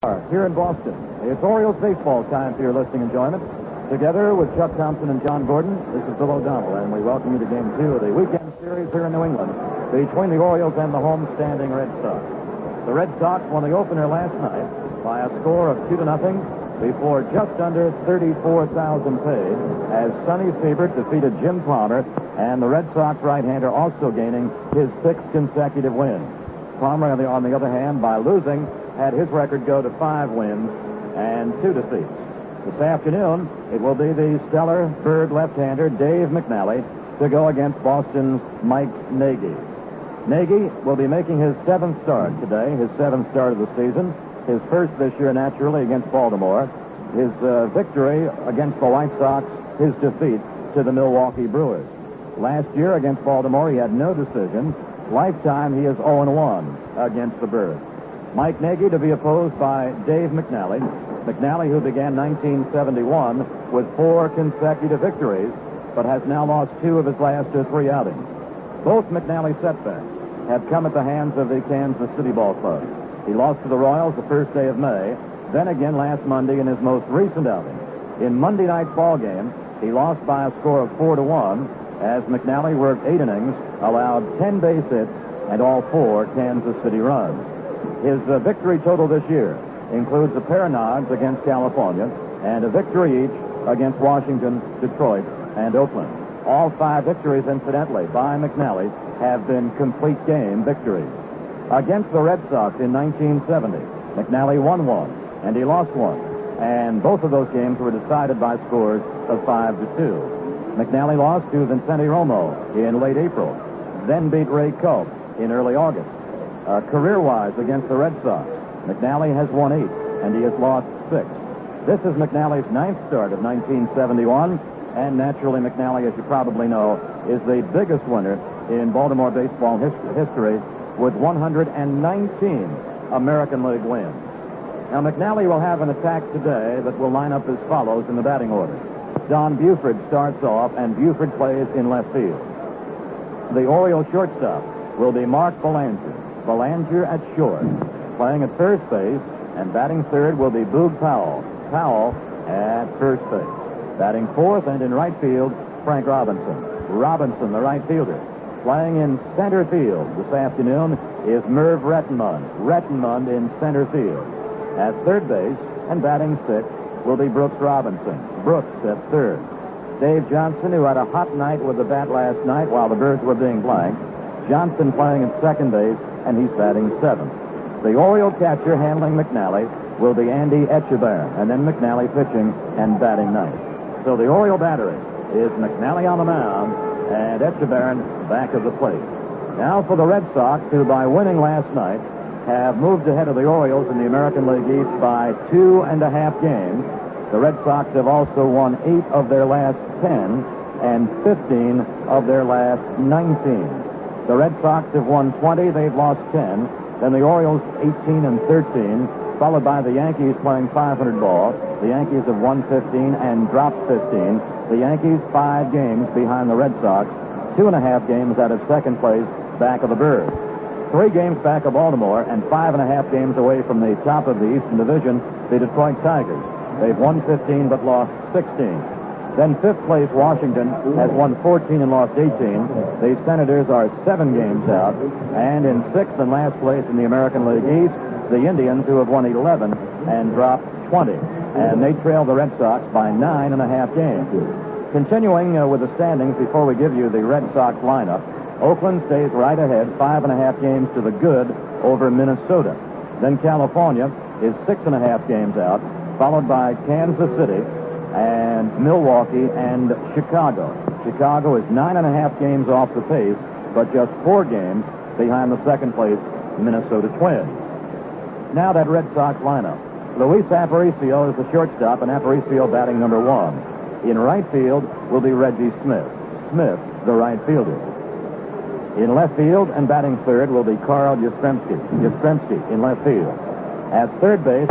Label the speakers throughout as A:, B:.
A: Here in Boston. It's Orioles baseball time for your listening enjoyment. Together with Chuck Thompson and John Gordon, this is Bill O'Donnell, and we welcome you to Game 2 of the weekend series here in New England between the Orioles and the home-standing Red Sox. The Red Sox won the opener last night by a score of 2-0 before just under 34,000 paid as Sonny Siebert defeated Jim Palmer, and the Red Sox right-hander also gaining his 6th consecutive win. Palmer, on the other hand, by losing, had his record go to 5 wins and 2 defeats. This afternoon, it will be the stellar Bird left-hander Dave Mcnally to go against Boston's Mike Nagy. Nagy will be making his 7th start today, his 7th start of the season, his first this year naturally against Baltimore, his victory against the White Sox, his defeat to the Milwaukee Brewers. Last year against Baltimore, he had no decision. Lifetime, he is 0-1 against the Birds. Mike Nagy to be opposed by Dave Mcnally. Mcnally, who began 1971 with 4 consecutive victories, but has now lost 2 of his last 3 outings. Both McNally setbacks have come at the hands of the Kansas City Ball Club. He lost to the Royals the first day of May, then again last Monday in his most recent outing. In Monday night's ball game, he lost by a score of 4-1 as McNally worked 8 innings, allowed 10 base hits, and all 4 Kansas City runs. His victory total this year includes a pair of nods against California and a victory each against Washington, Detroit, and Oakland. All 5 victories, incidentally, by McNally have been complete game victories. Against the Red Sox in 1970, McNally won 1 and he lost 1, and both of those games were decided by scores of 5-2. McNally lost to Vincente Romo in late April, then beat Ray Culp in early August. Career-wise against the Red Sox, McNally has won 8, and he has lost 6. This is McNally's 9th start of 1971, and naturally McNally, as you probably know, is the biggest winner in Baltimore baseball history with 119 American League wins. Now, McNally will have an attack today that will line up as follows in the batting order. Don Buford starts off, and Buford plays in left field. The Orioles shortstop will be Mark Belanger. Belanger at short. Playing at first base and batting third will be Boog Powell. Powell at first base. Batting fourth and in right field, Frank Robinson. Robinson, the right fielder. Playing in center field this afternoon is Merv Redmond. Redmond in center field. At third base and batting sixth will be Brooks Robinson. Brooks at third. Dave Johnson, who had a hot night with the bat last night while the Birds were being blanked. Johnson playing at second base, and he's batting seventh. The Oriole catcher handling McNally will be Andy Etchebarren, and then McNally pitching and batting ninth. So the Oriole battery is McNally on the mound and Etchebarren back of the plate. Now for the Red Sox, who by winning last night have moved ahead of the Orioles in the American League East by 2.5 games. The Red Sox have also won 8 of their last 10 and 15 of their last 19. The Red Sox have won 20, they've lost 10. Then the Orioles 18 and 13, followed by the Yankees playing 500 ball. The Yankees have won 15 and dropped 15. The Yankees 5 games behind the Red Sox, 2.5 games out of second place back of the Birds. 3 games back of Baltimore and 5.5 games away from the top of the Eastern Division, the Detroit Tigers. They've won 15 but lost 16. Then fifth place Washington has won 14 and lost 18. The Senators are 7 games out. And in sixth and last place in the American League East, the Indians, who have won 11 and dropped 20. And they trail the Red Sox by 9.5 games. Continuing with the standings before we give you the Red Sox lineup, Oakland stays right ahead, 5.5 games to the good over Minnesota. Then California is 6.5 games out, followed by Kansas City and Milwaukee and Chicago. Chicago is 9.5 games off the pace, but just 4 games behind the second place Minnesota Twins. Now that Red Sox lineup. Luis Aparicio is the shortstop, and Aparicio batting number 1. In right field will be Reggie Smith. Smith, the right fielder. In left field and batting third will be Carl Yastrzemski. Yastrzemski in left field. At third base,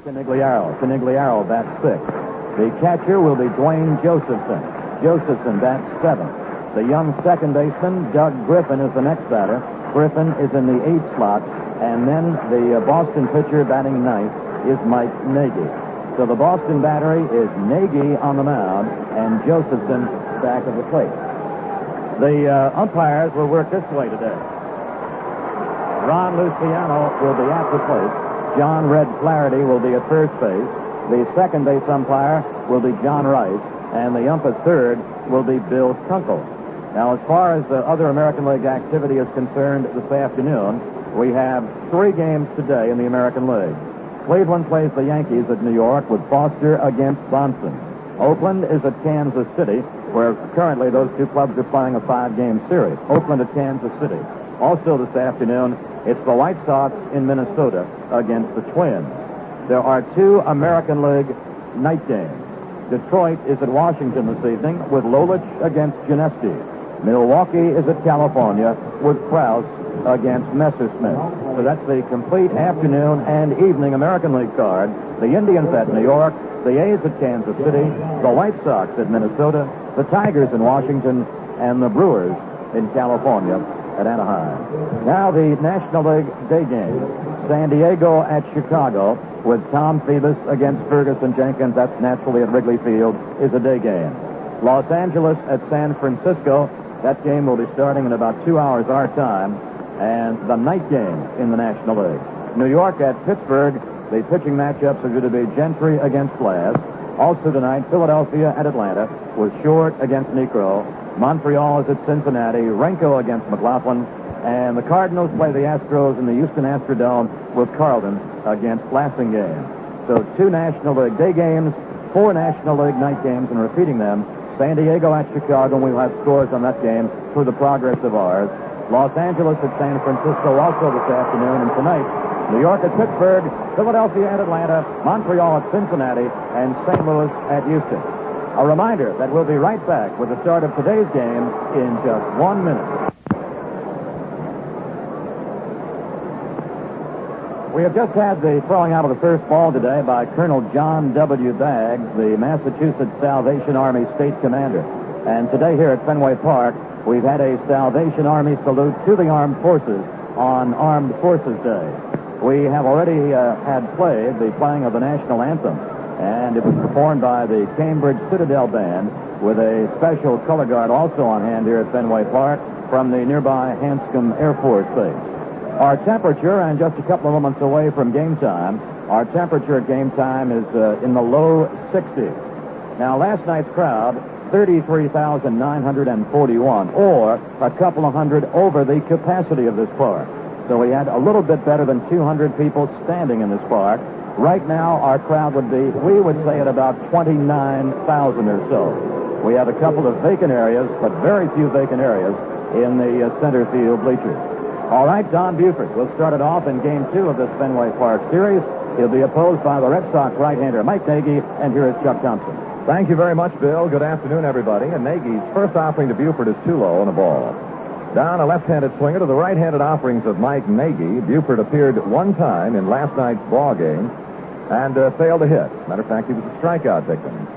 A: Canigliaro. Canigliaro bats 6th. The catcher will be Dwayne Josephson. Josephson bats 7th. The young second baseman, Doug Griffin, is the next batter. Griffin is in the 8th slot And then the Boston pitcher batting ninth is Mike Nagy. So the Boston battery is Nagy on the mound and Josephson back of the plate. The umpires will work this way today. Ron Luciano will be at the plate. John Red Flaherty will be at first base. The second base umpire will be John Rice. And the ump at third will be Bill Kunkel. Now, as far as other American League activity is concerned this afternoon, we have 3 games today in the American League. Cleveland plays the Yankees at New York with Foster against Bonson. Oakland is at Kansas City, where currently those two clubs are playing a 5-game series. Oakland at Kansas City. Also this afternoon, it's the White Sox in Minnesota against the Twins. There are 2 American League night games. Detroit is at Washington this evening with Lolich against Gineski. Milwaukee is at California with Krause against Messersmith. So that's the complete afternoon and evening American League card. The Indians at New York, the A's at Kansas City, the White Sox at Minnesota, the Tigers in Washington, and the Brewers in California at Anaheim. Now the National League day game. San Diego at Chicago with Tom Phoebus against Ferguson Jenkins. That's naturally at Wrigley Field, is a day game. Los Angeles at San Francisco. That game will be starting in about 2 hours our time. And the night game in the National League. New York at Pittsburgh. The pitching matchups are going to be Gentry against Glass. Also tonight, Philadelphia at Atlanta with Short against Necro. Montreal is at Cincinnati. Renko against McLaughlin. And the Cardinals play the Astros in the Houston Astrodome with Carlton against Blassingame. So 2 National League day games, 4 National League night games, and repeating them, San Diego at Chicago, and we'll have scores on that game through the progress of ours. Los Angeles at San Francisco also this afternoon, and tonight, New York at Pittsburgh, Philadelphia at Atlanta, Montreal at Cincinnati, and St. Louis at Houston. A reminder that we'll be right back with the start of today's game in just 1 minute. We have just had the throwing out of the first ball today by Colonel John W. Baggs, the Massachusetts Salvation Army State Commander. And today here at Fenway Park, we've had a Salvation Army salute to the Armed Forces on Armed Forces Day. We have already had played the playing of the National Anthem, and it was performed by the Cambridge Citadel Band with a special color guard also on hand here at Fenway Park from the nearby Hanscom Air Force Base. Our temperature, and just a couple of moments away from game time, our temperature at game time is in the low 60s. Now, last night's crowd, 33,941, or a couple of hundred over the capacity of this park. So we had a little bit better than 200 people standing in this park. Right now, our crowd would be, we would say, at about 29,000 or so. We have a couple of vacant areas, but very few vacant areas in the center field bleachers. All right, Don Buford will start it off in Game 2 of this Fenway Park series. He'll be opposed by the Red Sox right-hander Mike Nagy, and here is Chuck Thompson.
B: Thank you very much, Bill. Good afternoon, everybody. And Nagy's first offering to Buford is too low on a ball. Down a left-handed swinger to the right-handed offerings of Mike Nagy. Buford appeared one time in last night's ball game and failed to hit. Matter of fact, he was a strikeout victim.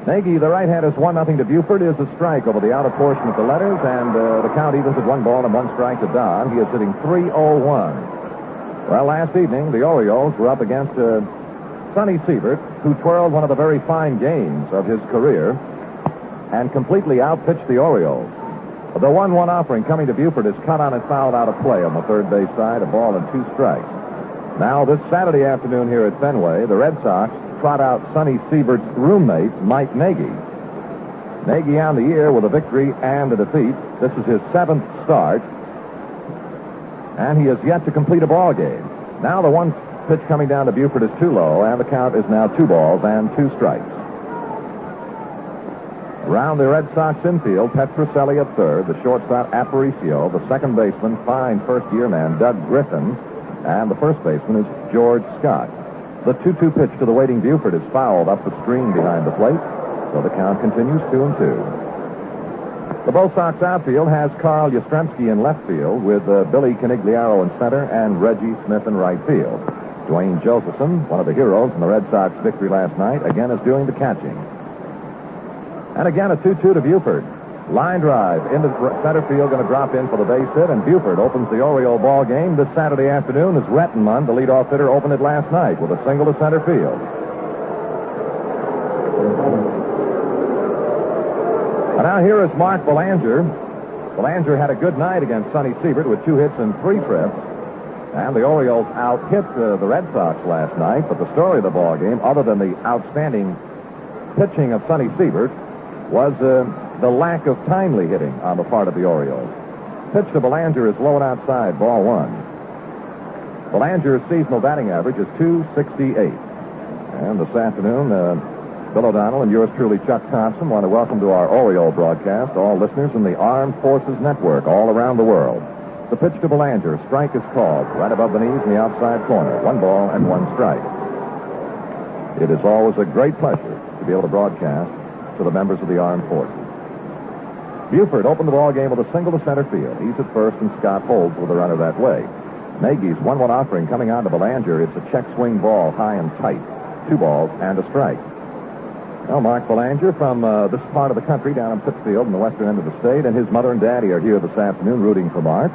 B: Nagy, the right-hander, is 1-0 to Buford, is a strike over the outer portion of the letters, and the count evens at 1 ball and 1 strike to Don. He is hitting .301. Well, last evening, the Orioles were up against Sonny Siebert, who twirled one of the very fine games of his career and completely outpitched the Orioles. The 1-1 offering coming to Buford is cut on and fouled out of play on the third base side, a ball and 2 strikes. Now, this Saturday afternoon here at Fenway, the Red Sox trot out Sonny Siebert's roommate, Mike Nagy. Nagy on the year with a victory and a defeat. This is his 7th start, and he has yet to complete a ball game. Now the 1 pitch coming down to Buford is too low, and the count is now 2 balls and 2 strikes. Around the Red Sox infield, Petrocelli at third, the shortstop Aparicio, the second baseman, fine first-year man Doug Griffin, and the first baseman is George Scott. The 2-2 pitch to the waiting Buford is fouled up the screen behind the plate, so the count continues 2-2. The Bo Sox outfield has Carl Yastrzemski in left field with Billy Canigliaro in center and Reggie Smith in right field. Dwayne Josephson, one of the heroes in the Red Sox victory last night, again is doing the catching. And again a 2-2 to Buford. Line drive into center field, going to drop in for the base hit, and Buford opens the Oriole ball game this Saturday afternoon as Redmond, the leadoff hitter, opened it last night with a single to center field. And now here is Mark Belanger. Belanger had a good night against Sonny Siebert with 2 hits and 3 trips. And the Orioles out-hit the Red Sox last night, but the story of the ball game, other than the outstanding pitching of Sonny Siebert, was the lack of timely hitting on the part of the Orioles. Pitch to Belanger is low and outside, ball 1. Belanger's seasonal batting average is .268. And this afternoon, Bill O'Donnell and yours truly, Chuck Thompson, want to welcome to our Oriole broadcast all listeners in the Armed Forces Network all around the world. The pitch to Belanger, strike is called, right above the knees in the outside corner. 1 ball and 1 strike. It is always a great pleasure to be able to broadcast to the members of the Armed Forces. Buford opened the ball game with a single to center field. He's at first, and Scott holds with a runner that way. Nagy's 1-1 offering coming on to Belanger. It's a check swing ball, high and tight. 2 balls and a strike. Now, Mark Belanger from this part of the country down in Pittsfield in the western end of the state, and his mother and daddy are here this afternoon rooting for Mark.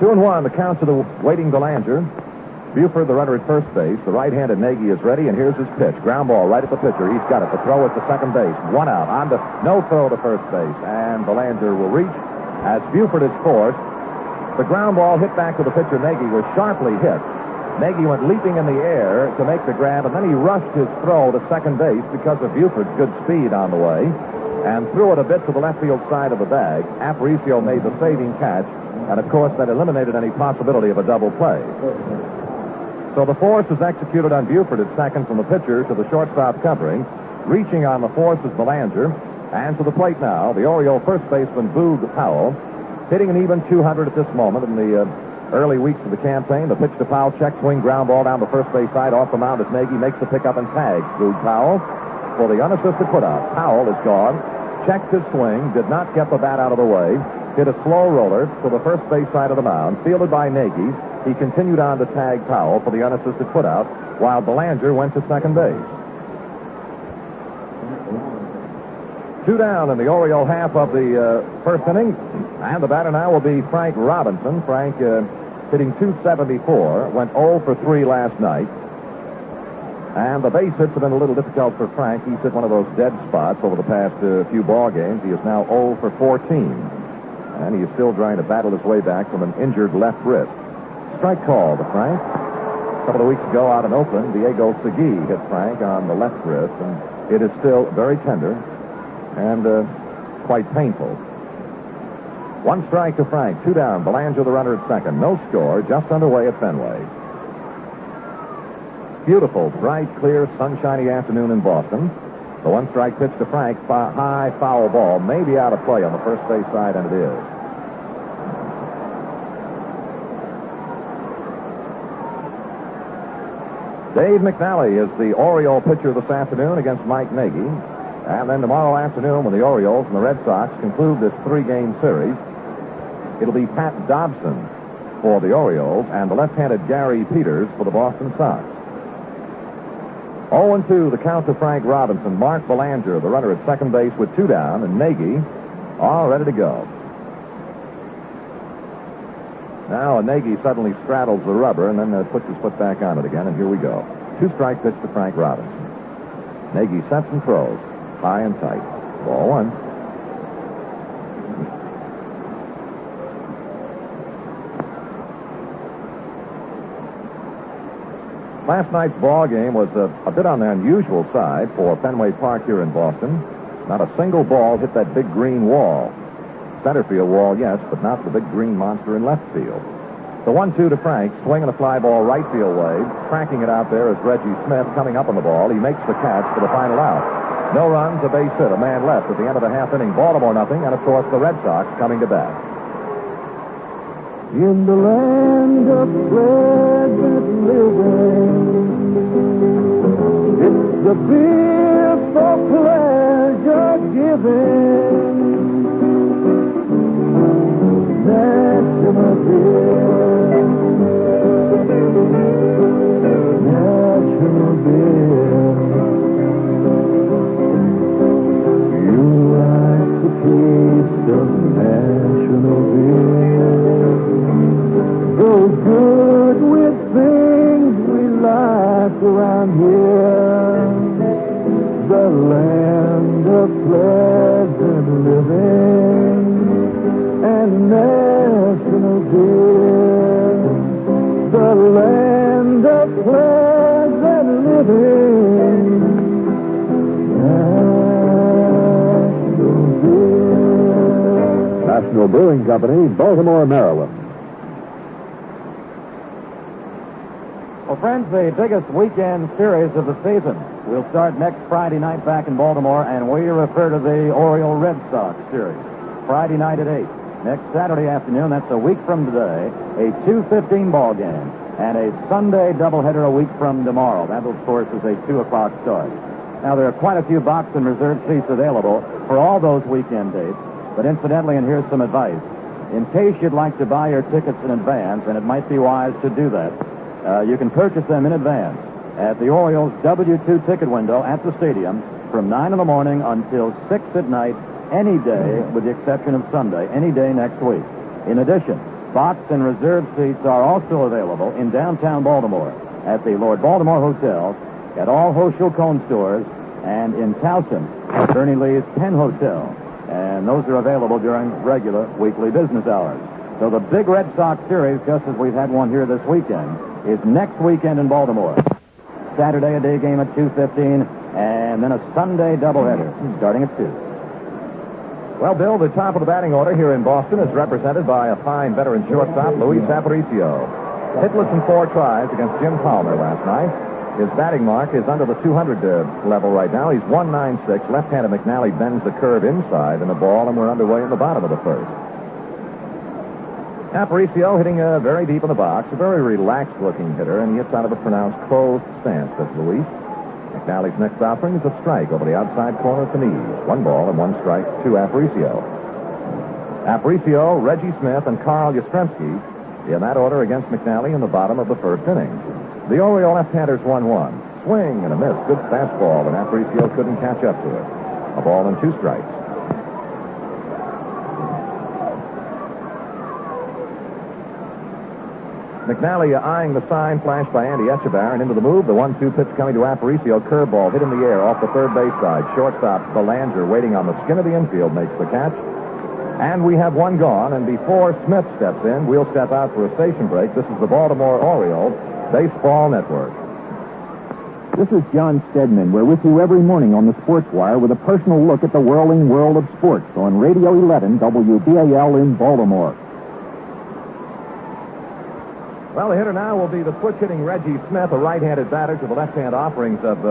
B: 2-1, the count to the waiting Belanger. Buford, the runner at first base. The right-handed Nagy is ready, and here's his pitch. Ground ball right at the pitcher. He's got it. The throw is to second base. 1 out. On to no throw to first base. And Belanger will reach as Buford is forced. The ground ball hit back to the pitcher. Nagy was sharply hit. Nagy went leaping in the air to make the grab, and then he rushed his throw to second base because of Buford's good speed on the way, and threw it a bit to the left field side of the bag. Aparicio made the saving catch, and of course that eliminated any possibility of a double play. So the force is executed on Buford at second from the pitcher to the shortstop covering. Reaching on the force is Belanger. And to the plate now, the Oriole first baseman, Boog Powell, hitting an even 200 at this moment in the early weeks of the campaign. The pitch to Powell, check swing, ground ball down the first base side, off the mound as Nagy makes the pickup and tags Boog Powell for the unassisted putout. Powell is gone, checked his swing, did not get the bat out of the way, hit a slow roller to the first base side of the mound, fielded by Nagy. He continued on to tag Powell for the unassisted putout, while Belanger went to second base. 2 down in the Oriole half of the first inning, and the batter now will be Frank Robinson. Frank hitting .274, went 0 for 3 last night. And the base hits have been a little difficult for Frank. He's hit one of those dead spots over the past few ball games. He is now 0 for 14. And he is still trying to battle his way back from an injured left wrist. Strike call to Frank. A couple of weeks ago out in Oakland, Diego Segui hit Frank on the left wrist, and it is still very tender and quite painful. 1 strike to Frank, 2 down. Belanger the runner at second. No score, just underway at Fenway. Beautiful, bright, clear, sunshiny afternoon in Boston. The 1 strike pitch to Frank, high foul ball, maybe out of play on the first base side, and it is. Dave Mcnally is the Oriole pitcher this afternoon against Mike Nagy. And then tomorrow afternoon, when the Orioles and the Red Sox conclude this 3-game series, it'll be Pat Dobson for the Orioles and the left-handed Gary Peters for the Boston Sox. 0-2, the count to Frank Robinson. Mark Belanger, the runner at second base with 2 down, and Nagy all ready to go. Now Nagy suddenly straddles the rubber and then puts his foot back on it again, and here we go. 2-strike pitch to Frank Robinson. Nagy sets and throws, high and tight. Ball 1. Last night's ball game was a bit on the unusual side for Fenway Park here in Boston. Not a single ball hit that big green wall. Center field wall, yes, but not the big green monster in left field. The 1-2 to Frank, swinging a fly ball right field way. Tracking it out there is Reggie Smith coming up on the ball. He makes the catch for the final out. No runs, a base hit, a man left at the end of the half inning. Baltimore nothing, and of course the Red Sox coming to bat.
C: In the land of pleasant living, it's the beer for pleasure giving. National beer, national beer. I'm here, the land of pleasant living and national dear, the land of pleasant living, national dear.
D: National Brewing Company, Baltimore, Maryland.
A: Well, friends, the biggest weekend series of the season will start next Friday night back in Baltimore, and we refer to the Oriole Red Sox series. Friday night at 8. Next Saturday afternoon, that's a week from today, a 2:15 ball game, and a Sunday doubleheader a week from tomorrow. That, of course, is a 2 o'clock start. Now, there are quite a few box and reserve seats available for all those weekend dates, but incidentally, and here's some advice. In case you'd like to buy your tickets in advance, and it might be wise to do that, you can purchase them in advance at the Orioles W2 ticket window at the stadium from 9 in the morning until 6 at night, any day, with the exception of Sunday, any day next week. In addition, box and reserve seats are also available in downtown Baltimore at the Lord Baltimore Hotel, at all Hochul Cone stores, and in Towson at Bernie Lee's Penn Hotel. And those are available during regular weekly business hours. So the big Red Sox series, just as we've had one here this weekend, is next weekend in Baltimore. Saturday, a day game at 2:15, and then a Sunday doubleheader starting at 2.
B: Well, Bill, the top of the batting order here in Boston is represented by a fine veteran shortstop, Luis Aparicio. Hitless in 4 tries against Jim Palmer last night. His batting mark is under the 200 level right now. He's 196. Left-handed Mcnally bends the curve inside in the ball, and we're underway in the bottom of the first. Aparicio hitting very deep in the box, a very relaxed-looking hitter, and he hits out of a pronounced closed stance. That's Luis. McNally's next offering is a strike over the outside corner at the knees. 1 ball and 1 strike to Aparicio. Aparicio, Reggie Smith, and Carl Yastrzemski in that order against McNally in the bottom of the first inning. The Oriole left-handers 1-1. Swing and a miss. Good fastball, and Aparicio couldn't catch up to it. A ball and 2 strikes. McNally eyeing the sign flashed by Andy Echevarria, and into the move. The 1-2 pitch coming to Aparicio. Curveball hit in the air off the third base side. Shortstop Belanger waiting on the skin of the infield makes the catch. And we have 1 gone, and before Smith steps in, we'll step out for a station break. This is the Baltimore Orioles Baseball Network.
E: This is John Stedman. We're with you every morning on the Sports Wire with a personal look at the whirling world of sports on Radio 11 WBAL in Baltimore.
B: Well, the hitter now will be the switch-hitting Reggie Smith, a right-handed batter to the left-hand offerings of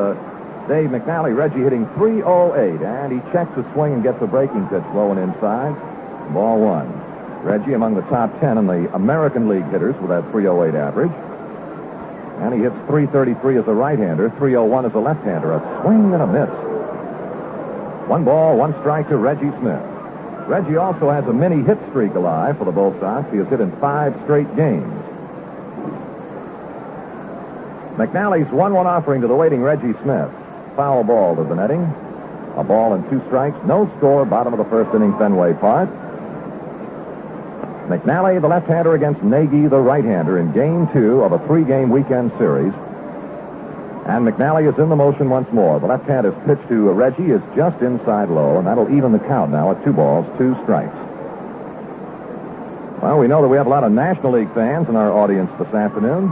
B: Dave McNally. Reggie hitting .308, and he checks the swing and gets a breaking pitch low and inside. Ball 1. Reggie among the top 10 in the American League hitters with that .308 average. And he hits .333 as a right-hander, .301 as a left-hander. A swing and a miss. 1 ball, 1 strike to Reggie Smith. Reggie also has a mini hit streak alive for the Bull Sox. He has hit in 5 straight games. McNally's 1-1 offering to the waiting Reggie Smith. Foul ball to the netting. A ball and 2 strikes. No score. Bottom of the first inning, Fenway Park. McNally, the left-hander, against Nagy, the right-hander, in Game 2 of a 3-game weekend series. And McNally is in the motion once more. The left-hander's pitch to Reggie is just inside low, and that'll even the count now at 2 balls, 2 strikes. Well, we know that we have a lot of National League fans in our audience this afternoon.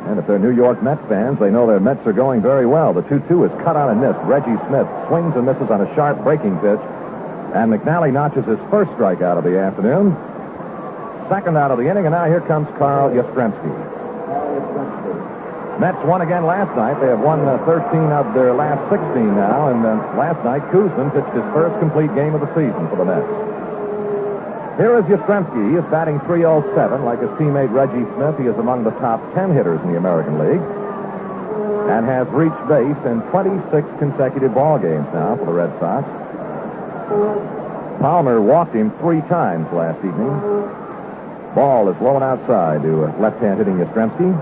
B: And if they're New York Mets fans, they know their Mets are going very well. The 2-2 is cut on and missed. Reggie Smith swings and misses on a sharp breaking pitch. And McNally notches his first strikeout of the afternoon. Second out of the inning, and now here comes Carl Yastrzemski. Mets won again last night. They have won 13 of their last 16 now. And last night, Kuzman pitched his first complete game of the season for the Mets. Here is Yastrzemski. He is batting .307. Like his teammate Reggie Smith, he is among the top 10 hitters in the American League and has reached base in 26 consecutive ball games now for the Red Sox. Palmer walked him 3 times last evening. Ball is low and outside to left-hand hitting Yastrzemski.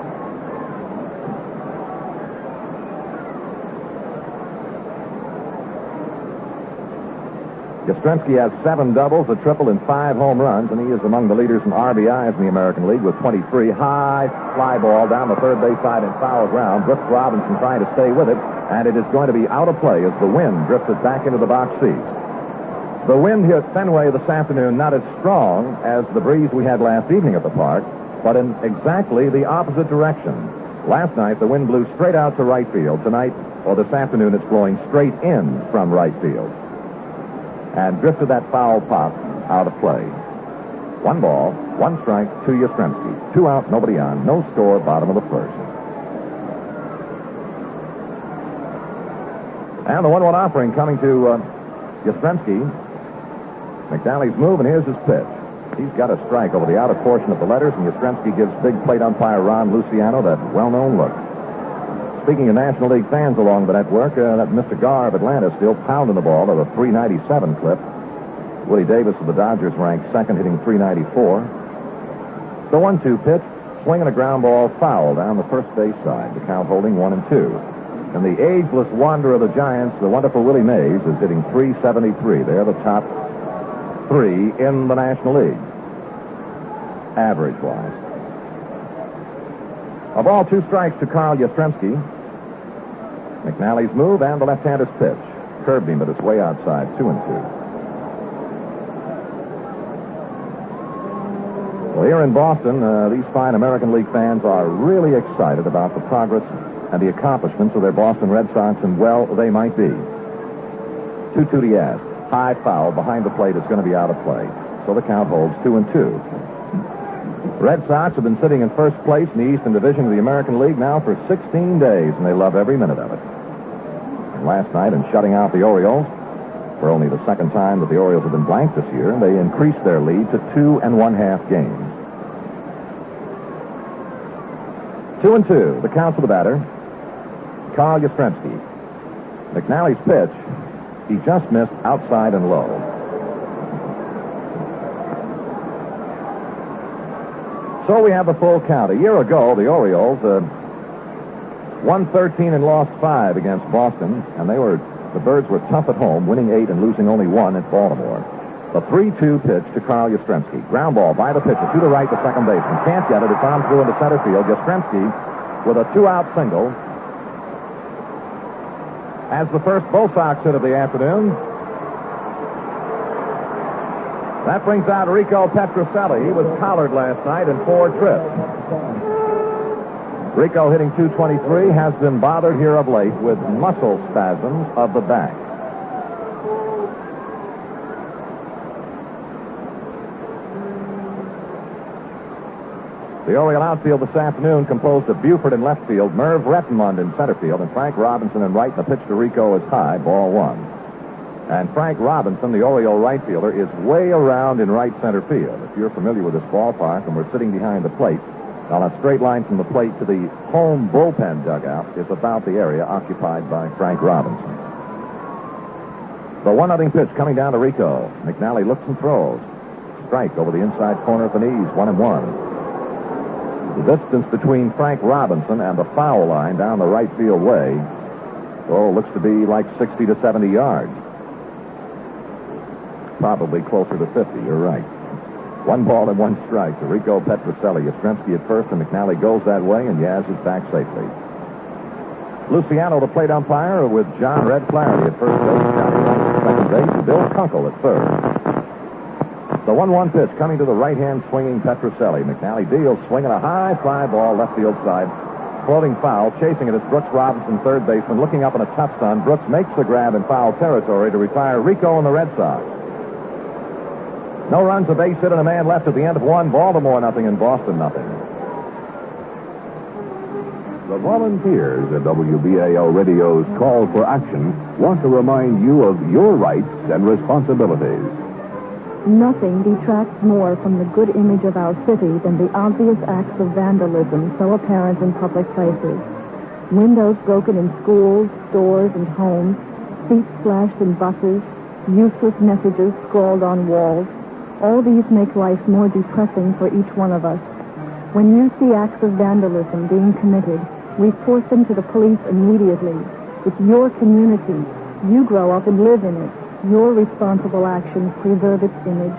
B: Yastrzemski has 7 doubles, a triple, and 5 home runs, and he is among the leaders in RBIs in the American League with 23. High fly ball down the third base side in foul ground. Brooks Robinson trying to stay with it, and it is going to be out of play as the wind drifted back into the box seat. The wind here at Fenway this afternoon not as strong as the breeze we had last evening at the park, but in exactly the opposite direction. Last night, the wind blew straight out to right field. Tonight, or this afternoon, it's blowing straight in from right field. And drifted that foul pop out of play. 1 ball, 1 strike to Yastrzemski. 2 out, nobody on. No score, bottom of the first. And the 1-1 offering coming to Yastrzemski. Mcnally's move, and here's his pitch. He's got a strike over the outer portion of the letters, and Yastrzemski gives big plate umpire Ron Luciano that well-known look. Speaking of National League fans along the network, that Mr. Garr of Atlanta still pounding the ball at a 397 clip. Willie Davis of the Dodgers ranked second, hitting 394. The 1-2 pitch, swinging a ground ball foul down the first base side. The count holding 1-2. And the ageless wonder of the Giants, the wonderful Willie Mays, is hitting 373. They're the top 3 in the National League, average-wise. A ball, 2 strikes to Carl Yastrzemski. McNally's move and the left-hander's pitch. Curved him, but it's way outside, 2-2. Well, here in Boston, these fine American League fans are really excited about the progress and the accomplishments of their Boston Red Sox, and, well, they might be. 2-2 to Yaz. High foul behind the plate is going to be out of play. So the count holds 2-2. Red Sox have been sitting in first place in the Eastern Division of the American League now for 16 days, and they love every minute of it. And last night, in shutting out the Orioles, for only the second time that the Orioles have been blanked this year, they increased their lead to 2 1/2 games. 2-2, the count for the batter, Carl Yastrzemski. McNally's pitch, he just missed outside and low. So we have the full count. A year ago, the Orioles won 13 and lost 5 against Boston, and the Birds were tough at home, winning 8 and losing only 1 at Baltimore. The 3-2 pitch to Carl Yastrzemski. Ground ball by the pitcher to the right to second base, and can't get it. It's on through into center field. Yastrzemski with a 2-out single as the first Bo Sox hit of the afternoon. That brings out Rico Petrocelli. He was collared last night in 4 trips. Rico hitting .223 has been bothered here of late with muscle spasms of the back. The Oriole outfield this afternoon composed of Buford in left field, Merv Redmond in center field, and Frank Robinson in right. The pitch to Rico is high, ball 1. And Frank Robinson, the Oriole right fielder, is way around in right center field. If you're familiar with this ballpark, and we're sitting behind the plate, on a straight line from the plate to the home bullpen dugout is about the area occupied by Frank Robinson. The 1-0 pitch coming down to Rico. McNally looks and throws. Strike over the inside corner of the knees, 1-1. The distance between Frank Robinson and the foul line down the right field way, looks to be like 60 to 70 yards. Probably closer to 50, you're right. 1 ball and 1 strike to Rico Petrocelli. Yastrzemski at first, and McNally goes that way, and Yaz is back safely. Luciano, the plate umpire, with John Red Flaherty at first base, Johnny Rice at second base, and Bill Kunkel at third. The 1-1 pitch coming to the right-hand swinging Petrocelli. McNally deals, swinging a high fly ball left field side. Floating foul. Chasing it is Brooks Robinson, third baseman, looking up in a tough sun. Brooks makes the grab in foul territory to retire Rico and the Red Sox. No runs, a base hit, and a man left at the end of 1. Baltimore nothing and Boston nothing.
D: The volunteers at WBAL Radio's Call for Action want to remind you of your rights and responsibilities.
F: Nothing detracts more from the good image of our city than the obvious acts of vandalism so apparent in public places. Windows broken in schools, stores, and homes, seats slashed in buses, useless messages scrawled on walls. All these make life more depressing for each one of us. When you see acts of vandalism being committed, report them to the police immediately. It's your community. You grow up and live in it. Your responsible actions preserve its image.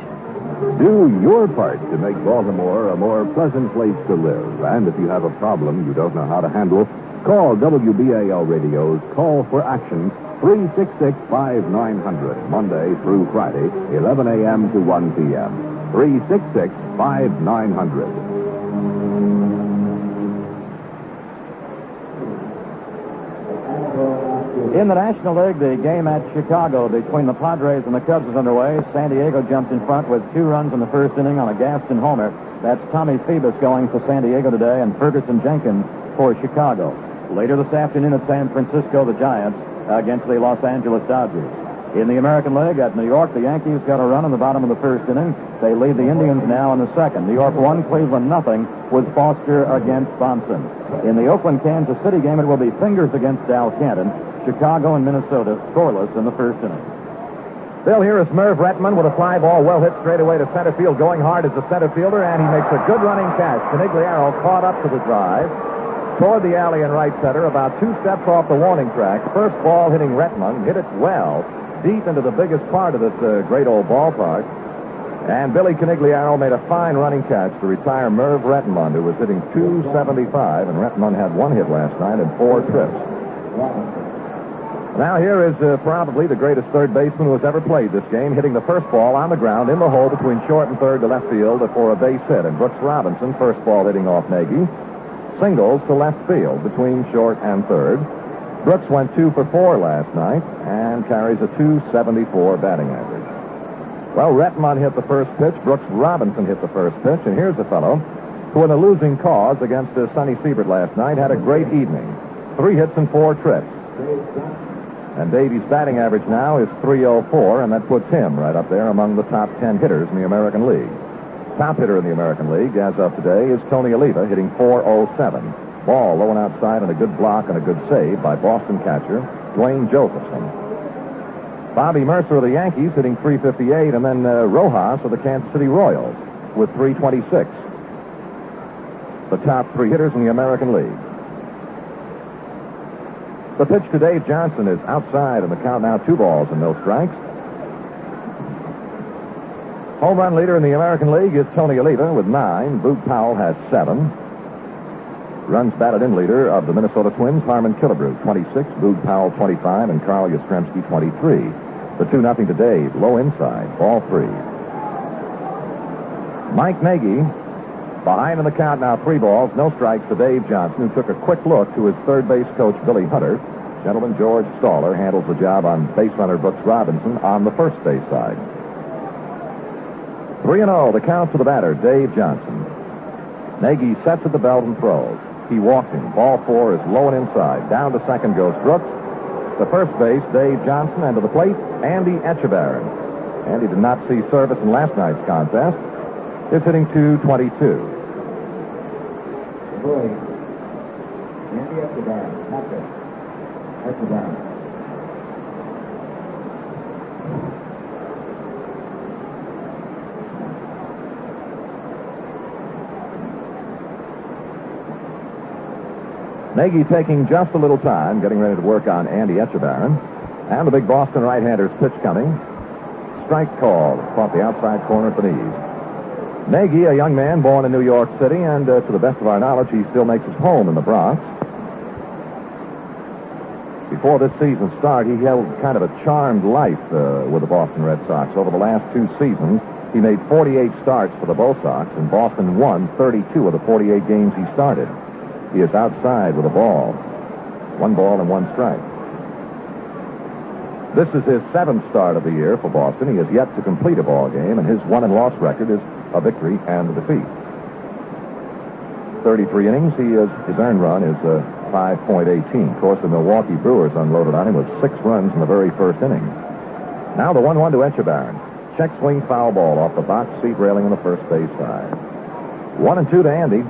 D: Do your part to make Baltimore a more pleasant place to live. And if you have a problem you don't know how to handle, call WBAL Radio's Call for Action 366-5900, Monday through Friday, 11 a.m. to 1 p.m. 366-5900.
A: In the National League, the game at Chicago between the Padres and the Cubs is underway. San Diego jumped in front with 2 runs in the first inning on a Gaston homer. That's Tommy Phoebus going for San Diego today, and Ferguson Jenkins for Chicago. Later this afternoon at San Francisco, the Giants against the Los Angeles Dodgers. In the American League at New York, the Yankees got a run in the bottom of the first inning. They lead the Indians now in the second. New York 1, Cleveland nothing with Foster against Bonson. In the Oakland-Kansas City game, it will be Fingers against Al Canton. Chicago and Minnesota scoreless in the first inning.
B: Still here is Merv Redmond with a fly ball well hit straight away to center field, going hard as a center fielder, and he makes a good running catch. Canigliaro caught up to the drive toward the alley in right center, about 2 steps off the warning track. First ball hitting Redmond, hit it well, deep into the biggest part of this great old ballpark. And Billy Canigliaro made a fine running catch to retire Merv Redmond, who was hitting .275, and Redmond had 1 hit last night and 4 trips. Now here is probably the greatest third baseman who has ever played this game, hitting the first ball on the ground in the hole between short and third to left field for a base hit. And Brooks Robinson, first ball hitting off Nagy, singles to left field between short and third. Brooks went 2 for 4 last night and carries a .274 batting average. Well, Redmond hit the first pitch. Brooks Robinson hit the first pitch. And here's a fellow who, in a losing cause against Sonny Siebert last night, had a great evening. 3 hits and 4 trips. And Davy's batting average now is .304, and that puts him right up there among the top 10 hitters in the American League. Top hitter in the American League as of today is Tony Oliva, hitting .407. Ball low and outside, and a good block and a good save by Boston catcher Dwayne Josephson. Bobby Mercer of the Yankees hitting .358, and then Rojas of the Kansas City Royals with .326. The top 3 hitters in the American League. The pitch to Dave Johnson is outside, and the count now 2 balls and no strikes. Home run leader in the American League is Tony Oliva with 9. Boog Powell has 7. Runs batted in leader of the Minnesota Twins, Harmon Killebrew, 26. Boog Powell, 25. And Carl Yastrzemski, 23. The 2-0 to Dave. Low inside. Ball 3. Mike Nagy behind in the count now, 3 balls, no strikes to Dave Johnson, who took a quick look to his third base coach, Billy Hunter. Gentleman George Staller handles the job on base runner Brooks Robinson on the first base side. 3-0, the count to the batter, Dave Johnson. Nagy sets at the belt and throws. He walks him. Ball 4 is low and inside. Down to second goes Brooks. To first base, Dave Johnson, and to the plate, Andy Etchebarren. Andy did not see service in last night's contest. Is hitting .222.
E: Andy Etchebarren. Etchebarren.
B: Nagy taking just a little time, getting ready to work on Andy Etchebarren. And the big Boston right-hander's pitch coming. Strike call. Caught the outside corner at the knees. Nagy, a young man born in New York City, and to the best of our knowledge, he still makes his home in the Bronx. Before this season started, he held kind of a charmed life with the Boston Red Sox. Over the last 2 seasons, he made 48 starts for the Bo Sox, and Boston won 32 of the 48 games he started. He is outside with a ball. 1 ball and 1 strike. This is his 7th start of the year for Boston. He has yet to complete a ball game, and his won-and-loss record is a victory and a defeat. 33 innings. His earned run is 5.18. Of course, the Milwaukee Brewers unloaded on him with 6 runs in the very first inning. Now the 1-1 to Etchebarren. Check swing foul ball off the box seat railing on the first base side. 1-2 to Andy.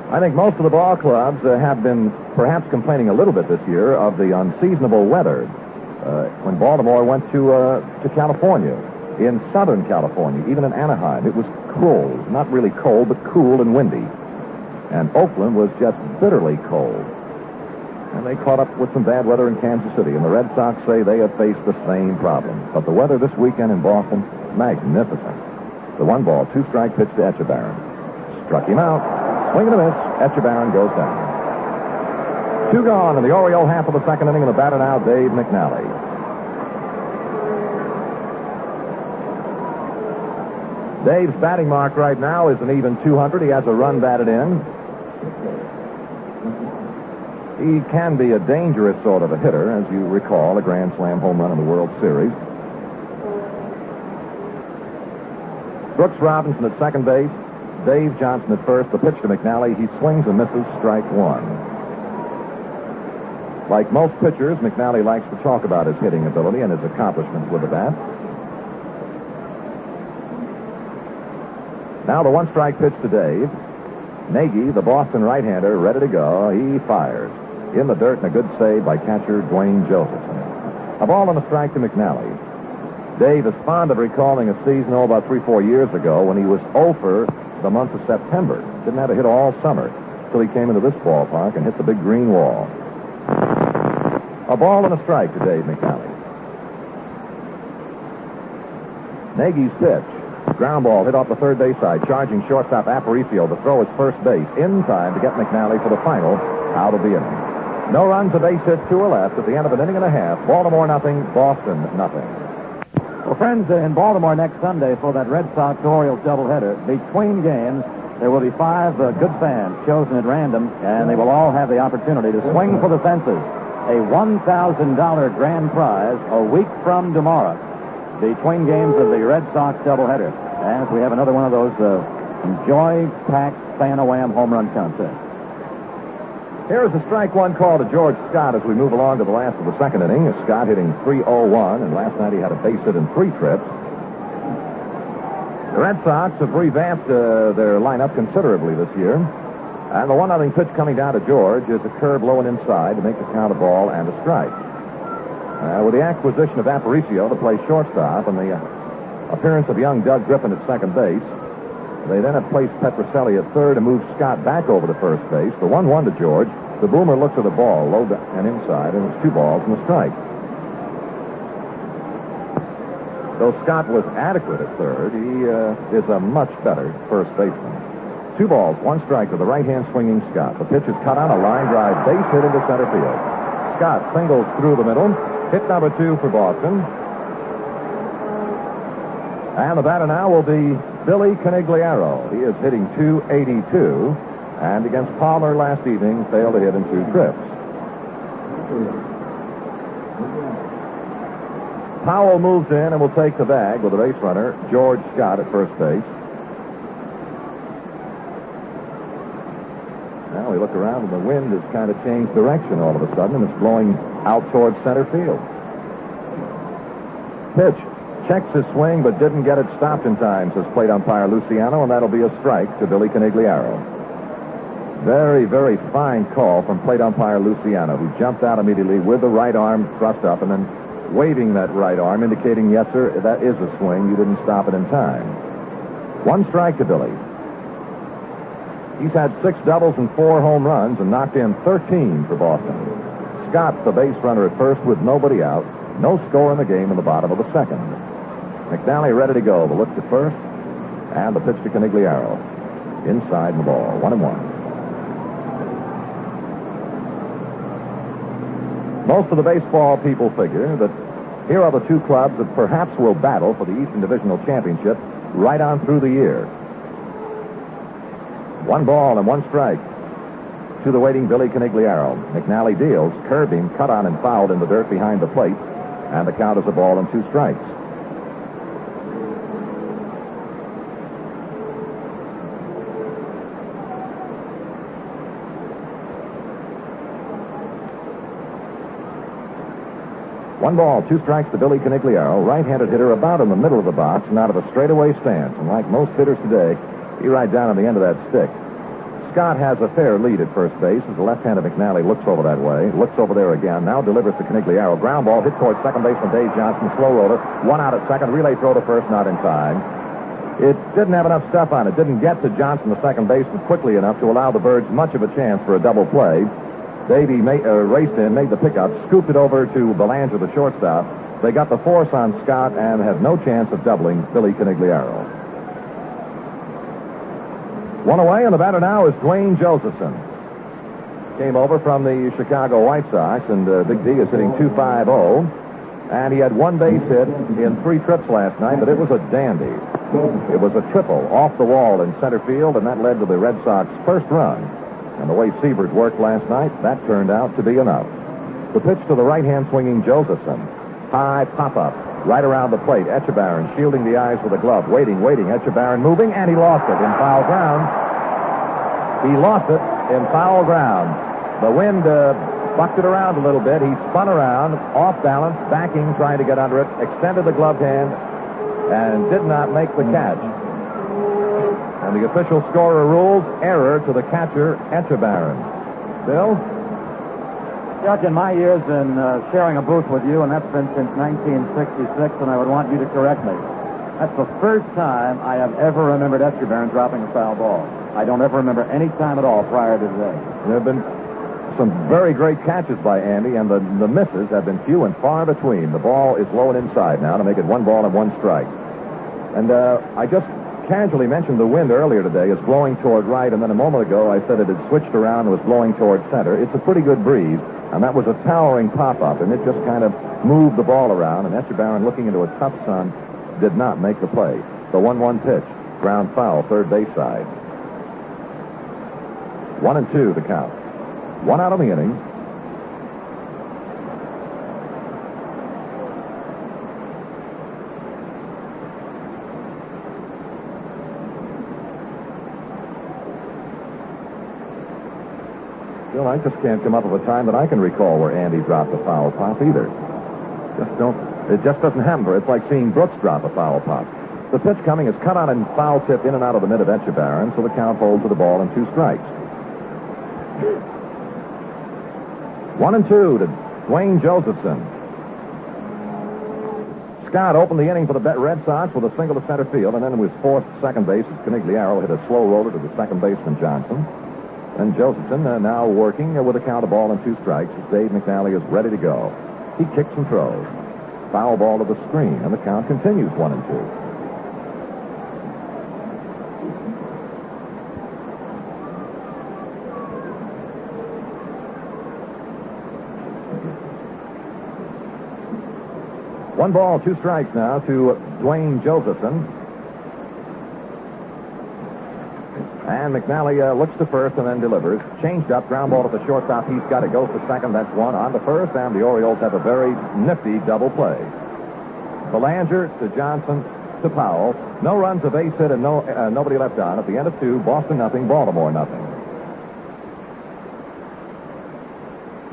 B: I think most of the ball clubs have been perhaps complaining a little bit this year of the unseasonable weather. When Baltimore went to California, in Southern California, even in Anaheim, it was cold. Not really cold, but cool and windy. And Oakland was just bitterly cold. And they caught up with some bad weather in Kansas City, and the Red Sox say they have faced the same problem. But the weather this weekend in Boston, magnificent. The 1-ball, 2-strike pitch to Etchebarren. Struck him out. Swing and a miss. Etchebarren goes down. 2 gone in the Oriole half of the second inning, and the batter now, Dave Mcnally. Dave's batting mark right now is an even 200. He has a run batted in. He can be a dangerous sort of a hitter, as you recall, a Grand Slam home run in the World Series. Brooks Robinson at second base. Dave Johnson at first. The pitch to McNally. He swings and misses, strike 1. Like most pitchers, McNally likes to talk about his hitting ability and his accomplishments with the bat. Now the 1-strike pitch to Dave. Nagy, the Boston right-hander, ready to go. He fires. In the dirt, and a good save by catcher Dwayne Josephson. A ball and a strike to McNally. Dave is fond of recalling a season, about 3-4 years ago, when he was 0 for the month of September. Didn't have a hit all summer till he came into this ballpark and hit the big green wall. A ball and a strike to Dave McNally. Nagy's pitch. Ground ball hit off the third base side. Charging shortstop Aparicio to throw his first base in time to get McNally for the final out of the inning. No runs, a base hit, 2 are left at the end of an inning and a half. Baltimore nothing, Boston nothing.
A: Well, friends, in Baltimore next Sunday for that Red Sox-Orioles doubleheader, between games, there will be 5 good fans chosen at random, and they will all have the opportunity to swing for the fences. A $1,000 grand prize a week from tomorrow, between games of the Red Sox doubleheader. As we have another one of those joy-packed fan-o-wham home run contests.
B: Here is a strike 1 call to George Scott as we move along to the last of the second inning. Scott hitting .301, and last night he had a base hit in 3 trips. The Red Sox have revamped their lineup considerably this year. And the 1-0 pitch coming down to George is a curve low and inside to make the count a ball and a strike. With the acquisition of Aparicio to play shortstop and the appearance of young Doug Griffin at second base, they then have placed Petrocelli at third and moved Scott back over to first base. The 1-1 to George. The boomer looks at the ball, low and inside, and it's 2 balls and a strike. Though Scott was adequate at third, he is a much better first baseman. 2 balls, 1 strike to the right-hand swinging Scott. The pitch is cut on a line drive, base hit into center field. Scott singles through the middle. Hit number 2 for Boston. And the batter now will be Billy Canigliaro. He is hitting .282, and against Palmer last evening, failed to hit in 2 trips. Powell moves in and will take the bag with the base runner, George Scott, at first base. Now we look around, and the wind has kind of changed direction all of a sudden, and it's blowing out towards center field. Pitch. Checks his swing, but didn't get it stopped in time, says plate umpire Luciano, and that'll be a strike to Billy Canigliaro. Very, very fine call from plate umpire Luciano, who jumped out immediately with the right arm thrust up and then waving that right arm, indicating, yes, sir, that is a swing. You didn't stop it in time. 1 strike to Billy. He's had 6 doubles and 4 home runs and knocked in 13 for Boston. Scott's the base runner at first with nobody out. No score in the game in the bottom of the second. McNally ready to go. The look to first, and the pitch to Canigliaro. Inside the ball, 1-1. Most of the baseball people figure that here are the 2 clubs that perhaps will battle for the Eastern Divisional Championship right on through the year. 1 ball and 1 strike to the waiting Billy Canigliaro. McNally deals, curved him, cut on and fouled in the dirt behind the plate, and the count is a ball and 2 strikes. One ball, 2 strikes to Billy Canigliaro, right-handed hitter about in the middle of the box and out of a straightaway stance. And like most hitters today, he right down on the end of that stick. Scott has a fair lead at first base as the left-handed McNally looks over that way, looks over there again, now delivers to Canigliaro. Ground ball hit towards second base from Dave Johnson, slow roller, 1 out at second, relay throw to first, not in time. It didn't have enough stuff on it, didn't get to Johnson, the second baseman, quickly enough to allow the Birds much of a chance for a double play. Davey raced in, made the pickup, scooped it over to Boland, the shortstop. They got the force on Scott and had no chance of doubling Billy Canigliaro. One away, and the batter now is Dwayne Josephson. Came over from the Chicago White Sox, and Big D is hitting .250. And he had one base hit in 3 trips last night, but it was a dandy. It was a triple off the wall in center field, and that led to the Red Sox first run. And the way Siebert worked last night, that turned out to be enough. The pitch to the right-hand swinging Josephson. High pop-up right around the plate. Etchebarren shielding the eyes with a glove. Waiting. Etchebarren moving, and he lost it in foul ground. He lost it in foul ground. The wind bucked it around a little bit. He spun around, off balance, backing, trying to get under it, extended the gloved hand, and did not make the catch. And the official scorer rules error to the catcher, Etchebarren. Bill?
A: Chuck, in my years in sharing a booth with you, and that's been since 1966, and I would want you to correct me. That's the first time I have ever remembered Etchebarren dropping a foul ball. I don't ever remember any time at all prior to today.
B: There have been some very great catches by Andy, and the misses have been few and far between. The ball is low and inside now to make it 1 ball and 1 strike. And I just casually mentioned the wind earlier today is blowing toward right, and then a moment ago I said it had switched around and was blowing toward center. It's a pretty good breeze, and that was a towering pop-up, and it just kind of moved the ball around, and Etchebarren, looking into a tough sun, did not make the play. The 1-1 pitch, ground foul, third base side. 1-2 the count. 1 out of the inning. Well, I just can't come up with a time that I can recall where Andy dropped a foul pop either. It just doesn't happen. It's like seeing Brooks drop a foul pop. The pitch coming is cut on and foul tip in and out of the mid of Etchebarren, so the count holds to the ball and 2 strikes. 1-2 to Dwayne Josephson. Scott opened the inning for the Red Sox with a single to center field, and then it was forced to second base as Canigliaro hit a slow roller to the second baseman Johnson. And Josephson now working with a count of ball and 2 strikes as Dave Mcnally is ready to go. He kicks and throws. Foul ball to the screen, and the count continues 1-2. One ball, 2 strikes now to Dwayne Josephson. And Mcnally looks to first and then delivers. Changed up, ground ball to the shortstop. He's got it. Goes to second. That's 1 on to first, and the Orioles have a very nifty double play. Belanger to Johnson to Powell. No runs, a base hit, and nobody left on. At the end of 2, Boston nothing, Baltimore nothing.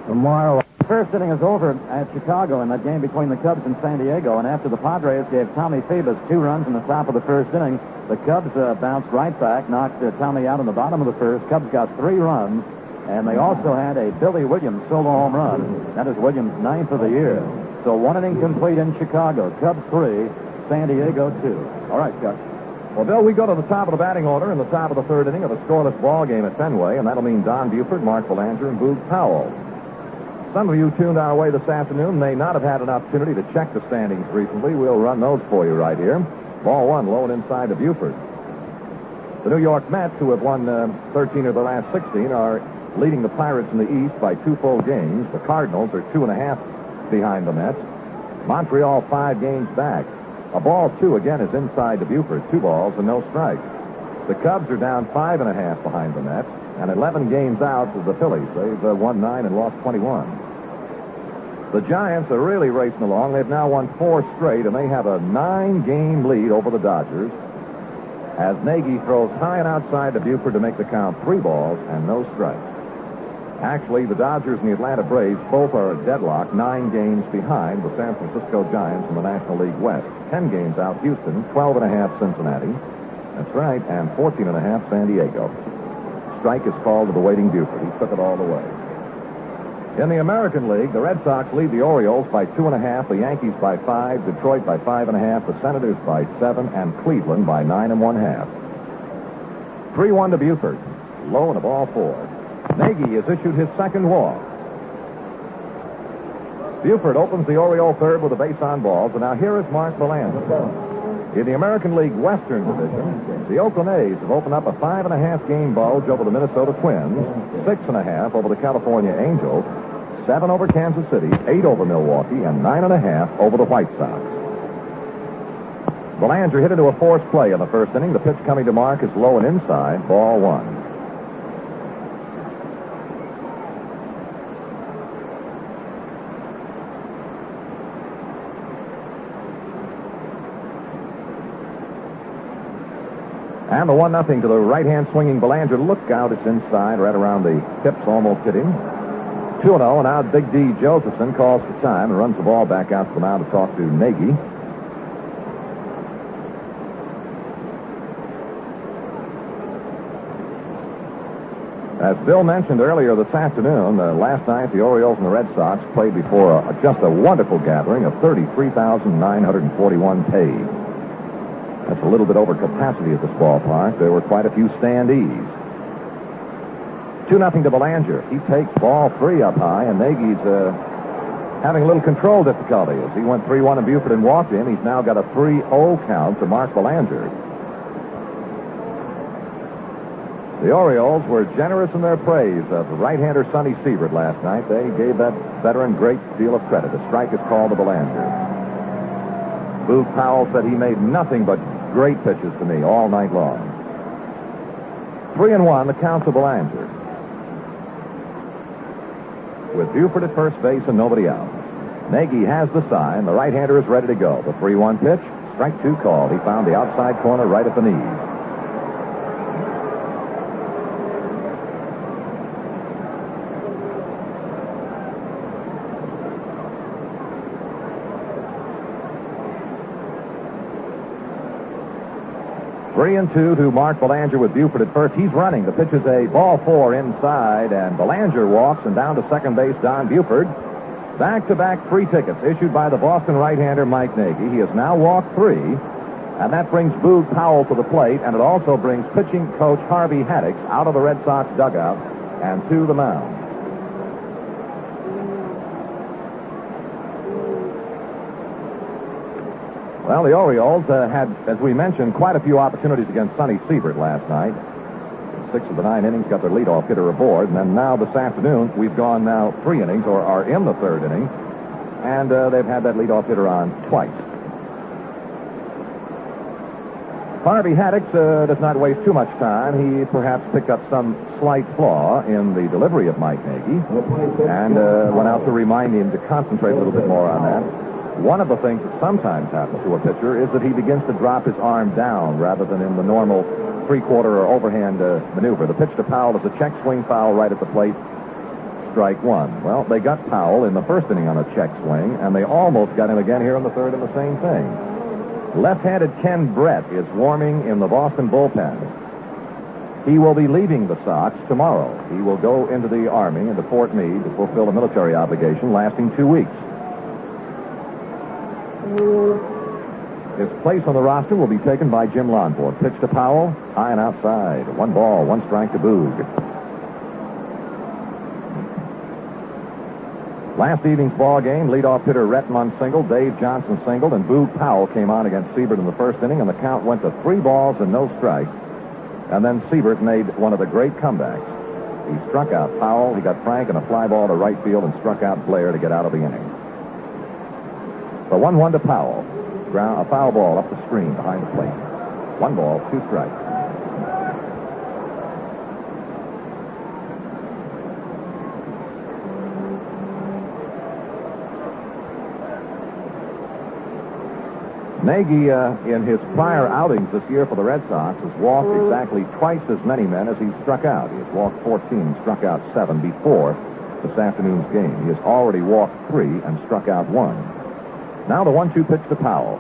A: Tomorrow. First inning is over at Chicago in that game between the Cubs and San Diego, and after the Padres gave Tommy Phoebus 2 runs in the top of the first inning, the Cubs bounced right back, knocked Tommy out in the bottom of the first. Cubs got 3 runs, and they also had a Billy Williams solo home run. That is Williams' 9th of the year. So 1 inning complete in Chicago. Cubs 3, San Diego 2. All right, Chuck.
B: Well, Bill, we go to the top of the batting order in the top of the 3rd inning of a scoreless ball game at Fenway, and that'll mean Don Buford, Mark Belanger, and Boog Powell. Some of you tuned our way this afternoon may not have had an opportunity to check the standings recently. We'll run those for you right here. Ball 1, low and inside to Buford. The New York Mets, who have won 13 of the last 16, are leading the Pirates in the East by 2 full games. The Cardinals are 2.5 behind the Mets. Montreal 5 games back. A ball 2 again is inside to Buford. 2 balls and no strikes. The Cubs are down 5.5 behind the Mets, and 11 games out of the Phillies. They've won 9 and lost 21. The Giants are really racing along. They've now won 4 straight, and they have a 9-game lead over the Dodgers as Nagy throws high and outside to Buford to make the count 3 balls and no strikes. Actually, the Dodgers and the Atlanta Braves both are deadlocked 9 games behind the San Francisco Giants in the National League West. 10 games out Houston, 12.5 Cincinnati. That's right, and 14.5 San Diego. Strike is called to the waiting Buford. He took it all the way. In the American League, the Red Sox lead the Orioles by 2.5, the Yankees by 5, Detroit by 5.5, the Senators by 7, and Cleveland by 9 1/2. 3-1 to Buford. Low and a ball 4. Nagy has issued his second walk. Buford opens the Oriole third with a base on balls, and now here is Mark Boland. In the American League Western Division, the Oakland A's have opened up a 5.5 game bulge over the Minnesota Twins, 6.5 over the California Angels, 7 over Kansas City, 8 over Milwaukee, and 9.5 over the White Sox. Belanger hit into a forced play in the first inning. The pitch coming to Mark is low and inside, ball one. And the 1-0 to the right-hand swinging Belanger. Look out, it's inside, right around the hips, almost hit him. 2-0, and out Big D. Josephson calls for time and runs the ball back out to the mound to talk to Nagy. As Bill mentioned earlier this afternoon, last night the Orioles and the Red Sox played before just a wonderful gathering of 33,941 paid. That's a little bit over capacity at this ballpark. There were quite a few standees. 2-0 to Belanger. He takes ball 3 up high, and Nagy's having a little control difficulty. As he went 3-1 and Buford and walked in, he's now got a 3-0 count to Mark Belanger. The Orioles were generous in their praise of right-hander Sonny Siebert last night. They gave that veteran great deal of credit. A strike is called to Belanger. Boog Powell said he made nothing but great pitches to me all night long. 3-1, the count to Belanger. With Buford at first base and nobody out. Nagy has the sign. The right-hander is ready to go. The 3-1 pitch, strike 2 called. He found the outside corner right at the knees. Three and 2 to Mark Belanger with Buford at first. He's running. The pitch is a ball 4 inside, and Belanger walks, and down to second base, Don Buford. Back-to-back free tickets issued by the Boston right-hander Mike Nagy. He has now walked 3, and that brings Boog Powell to the plate, and it also brings pitching coach Harvey Haddix out of the Red Sox dugout and to the mound. Well, the Orioles had, as we mentioned, quite a few opportunities against Sonny Siebert last night. 6 of the 9 innings, got their leadoff hitter aboard, and then now this afternoon, we've gone now 3 innings, or are in the 3rd inning, and they've had that leadoff hitter on twice. Harvey Haddix does not waste too much time. He perhaps picked up some slight flaw in the delivery of Mike Nagy, and went out to remind him to concentrate a little bit more on that. One of the things that sometimes happens to a pitcher is that he begins to drop his arm down rather than in the normal 3/4 or overhand maneuver. The pitch to Powell is a check swing foul right at the plate, strike 1. Well, they got Powell in the first inning on a check swing, and they almost got him again here in the 3rd in the same thing. Left-handed Ken Brett is warming in the Boston bullpen. He will be leaving the Sox tomorrow. He will go into the Army, into Fort Meade, to fulfill a military obligation lasting 2 weeks. His place on the roster will be taken by Jim Lonborg. Pitch to Powell, high and outside. 1 ball, 1 strike to Boog. Last evening's ball game, leadoff hitter Redmond singled, Dave Johnson singled, and Boog Powell came on against Siebert in the first inning, and the count went to 3 balls and no strikes. And then Siebert made one of the great comebacks. He struck out Powell, he got Frank in a fly ball to right field, and struck out Blair to get out of the inning. The 1-1 to Powell. A foul ball up the screen behind the plate. 1 ball, 2 strikes. Nagy, in his prior outings this year for the Red Sox, has walked exactly twice as many men as he's struck out. He has walked 14, struck out 7 before this afternoon's game. He has already walked 3 and struck out 1. Now the 1-2 pitch to Powell.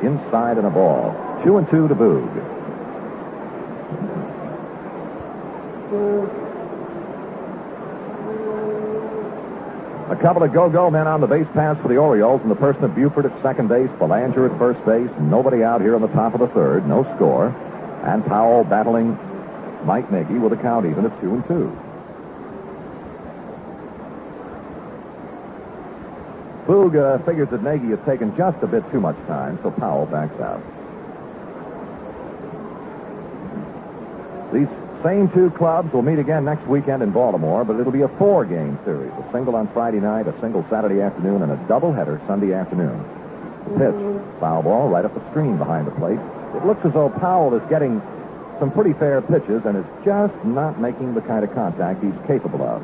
B: Inside and a ball. 2-2 to Boog. A couple of go-go men on the base paths for the Orioles in the person of Buford at second base, Belanger at first base, nobody out here on the top of the 3rd, no score, and Powell battling Mike Nagy with a count even at 2-2. Boog figures that Nagy has taken just a bit too much time, so Powell backs out. These same two clubs will meet again next weekend in Baltimore, but it'll be a 4-game series. A single on Friday night, a single Saturday afternoon, and a doubleheader Sunday afternoon. The pitch, foul ball right up the screen behind the plate. It looks as though Powell is getting some pretty fair pitches and is just not making the kind of contact he's capable of.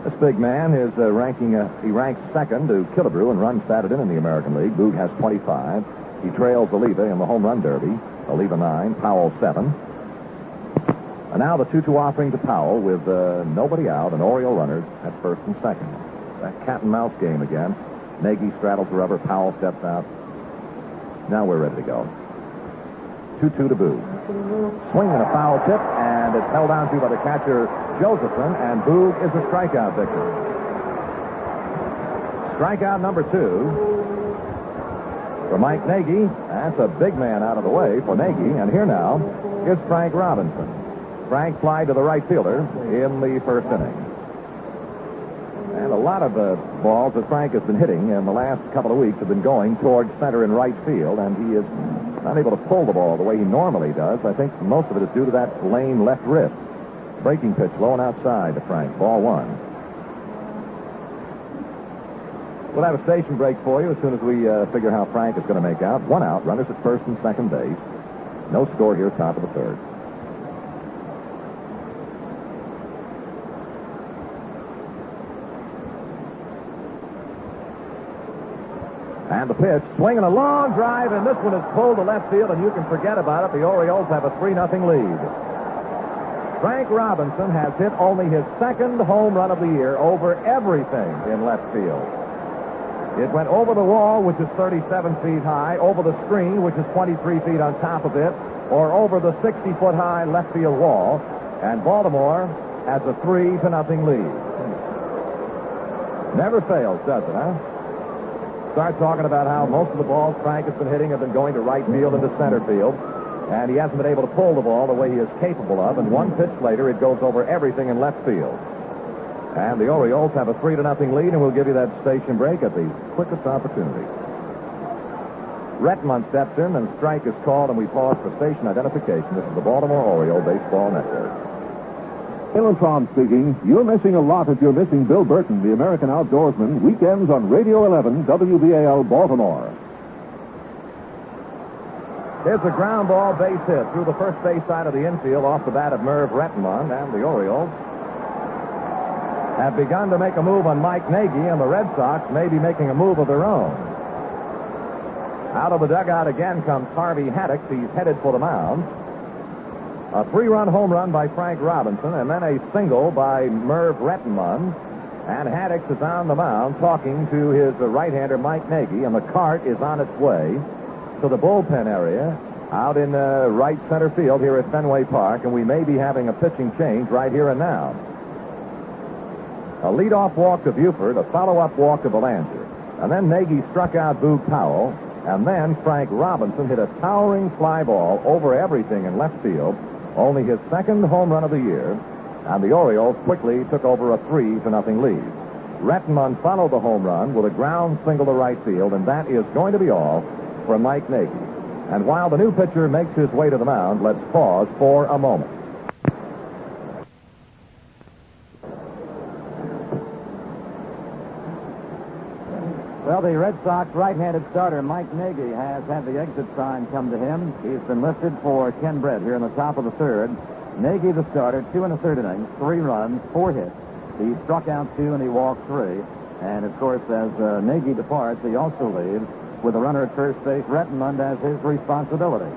B: This big man is he ranks second to Killebrew in runs batted in the American League. Boog has 25. He trails Oliva in the home run derby. Oliva 9, Powell 7. And now the 2-2 offering to Powell with nobody out and Oriole runners at first and second. That cat and mouse game again. Nagy straddles the rubber. Powell steps out. Now we're ready to go. 2-2 to Boog. Swing and a foul tip, and it's held on to by the catcher Josephson, and Boog is a strikeout victim. Strikeout number 2 for Mike Nagy. That's a big man out of the way for Nagy, and here now is Frank Robinson. Frank flied to the right fielder in the first inning. And a lot of the balls that Frank has been hitting in the last couple of weeks have been going towards center and right field, and he is not able to pull the ball the way he normally does. I think most of it is due to that lame left wrist. Breaking pitch low and outside to Frank. Ball 1. We'll have a station break for you as soon as we figure how Frank is going to make out. 1 out, runners at first and second base. No score here, top of the third. And the pitch, swinging a long drive, and this one is pulled to left field, and you can forget about it. The Orioles have a 3-0 lead. Frank Robinson has hit only his second home run of the year over everything in left field. It went over the wall, which is 37 feet high, over the screen, which is 23 feet on top of it, or over the 60-foot high left field wall, and Baltimore has a 3-0 lead. Never fails, does it, huh? Start talking about how most of the balls Frank has been hitting have been going to right field and to center field, and he hasn't been able to pull the ball the way he is capable of, and one pitch later it goes over everything in left field. And the Orioles have a 3-0 lead, and we'll give you that station break at the quickest opportunity. Redmond steps in, and strike is called, and we pause for station identification. This is the Baltimore Oriole Baseball Network.
D: Bill and Tom speaking. You're missing a lot if you're missing Bill Burton, the American outdoorsman, weekends on Radio 11, WBAL, Baltimore.
B: Here's a ground ball base hit through the first base side of the infield off the bat of Merv Redmond, and the Orioles have begun to make a move on Mike Nagy, and the Red Sox may be making a move of their own. Out of the dugout again comes Harvey Haddix. He's headed for the mound. A 3-run home run by Frank Robinson, and then a single by Merv Redmond. And Haddix is on the mound talking to his right-hander Mike Nagy, and the cart is on its way to the bullpen area out in right center field here at Fenway Park, and we may be having a pitching change right here and now. A leadoff walk to Buford, a follow-up walk to Belanger, and then Nagy struck out Boog Powell, and then Frank Robinson hit a towering fly ball over everything in left field, only his second home run of the year, and the Orioles quickly took over a 3-0 lead. Redmond followed the home run with a ground single to right field, and that is going to be all for Mike Nagy. And while the new pitcher makes his way to the mound, let's pause for a moment.
A: Well, the Red Sox right-handed starter Mike Nagy has had the exit sign come to him. He's been lifted for Ken Brett here in the top of the third. Nagy, the starter, 2 1/3 innings, 3 runs, 4 hits. He struck out 2 and he walked 3. And, of course, as Nagy departs, he also leaves with a runner at first base, Redmond, as his responsibility.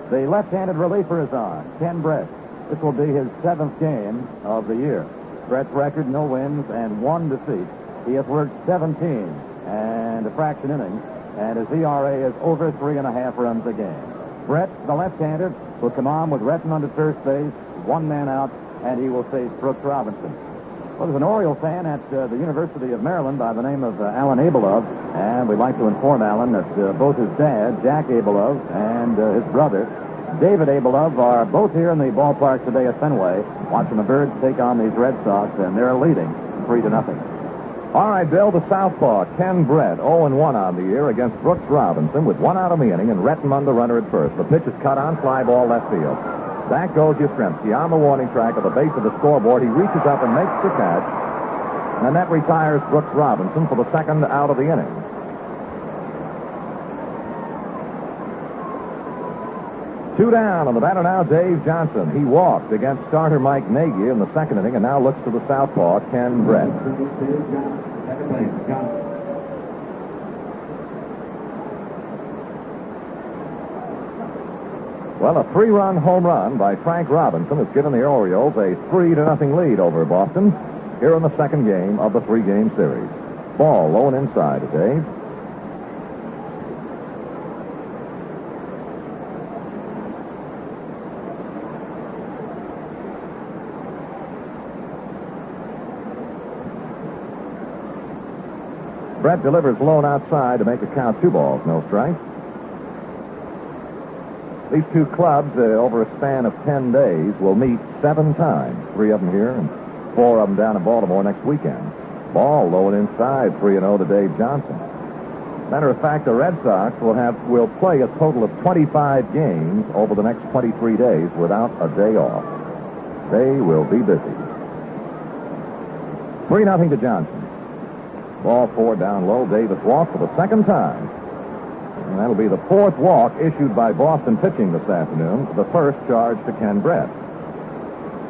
A: The left-handed reliever is on, Ken Brett. This will be his 7th game of the year. Brett's record, no wins and 1 defeat. He has worked 17 and a fraction innings, and his ERA is over 3.5 runs a game. Brett, the left-hander, will come on with Redmond at first base, 1 man out, and he will face Brooks Robinson. Well, there's an Oriole fan at the University of Maryland by the name of Alan Abelov, and we'd like to inform Alan that both his dad, Jack Abelov, and his brother, David Abelov are both here in the ballpark today at Fenway, watching the Birds take on these Red Sox, and they're leading 3-0.
B: All right, Bill, the southpaw, Ken Brett, 0-1 on the year against Brooks Robinson with 1 out of the inning, and Redmond the runner at first. The pitch is cut on, fly ball left field. Back goes Yastrzemski on the warning track at the base of the scoreboard. He reaches up and makes the catch, and that retires Brooks Robinson for the second out of the inning. Two down on the batter now, Dave Johnson. He walked against starter Mike Nagy in the second inning and now looks to the southpaw, Ken Brett. Well, a 3-run home run by Frank Robinson has given the Orioles a 3-0 lead over Boston here in the second game of the 3-game series. Ball low and inside to Dave. Brett delivers low and outside to make a count 2 balls, no strikes. These two clubs, over a span of 10 days, will meet 7 times. 3 of them here and 4 of them down in Baltimore next weekend. Ball low and inside, 3-0 to Dave Johnson. Matter of fact, the Red Sox will play a total of 25 games over the next 23 days without a day off. They will be busy. 3-0 to Johnson. Ball 4 down low. Davis walked for the second time. And that'll be the 4th walk issued by Boston pitching this afternoon. The first charge to Ken Brett.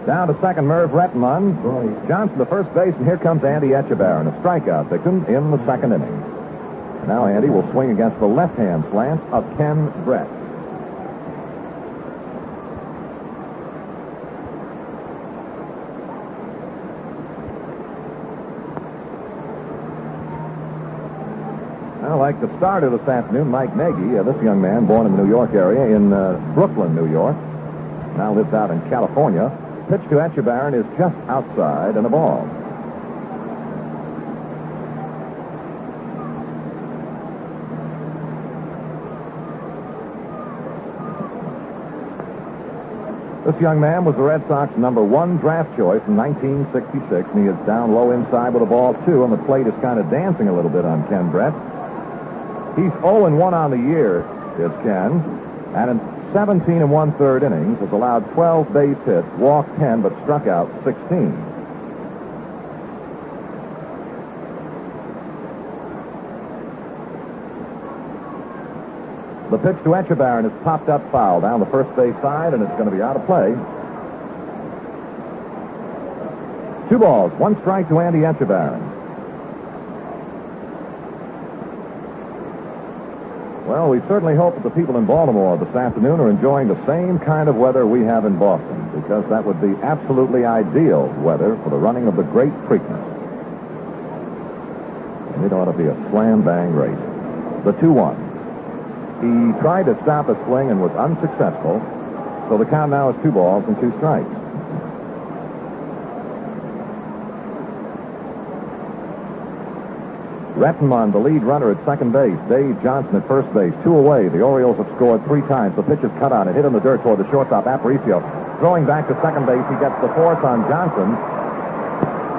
B: Down to second, Merv Redmond. Johnson to first base, and here comes Andy Etchebarren, a strikeout victim in the second inning. And now Andy will swing against the left-hand slant of Ken Brett. Like the starter this afternoon, Mike Nagy, this young man born in the New York area, in Brooklyn, New York, now lives out in California. Pitch to Etchebarren is just outside and a ball. This young man was the Red Sox #1 draft choice in 1966, and he is down low inside with a ball 2, and the plate is kind of dancing a little bit on Ken Brett. He's 0-1 on the year, is Ken, and in 17 1/3 innings has allowed 12 base hits, walked 10, but struck out 16. The pitch to Etchebarren is popped up foul down the first base side, and it's going to be out of play. 2 balls, 1 strike to Andy Etchebarren. Well, we certainly hope that the people in Baltimore this afternoon are enjoying the same kind of weather we have in Boston, because that would be absolutely ideal weather for the running of the Great Preakness. And it ought to be a slam-bang race. The 2-1. He tried to stop a swing and was unsuccessful, so the count now is 2 balls and 2 strikes. Redmond, the lead runner at second base. Dave Johnson at first base. 2 away. The Orioles have scored 3 times. The pitch is cut on and hit in the dirt toward the shortstop, Aparicio. Throwing back to second base, he gets the 4th on Johnson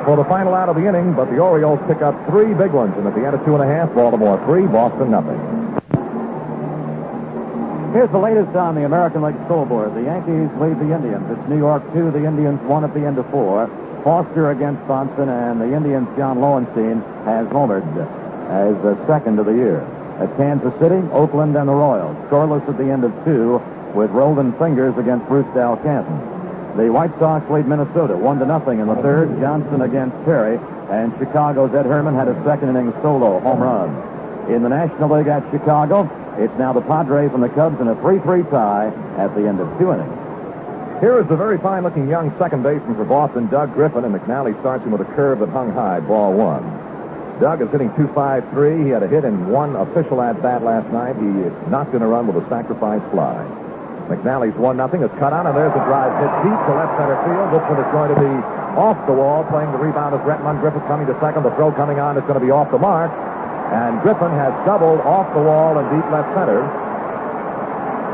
B: for the final out of the inning, but the Orioles pick up 3 big ones, and at the end of 2.5, Baltimore 3, Boston nothing.
A: Here's the latest on the American League scoreboard. The Yankees lead the Indians. It's New York 2, the Indians 1 at the end of 4. Foster against Thompson, and the Indians' John Lowenstein has homered as the second of the year. At Kansas City, Oakland, and the Royals. Scoreless at the end of 2 with Roldan Fingers against Bruce Dal Canton. The White Sox lead Minnesota 1-0 in the third. Johnson against Perry, and Chicago's Ed Herman had a second inning solo home run. In the National League at Chicago, it's now the Padres and the Cubs in a 3-3 tie at the end of 2 innings.
B: Here is the very fine-looking young second baseman for Boston, Doug Griffin, and Mcnally starts him with a curve that hung high, ball 1. Doug is hitting .253. He had a hit in 1 official at-bat last night. He knocked in a run with a sacrifice fly. McNally's 1-0. It's cut on, and there's a drive hit deep to left center field. This one is going to be off the wall. Playing the rebound is Redmond. Griffin coming to second. The throw coming on is going to be off the mark. And Griffin has doubled off the wall in deep left center.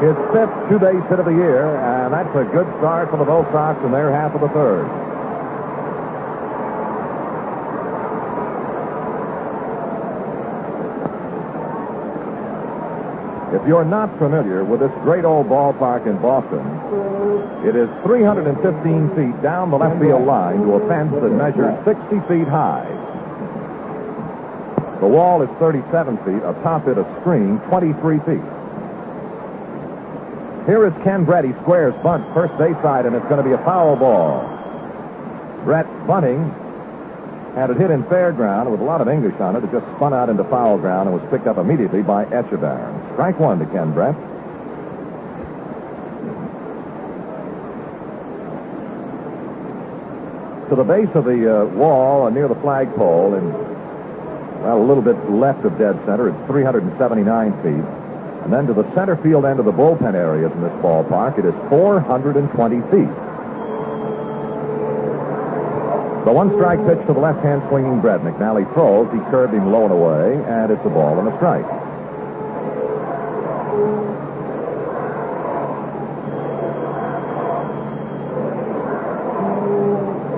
B: his 5th two-base hit of the year, and that's a good start for the Bo Sox in their half of the third. If you're not familiar with this great old ballpark in Boston, it is 315 feet down the left field line to a fence that measures 60 feet high. The wall is 37 feet. Atop it, a screen 23 feet. Here is Ken Brady, squares, bunt, first base side, and it's going to be a foul ball. Brett bunting had it hit in fair ground with a lot of English on it. It just spun out into foul ground and was picked up immediately by Echeverria. Strike one to Ken Brett. To the base of the wall near the flagpole, and a little bit left of dead center, it's 379 feet. And then to the center field end of the bullpen areas in this ballpark, it is 420 feet. The one-strike pitch to the left-hand swinging Brett. McNally throws. He curved him low and away, and it's a ball and a strike.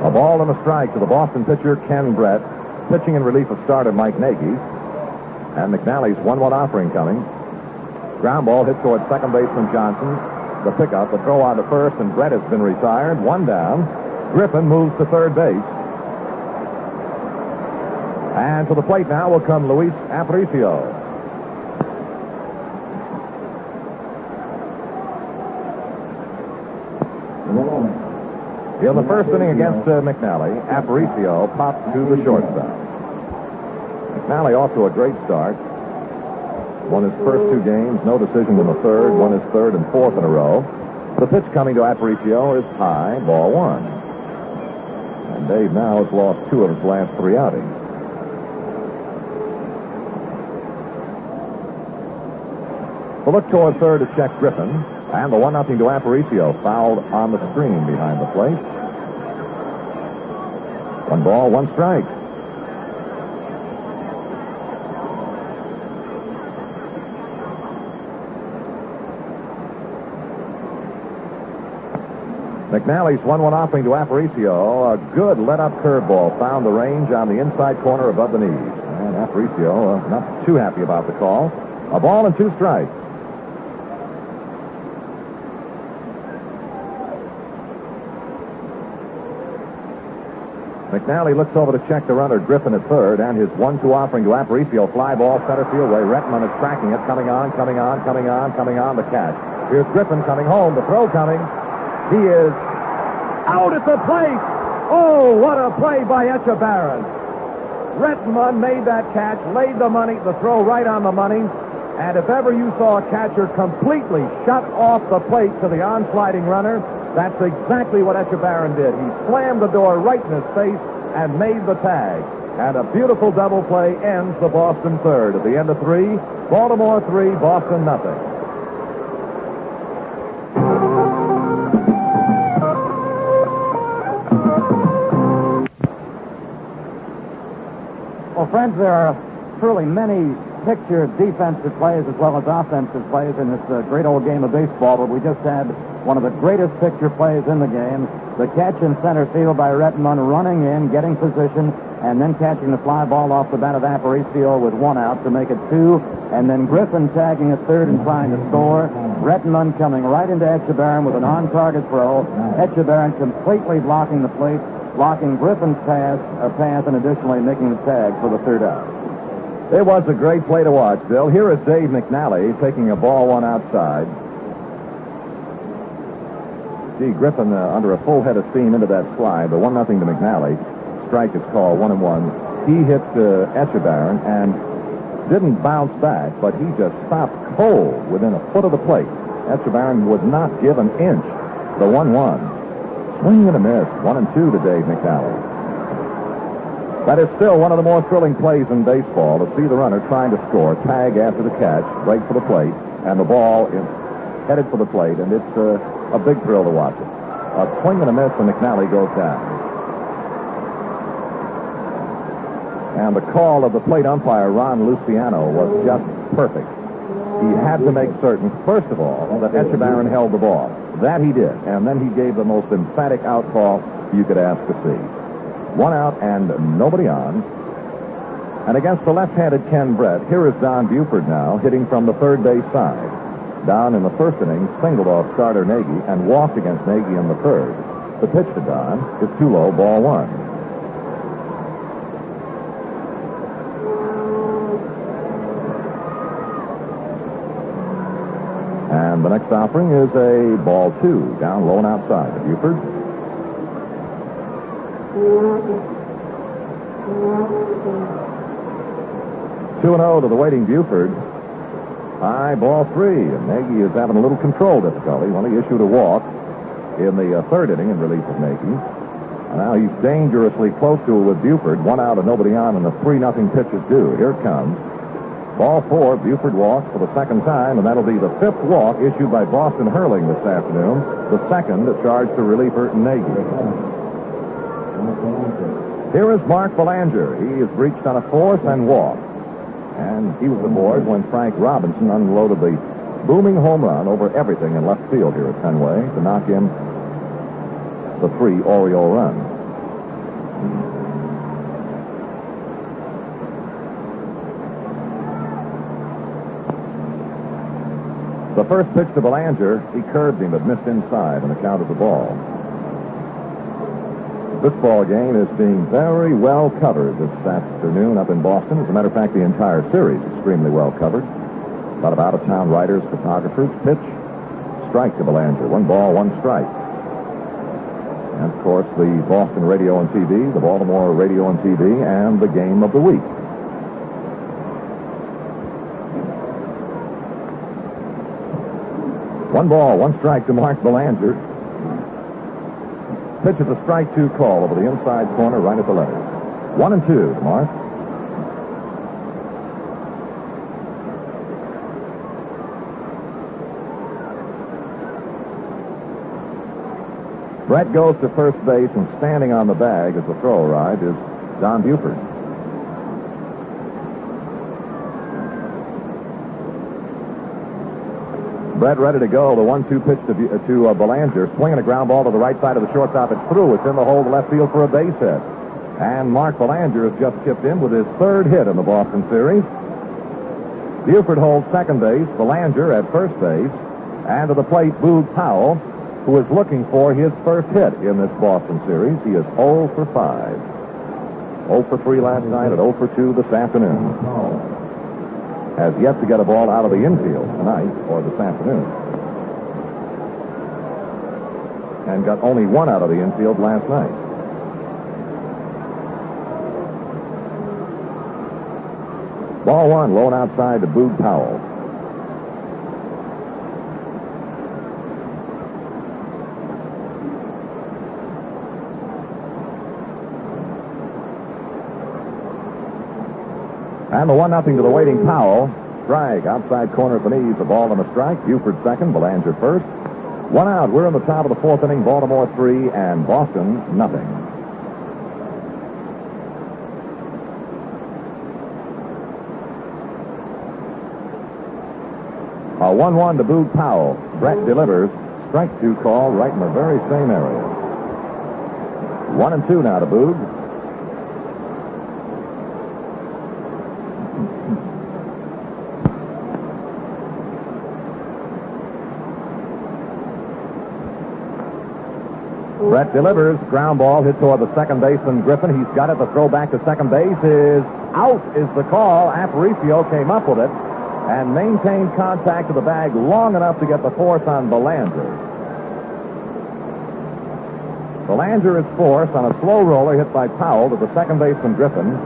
B: A ball and a strike to the Boston pitcher, Ken Brett, pitching in relief of starter Mike Nagy. And McNally's 1-1 offering coming. Ground ball hit toward second baseman Johnson. The pickup, the throw on to first, and Brett has been retired. One down. Griffin moves to third base. And to the plate now will come Luis Aparicio. In the first inning against McNally, Aparicio popped to the shortstop. McNally off to a great start. Won his first two games, no decision in the third, won his third and fourth in a row. The pitch coming to Aparicio is high, ball one. And Dave now has lost two of his last three outings. The look toward third to check Griffin, and the 1-0 to Aparicio, fouled on the screen behind the plate. 1 ball, 1 strike. McNally's 1-1 offering to Aparicio. A good let-up curveball found the range on the inside corner above the knees. And Aparicio not too happy about the call. A ball and 2 strikes. McNally looks over to check the runner, Griffin at third, and his 1-2 offering to Aparicio. Fly ball, center field way. Redmond is tracking it, coming on the catch. Here's Griffin coming home, the throw coming. He is out at the plate. Oh, what a play by Echeverria. Redmond made that catch, laid the throw right on the money. And if ever you saw a catcher completely shut off the plate to the on-sliding runner, that's exactly what Echeverria did. He slammed the door right in his face and made the tag. And a beautiful double play ends the Boston third. At the end of 3, Baltimore 3, Boston nothing.
A: Well, friends, there are truly many picture defensive plays as well as offensive plays in this great old game of baseball, but we just had one of the greatest picture plays in the game. The catch in center field by Redmond, running in, getting position, and then catching the fly ball off the bat of Aparicio with 1 out to make it 2, and then Griffin tagging at third and trying to score. Redmond coming right into Echeverria with an on-target throw. Echeverria completely blocking the plate, blocking Griffin's pass, and additionally making the tag for the third out.
B: It was a great play to watch, Bill. Here is Dave McNally taking a ball 1 outside. See, Griffin under a full head of steam into that slide. The 1-0 to McNally. Strike is called 1-1. He hit Echeverria and didn't bounce back, but he just stopped cold within a foot of the plate. Echeverria would not give an inch. The 1-1. Swing and a miss. 1-2 to Dave McNally. That is still one of the more thrilling plays in baseball, to see the runner trying to score, tag after the catch, right for the plate, and the ball is headed for the plate, and it's a big thrill to watch it. A swing and a miss, and McNally goes down. And the call of the plate umpire, Ron Luciano, was just perfect. he had to make certain, first of all, that Echevarren held the ball. That he did. And then he gave the most emphatic out call you could ask to see. 1 out and nobody on. And against the left-handed Ken Brett, here is Don Buford now, hitting from the third base side. Don in the first inning singled off starter Nagy and walked against Nagy in the third. The pitch to Don is too low, ball 1. And the next offering is a ball 2, down low and outside to Buford. 2-0 to the waiting Buford. High, ball 3, and Nagy is having a little control difficulty. Well, he issued a walk in the third inning in relief of Nagy. And now he's dangerously close to it with Buford. 1 out and nobody on, and the 3-0 pitch is due. Here it comes. Ball 4, Buford walks for the second time, and that'll be the 5th walk issued by Boston Hurling this afternoon. The second charged to reliever Nagy. Here is Mark Belanger. He is reached on a 4th and walked. And he was aboard when Frank Robinson unloaded the booming home run over everything in left field here at Fenway to knock in the 3 Oriole run. The first pitch to Belanger, he curved him but missed inside on account of the ball. This ball game is being very well covered this afternoon up in Boston. As a matter of fact, the entire series is extremely well covered. A lot of out-of-town writers, photographers. Pitch, strike to Belanger. 1 ball, 1 strike. And, of course, the Boston radio and TV, the Baltimore radio and TV, and the game of the week. One ball, 1 strike to Mark Belanger. Pitch is a strike 2 call over the inside corner right at the letters. 1-2 to Mark. Brett goes to first base, and standing on the bag as the throw arrived is Don Buford. Brett ready to go. The 1-2 pitch to Belanger. Swinging a ground ball to the right side of the shortstop. It's through. It's in the hole to left field for a base hit. And Mark Belanger has just chipped in with his 3rd hit in the Boston series. Buford holds second base. Belanger at first base. And to the plate, Boog Powell, who is looking for his first hit in this Boston series. He is 0 for 5. 0 for 3 last night and 0 for 2 this afternoon. Has yet to get a ball out of the infield tonight or this afternoon. And got only 1 out of the infield last night. Ball 1, low and outside to Boog Powell. And the 1-0 to the waiting Powell. Strike, outside corner at the knees, a ball and a strike. Buford second, Belanger first. 1 out. We're in the top of the 4th inning. Baltimore 3 and Boston nothing. A 1-1 to Boog Powell. Brett delivers. Strike 2 call right in the very same area. 1-2 now to Boog. Brett delivers. Ground ball hit toward the second baseman, Griffin. He's got it. The throw back to second base is out is the call. Aparicio came up with it and maintained contact to the bag long enough to get the force on Belanger. Belanger is forced on a slow roller hit by Powell to the second baseman, Griffin.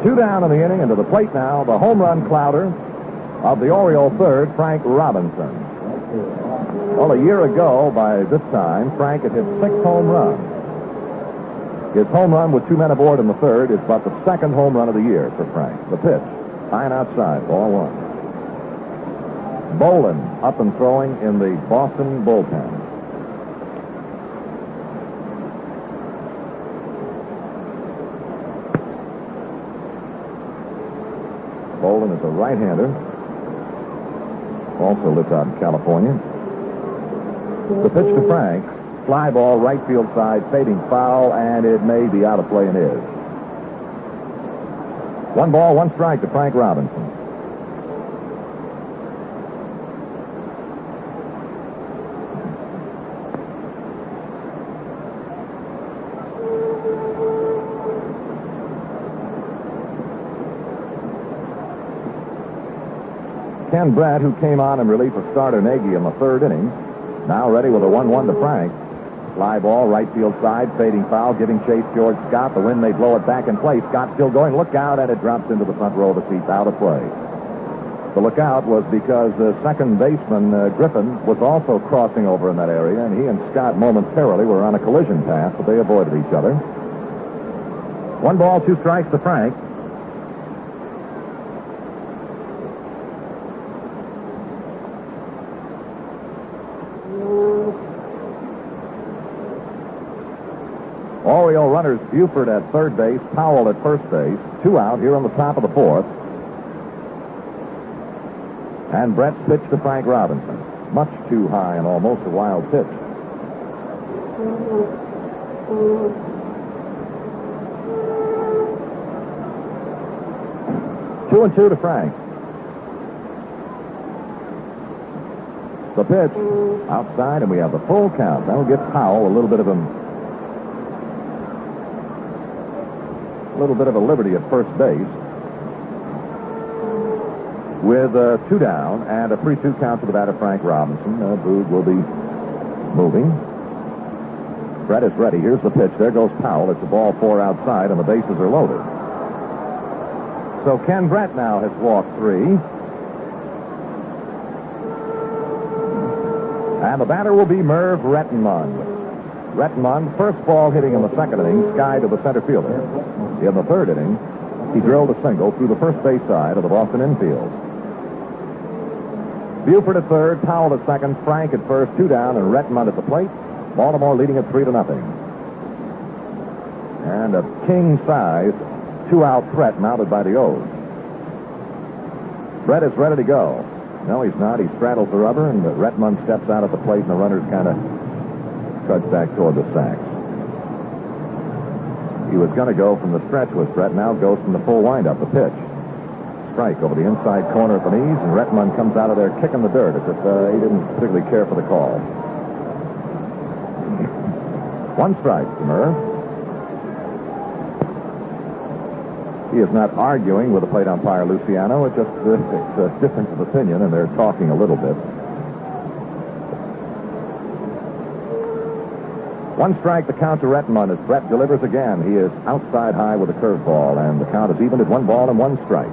B: 2 down in the inning, and to the plate now, the home run clouder of the Oriole third, Frank Robinson. Well, a year ago, by this time, Frank had hit 6 home runs. His home run with 2 men aboard in the third is but the 2nd home run of the year for Frank. The pitch, high and outside, ball 1. Boland up and throwing in the Boston bullpen. Boland is a right-hander. Also lives out in California. The pitch to Frank. Fly ball, right field side, fading foul, and it may be out of play and is. 1 ball, 1 strike to Frank Robinson. Ken Brett, who came on in relief of starter Nagy in the 3rd inning, now ready with a 1-1 to Frank. Fly ball, right field side, fading foul, giving chase George Scott. The wind may blow it back in play. Scott still going. Look out, and it drops into the front row of the seats, out of play. The lookout was because the second baseman, Griffin, was also crossing over in that area, and he and Scott momentarily were on a collision path, but they avoided each other. 1 ball, 2 strikes to Frank. Oriole runners Buford at 3rd base, Powell at 1st base. 2 out here on the top of the 4th. And Brett's pitch to Frank Robinson. Much too high and almost a wild pitch. 2-2 to Frank. The pitch outside, and we have the full count. That'll give Powell a little bit of a liberty at 1st base. With 2 down and a 3-2 count to the batter, Frank Robinson. Boog will be moving. Brett is ready. Here's the pitch. There goes Powell. It's a ball 4 outside, and the bases are loaded. So Ken Brett now has walked 3. And the batter will be Merv Redmond. Redmond, first ball hitting in the 2nd inning, sky to the center fielder. In the 3rd inning, he drilled a single through the first base side of the Boston infield. Buford at 3rd, Powell at 2nd, Frank at 1st, 2 down, and Redmond at the plate. Baltimore leading at 3-0. And a king-size 2-out threat mounted by the O's. Brett is ready to go. No, he's not. He straddles the rubber, and Redmond steps out at the plate, and the runners kind of trudge back toward the sacks. He was going to go from the stretch with Brett, now goes from the full windup, the pitch. Strike over the inside corner at the knees, and Redmond comes out of there kicking the dirt as if he didn't particularly care for the call. 1 strike to Merv. He is not arguing with the plate umpire, Luciano. It's just it's a difference of opinion, and they're talking a little bit. 1 strike, the count to Redmond as Brett delivers again. He is outside high with a curveball, and the count is even at 1 ball and 1 strike.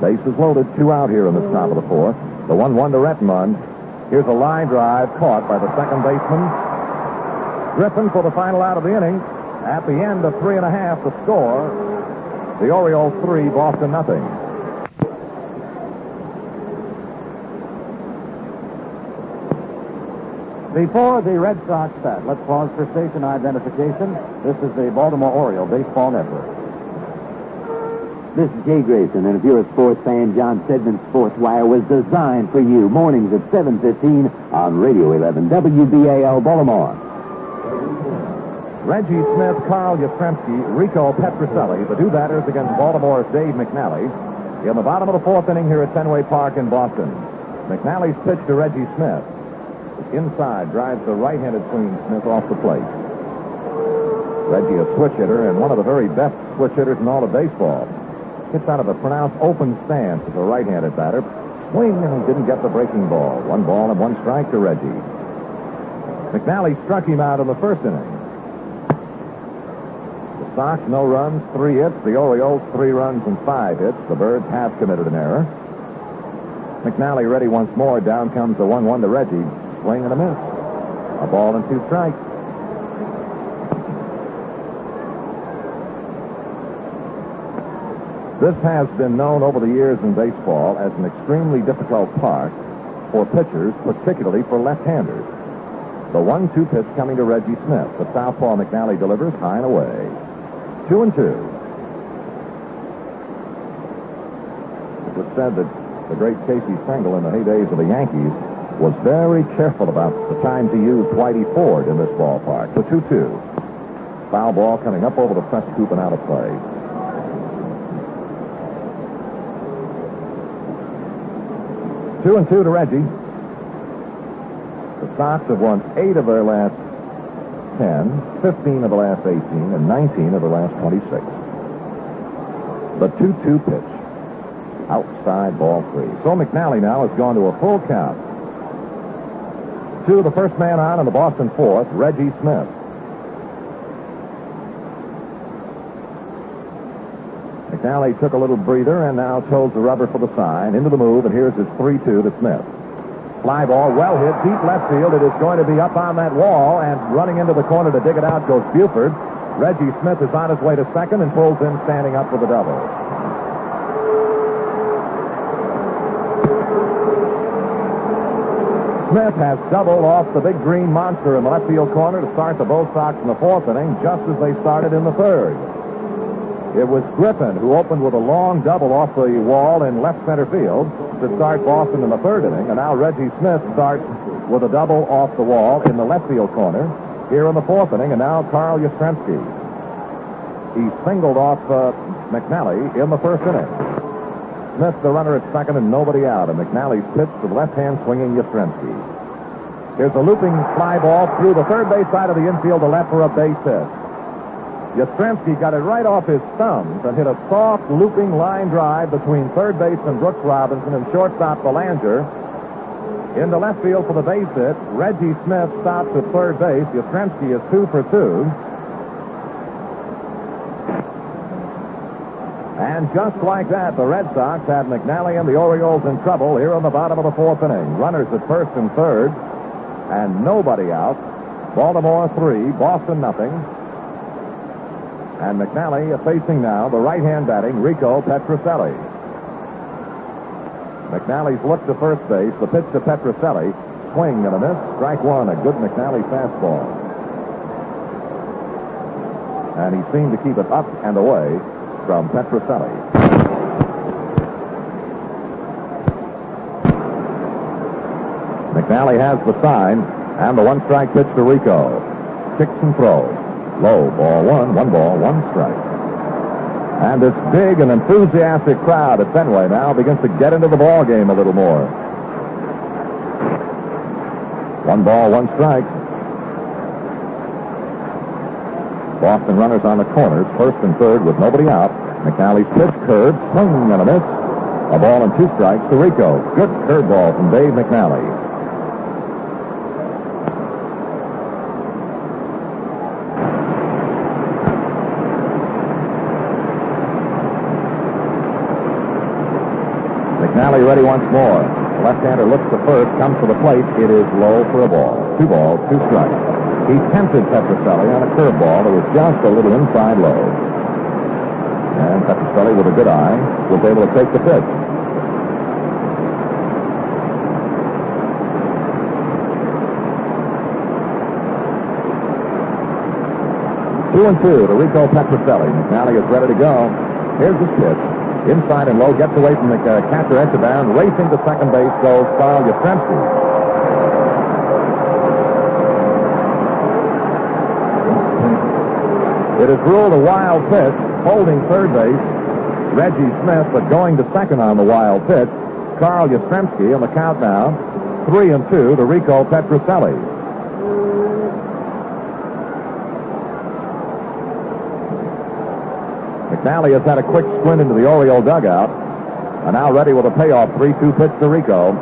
B: Bases loaded, 2 out here in the top of the 4th. The 1-1 to Redmond. Here's a line drive caught by the second baseman. Griffin for the final out of the inning. At the end of 3.5, the score. The Orioles 3, Boston 0.
A: Before the Red Sox bat, let's pause for station identification. This is the Baltimore Oriole Baseball Network.
G: This is Jay Grayson, and if you're a sports fan, John Stedman's Sports Wire was designed for you. Mornings at 7:15 on Radio 11 WBAL Baltimore.
B: Reggie Smith, Carl Yastrzemski, Rico Petroselli, the 2 batters against Baltimore's Dave Mcnally. In the bottom of the 4th inning here at Fenway Park in Boston. Mcnally's pitch to Reggie Smith. Inside, drives the right-handed swing Smith off the plate. Reggie, a switch hitter, and one of the very best switch hitters in all of baseball. Hits out of a pronounced open stance as a right-handed batter. Swing, and he didn't get the breaking ball. 1 ball and 1 strike to Reggie. Mcnally struck him out in the 1st inning. The Sox, no runs, 3 hits. The Orioles, 3 runs and 5 hits. The Birds have committed an error. Mcnally ready once more. Down comes the 1-1 to Reggie. Swing and a miss. A ball and 2 strikes. This has been known over the years in baseball as an extremely difficult park for pitchers, particularly for left-handers. The 1-2 pitch coming to Reggie Smith. The southpaw McNally delivers high and away. 2-2. It was said that the great Casey Stengel in the heydays of the Yankees was very careful about the times he used Whitey Ford in this ballpark. The 2-2. Foul ball coming up over the press scoop and out of play. 2-2 to Reggie. The Sox have won 8 of their last 10, 15 of the last 18, and 19 of the last 26. The 2-2 pitch. Outside ball 3. So McNally now has gone to a full count. To the first man on in the Boston fourth, Reggie Smith. McNally took a little breather and now toes the rubber for the sign. Into the move, and here's his 3-2 to Smith. Fly ball, well hit, deep left field. It is going to be up on that wall, and running into the corner to dig it out goes Buford. Reggie Smith is on his way to second and pulls in standing up for the double. Smith has doubled off the big green monster in the left field corner to start the Bo Sox in the fourth inning, just as they started in the third. It was Griffin who opened with a long double off the wall in left center field to start Boston in the third inning, and now Reggie Smith starts with a double off the wall in the left field corner here in the fourth inning, and now Carl Yastrzemski. He singled off McNally in the first inning. Smith the runner at second and nobody out, and McNally's pitch to the left-hand swinging Yastrzemski. Here's a looping fly ball through the third base side of the infield to left for a base hit. Yastrzemski got it right off his thumbs and hit a soft looping line drive between third baseman Brooks Robinson and shortstop Belanger. In the left field for the base hit, Reggie Smith stops at third base. Yastrzemski is 2 for 2. And just like that, the Red Sox had McNally and the Orioles in trouble here in the bottom of the fourth inning. Runners at first and third, and nobody out. Baltimore 3, Boston nothing. And McNally facing now the right-hand batting Rico Petrocelli. McNally's look to first base. The pitch to Petrocelli. Swing and a miss. Strike one. A good McNally fastball. And he seemed to keep it up and away from Petrocelli. McNally has the sign and the one-strike pitch to Rico. Kicks and throws. Low, ball one ball, one strike. And this big and enthusiastic crowd at Fenway now begins to get into the ball game a little more. 1 ball, 1 strike. Boston runners on the corners, first and third with nobody out. McNally's pitch, curve, swing and a miss. A ball and 2 strikes to Rico. Good curveball from Dave McNally. McNally ready once more. The left-hander looks to first, comes to the plate. It is low for a ball. 2 balls, 2 strikes. He tempted Petrocelli on a curveball that was just a little inside low. And Petrocelli, with a good eye, was able to take the pitch. Two and two to Rico Petrocelli. McNally is ready to go. Here's his pitch. Inside and low, gets away from the catcher Esteban. Racing to second base goes Carl Yastrzemski. It is ruled a wild pitch, holding third base Reggie Smith, but going to second on the wild pitch. Carl Yastrzemski on the count now, 3-2 to Rico Petrocelli. McNally has had a quick squint into the Oriole dugout, and now ready with a payoff 3-2 pitch to Rico.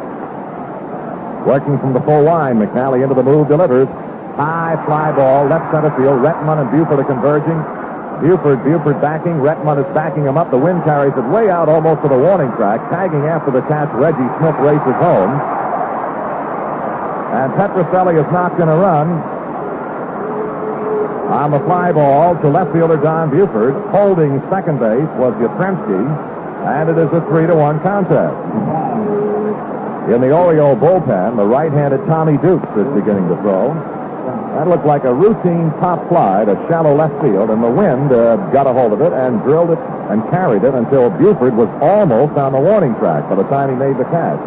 B: Working from the full line, McNally into the move, delivers. High fly ball, left center field. Redmond and Buford are converging. Buford backing. Redmond is backing him up. The wind carries it way out almost to the warning track. Tagging after the catch, Reggie Smith races home. And Petrocelli is not going to run. On the fly ball to left fielder Don Buford. Holding second base was Yastrzemski. And it is a 3-1 contest. In the Oriole bullpen, the right-handed Tommy Dukes is beginning to throw. That looked like a routine pop fly to shallow left field, and the wind got a hold of it and drilled it and carried it until Buford was almost on the warning track by the time he made the catch.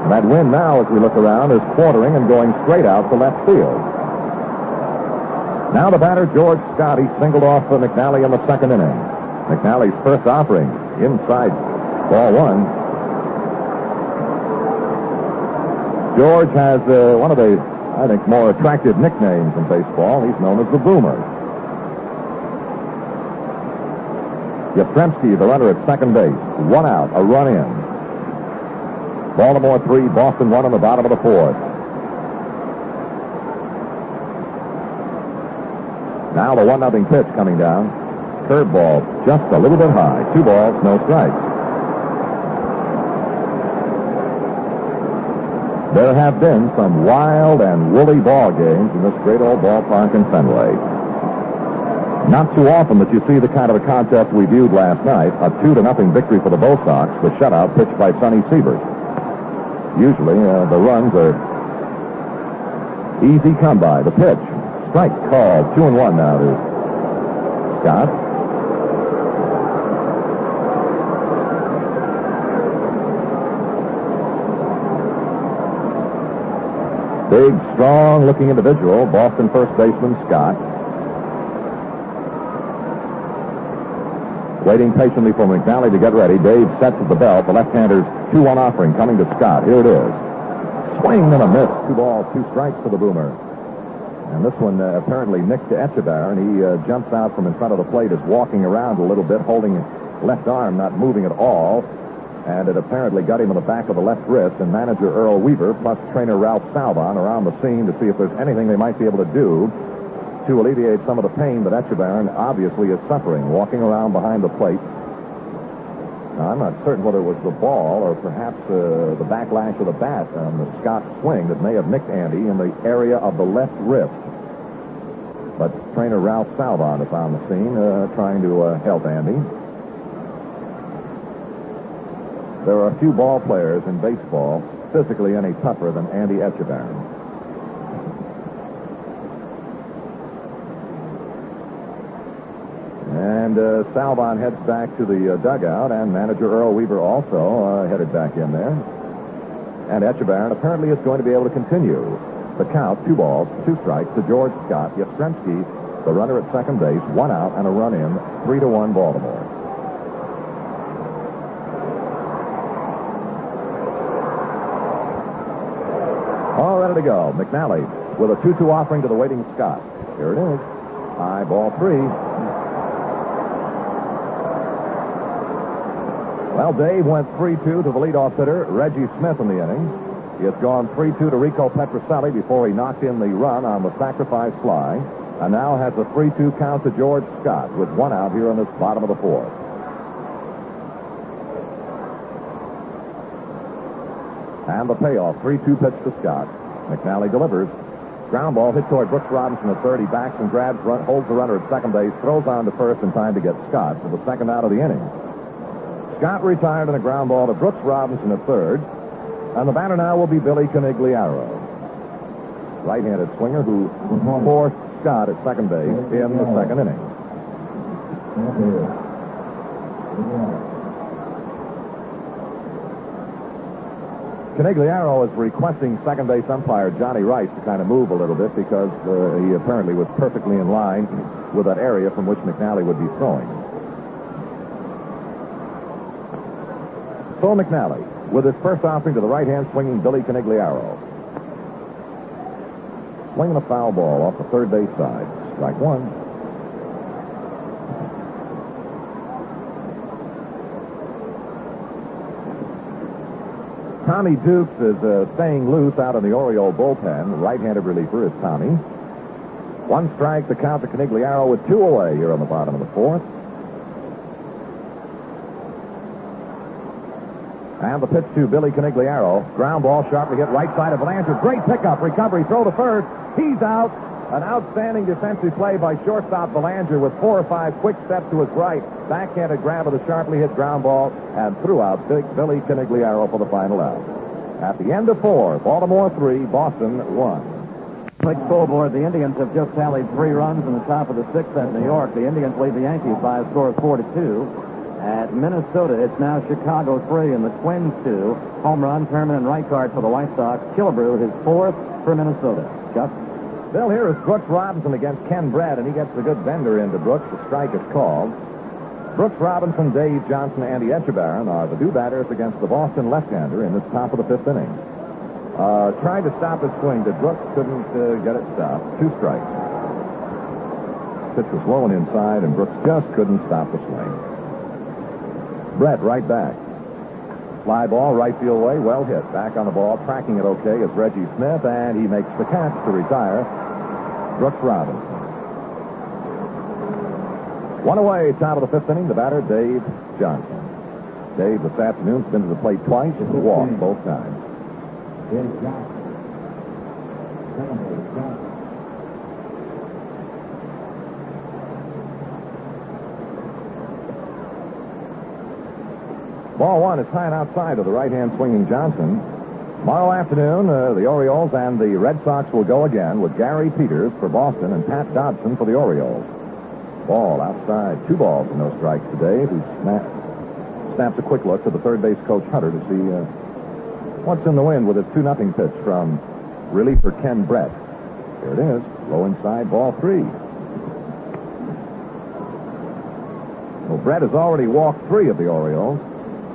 B: And that wind now, as we look around, is quartering and going straight out to left field. Now the batter, George Scott, he singled off Mcnally in the second inning. McNally's first offering, inside, ball one. George has one of the, I think, more attractive nicknames in baseball. He's known as the Boomer. Yastrzemski, the runner at second base. 1 out, a run in. Baltimore 3, Boston 1 in the bottom of the fourth. Now the 1-0 pitch coming down. Curveball just a little bit high. 2 balls, no strikes. There have been some wild and woolly ball games in this great old ballpark in Fenway. Not too often that you see the kind of a contest we viewed last night, a 2-0 victory for the Bo Sox, the shutout pitched by Sonny Siebert. Usually the runs are easy come by. The pitch, strike called, 2-1 now to Scott. Big, strong-looking individual, Boston first baseman Scott. Waiting patiently for Mcnally to get ready. Dave sets at the belt. The left-hander's 2-1 offering coming to Scott. Here it is. Swing and a miss. 2 balls, 2 strikes for the Boomer. And this one apparently nicked to Etchebarren. He jumps out from in front of the plate, is walking around a little bit, holding his left arm, not moving at all. And it apparently got him in the back of the left wrist, and manager Earl Weaver plus trainer Ralph Salvon around the scene to see if there's anything they might be able to do to alleviate some of the pain that Etchebarren obviously is suffering, walking around behind the plate. Now, I'm not certain whether it was the ball or perhaps the backlash of the bat on the Scott swing that may have nicked Andy in the area of the left wrist. But trainer Ralph Salvon is on the scene trying to help Andy. There are a few ball players in baseball physically any tougher than Andy Etchebarren. And Salvon heads back to the dugout, and manager Earl Weaver also headed back in there. And Etchebarren apparently is going to be able to continue the count, 2 balls, 2 strikes to George Scott. Yastrzemski, the runner at second base, 1 out and a run in, 3-1 Baltimore. All ready to go. Mcnally with a 2-2 offering to the waiting Scott. Here it is. High ball 3. Well, Dave went 3-2 to the leadoff hitter, Reggie Smith, in the inning. He has gone 3-2 to Rico Petrocelli before he knocked in the run on the sacrifice fly, and now has a 3-2 count to George Scott with 1 out here in this bottom of the fourth. And the payoff, 3-2 pitch to Scott. Mcnally delivers. Ground ball hit toward Brooks Robinson at third. He backs and grabs, holds the runner at second base, throws on to first in time to get Scott for the second out of the inning. Scott retired in a ground ball to Brooks Robinson at third. And the batter now will be Billy Conigliaro, right-handed swinger who forced Scott at second base in the second inning. Conigliaro is requesting second base umpire Johnny Rice to kind of move a little bit because he apparently was perfectly in line with that area from which Mcnally would be throwing. So Mcnally with his first offering to the right-hand swinging Billy Conigliaro. Swinging a foul ball off the third base side. Strike 1. Tommy Dukes is staying loose out in the Oriole bullpen. Right-handed reliever is Tommy. 1 strike to count to Conigliaro with 2 away here on the bottom of the fourth. And the pitch to Billy Conigliaro. Ground ball sharply hit right side of Belanger. Great pickup, recovery, throw to first. He's out. An outstanding defensive play by shortstop Belanger with 4 or 5 quick steps to his right. Backhanded grab of the sharply hit ground ball and threw out Billy Conigliaro for the final out. At the end of 4, Baltimore 3, Boston 1.
A: Quick scoreboard. The Indians have just tallied 3 runs in the top of the 6th at New York. The Indians lead the Yankees by a score of 4-2. At Minnesota, it's now Chicago 3 and the Twins 2. Home run, Herman and Reichart for the White Sox. Killebrew, his 4th for Minnesota. Chuck?
B: Bill, here is Brooks Robinson against Ken Brett, and he gets a good bender into Brooks. The strike is called. Brooks Robinson, Dave Johnson, Andy Etchebarren are the 2 batters against the Boston left-hander in this top of the 5th inning. Tried to stop his swing, but Brooks couldn't get it stopped. 2 strikes. Pitch was low and inside, and Brooks just couldn't stop the swing. Brett right back. Fly ball, right field way, well hit. Back on the ball, tracking it okay is Reggie Smith, and he makes the catch to retire Brooks Robinson. 1 away, top of the 5th inning, the batter, Dave Johnson. Dave, this afternoon, has been to the plate twice, walked both times. Ball 1 is high and outside to the right-hand swinging Johnson. Tomorrow afternoon, the Orioles and the Red Sox will go again with Gary Peters for Boston and Pat Dodson for the Orioles. Ball outside. 2 balls and no strikes today. Who snaps a quick look to the third base coach Hunter to see what's in the wind with his 2-0 pitch from reliever Ken Brett. Here it is. Low inside, ball 3. Well, Brett has already walked 3 of the Orioles.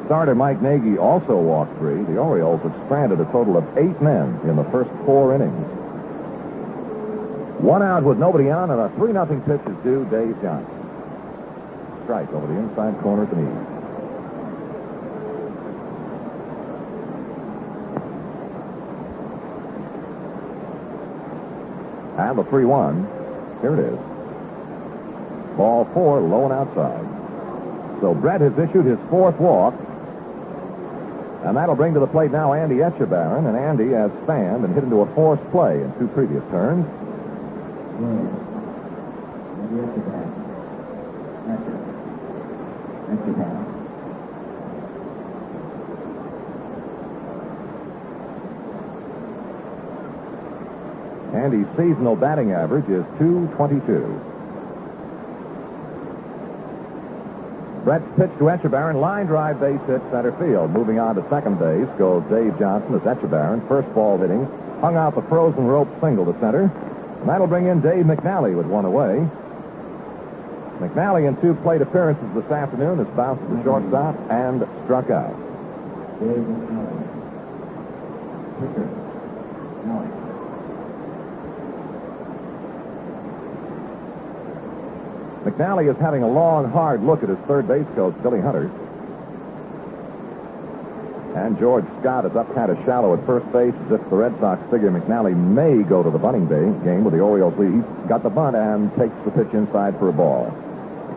B: Starter Mike Nagy also walked 3. The Orioles have stranded a total of 8 men in the first 4 innings. 1 out with nobody on, and a 3-0 pitch is due Dave Johnson. Strike over the inside corner at the knee. And the 3-1. Here it is. Ball 4, low and outside. So Brett has issued his 4th walk. And that'll bring to the plate now Andy Etchebarren. And Andy has fanned and hit into a forced play in 2 previous turns. Andy's seasonal batting average is .222. Brett's pitch to Etchebarren, line drive, base hit, center field. Moving on to second base goes Dave Johnson as Etchebarren, first ball hitting, hung out the frozen rope single to center. And that'll bring in Dave Mcnally with 1 away. Mcnally in 2 plate appearances this afternoon has bounced to the shortstop and struck out. Dave Mcnally. Pitcher. McNally is having a long, hard look at his third base coach, Billy Hunter. And George Scott is up kind of shallow at first base as if the Red Sox figure McNally may go to the bunting game with the Orioles lead. He's got the bunt and takes the pitch inside for a ball.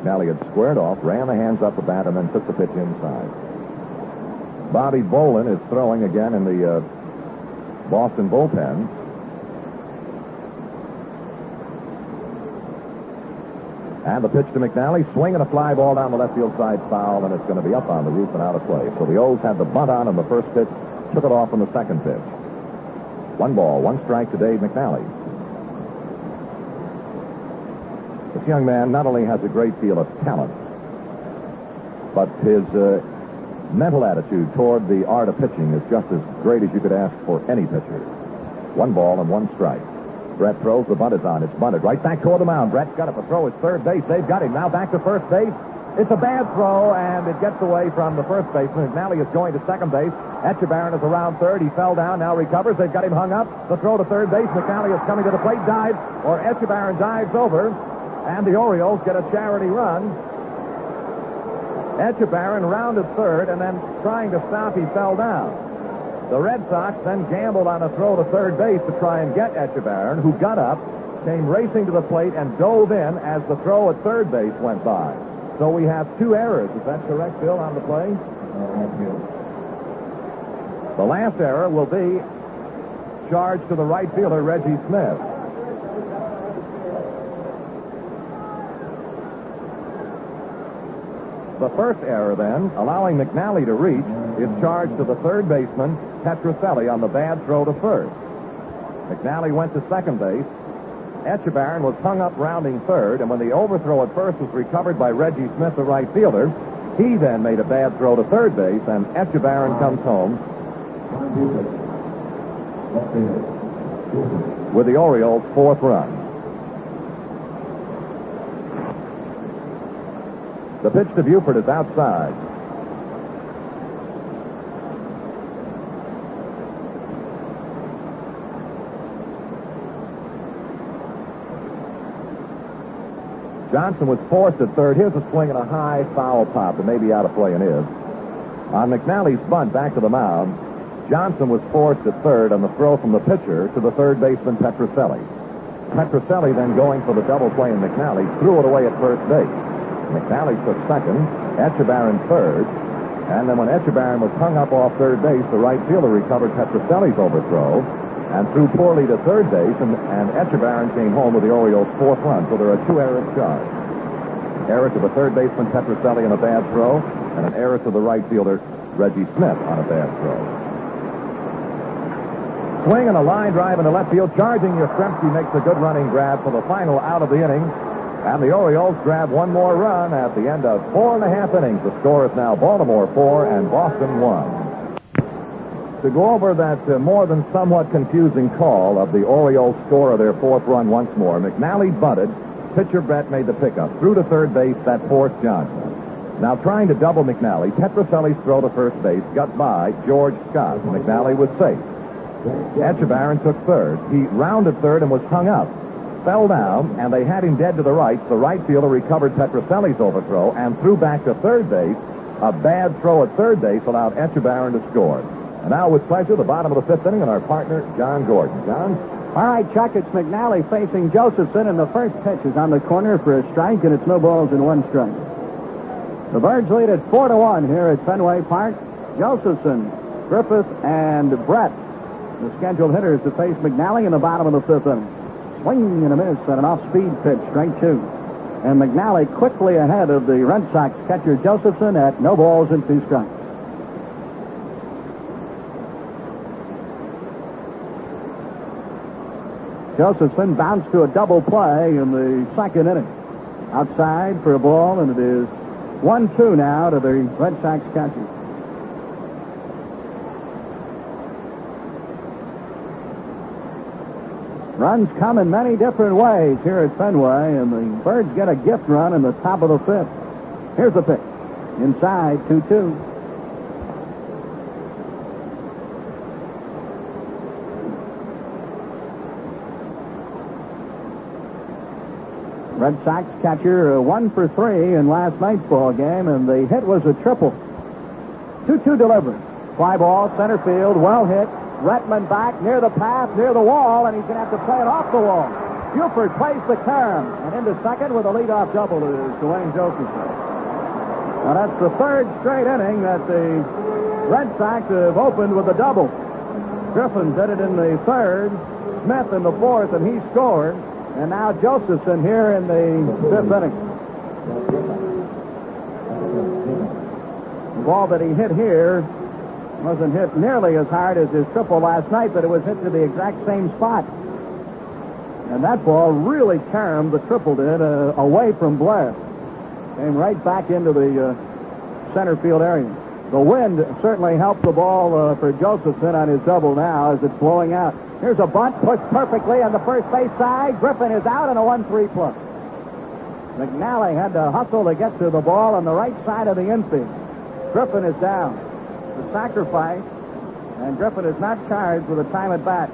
B: McNally had squared off, ran the hands up the bat, and then took the pitch inside. Bobby Boland is throwing again in the Boston bullpen. And the pitch to McNally, swinging a fly ball down the left field side, foul, and it's going to be up on the roof and out of play. So the O's had the bunt on in the first pitch, took it off in the second pitch. 1 ball, 1 strike to Dave McNally. This young man not only has a great deal of talent, but his mental attitude toward the art of pitching is just as great as you could ask for any pitcher. 1 ball and 1 strike. Brett throws, the bunt is on. It's bunted right back toward the mound. Brett's got it to throw his third base. They've got him. Now back to first base. It's a bad throw, and it gets away from the first baseman. McNally is going to second base. Etchebarren is around third. He fell down, now recovers. They've got him hung up. The throw to third base. McNally is coming to the plate, dives, or Etchebarren dives over, and the Orioles get a charity run. Etchebarren rounded third, and then trying to stop, he fell down. The Red Sox then gambled on a throw to third base to try and get Etchebarren, who got up, came racing to the plate, and dove in as the throw at third base went by. So we have 2 errors. Is that correct, Bill, on the play? The last error will be charged to the right fielder, Reggie Smith. The first error, then, allowing McNally to reach, is charged to the third baseman, Petrocelli, on the bad throw to first. McNally went to second base. Etchebarren was hung up rounding third, and when the overthrow at first was recovered by Reggie Smith, the right fielder, he then made a bad throw to third base, and Etchebarren comes home with the Orioles' fourth run. The pitch to Buford is outside. Johnson was forced at third. Here's a swing and a high foul pop that may be out of play and is. On McNally's bunt back to the mound, Johnson was forced at third on the throw from the pitcher to the third baseman Petrocelli. Petrocelli then going for the double play, and McNally threw it away at first base. McNally took second, Etchebarren third, and then when Etchebarren was hung up off third base, the right fielder recovered Petrocelli's overthrow and threw poorly to third base, and Etchebarren came home with the Orioles' fourth run. So there are two errors charged. Error to the third baseman Petrocelli on a bad throw, and an error to the right fielder Reggie Smith on a bad throw. Swing and a line drive into left field. Charging Yastrzemski makes a good running grab for the final out of the inning. And the Orioles grab one more run at the end of 4.5 innings. The score is now Baltimore 4 and Boston 1. To go over that more than somewhat confusing call of the Orioles' score of their fourth run once more, McNally bunted. Pitcher Brett made the pickup. Threw to third base. That forced Johnson. Now trying to double McNally, Petrocelli's throw to first base got by George Scott. McNally was safe. Etchebarren took third. He rounded third and was hung up. Fell down, and they had him dead to the right. The right fielder recovered Petrocelli's overthrow and threw back to third base. A bad throw at third base allowed Etchebarren to score. And now, with pleasure, the bottom of the fifth inning, and our partner, John Gordon. John?
H: All right, Chuck, it's McNally facing Josephson, and the first pitch is on the corner for a strike, and it's no balls and one strike. The Birds lead at 4-1 here at Fenway Park. Josephson, Griffith, and Brett, the scheduled hitters to face McNally in the bottom of the fifth inning. Swing and a miss on an off-speed pitch, strike two. And McNally quickly ahead of the Red Sox catcher Josephson at no balls and two strikes. Josephson bounced to a double play in the second inning. Outside for a ball, and it is 1-2 now to the Red Sox catcher. Runs come in many different ways here at Fenway, and the Birds get a gift run in the top of the fifth. Here's the pitch. Inside, 2-2. Red Sox catcher 1 for 3 in last night's ball game, and the hit was a triple. 2-2 delivery. Fly ball, center field, well hit. Redmond back near the path, near the wall, and he's going to have to play it off the wall. Buford plays the carom, and into second with a leadoff double to Dwayne Josephson. Now that's the third straight inning that the Red Sox have opened with a double. Griffin did it in the third, Smith in the fourth, and he scored. And now Josephson here in the fifth inning. The ball that he hit here wasn't hit nearly as hard as his triple last night, but it was hit to the exact same spot. And that ball really caromed, the triple did, away from Blair. Came right back into the center field area. The wind certainly helped the ball for Josephson on his double now as it's blowing out. Here's a bunt pushed perfectly on the first base side. Griffin is out and a 1-3 plus. McNally had to hustle to get to the ball on the right side of the infield. Griffin is down. The sacrifice, and Griffin is not charged with a time at bat.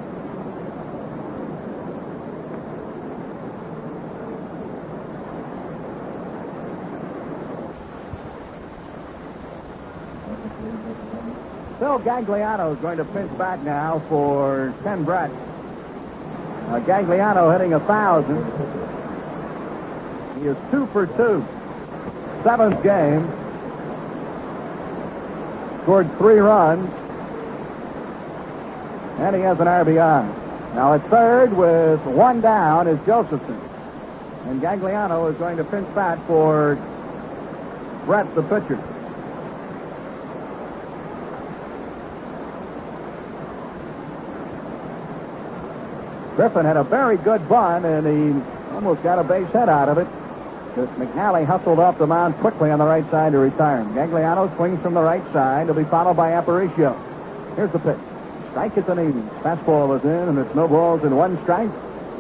H: Phil Gagliano is going to pinch back now for Ken Brett. Gagliano hitting 1,000. He is 2 for 2. Seventh game. Scored 3 runs. And he has an RBI. Now at third with 1 down is Josephson. And Gagliano is going to pinch bat for Brett, the pitcher. Griffin had a very good bunt, and he almost got a base hit out of it. But McNally hustled off the mound quickly on the right side to retire him. Gagliano swings from the right side. He'll be followed by Aparicio. Here's the pitch. Strike at the knees. Fastball is in, and it's no balls and one strike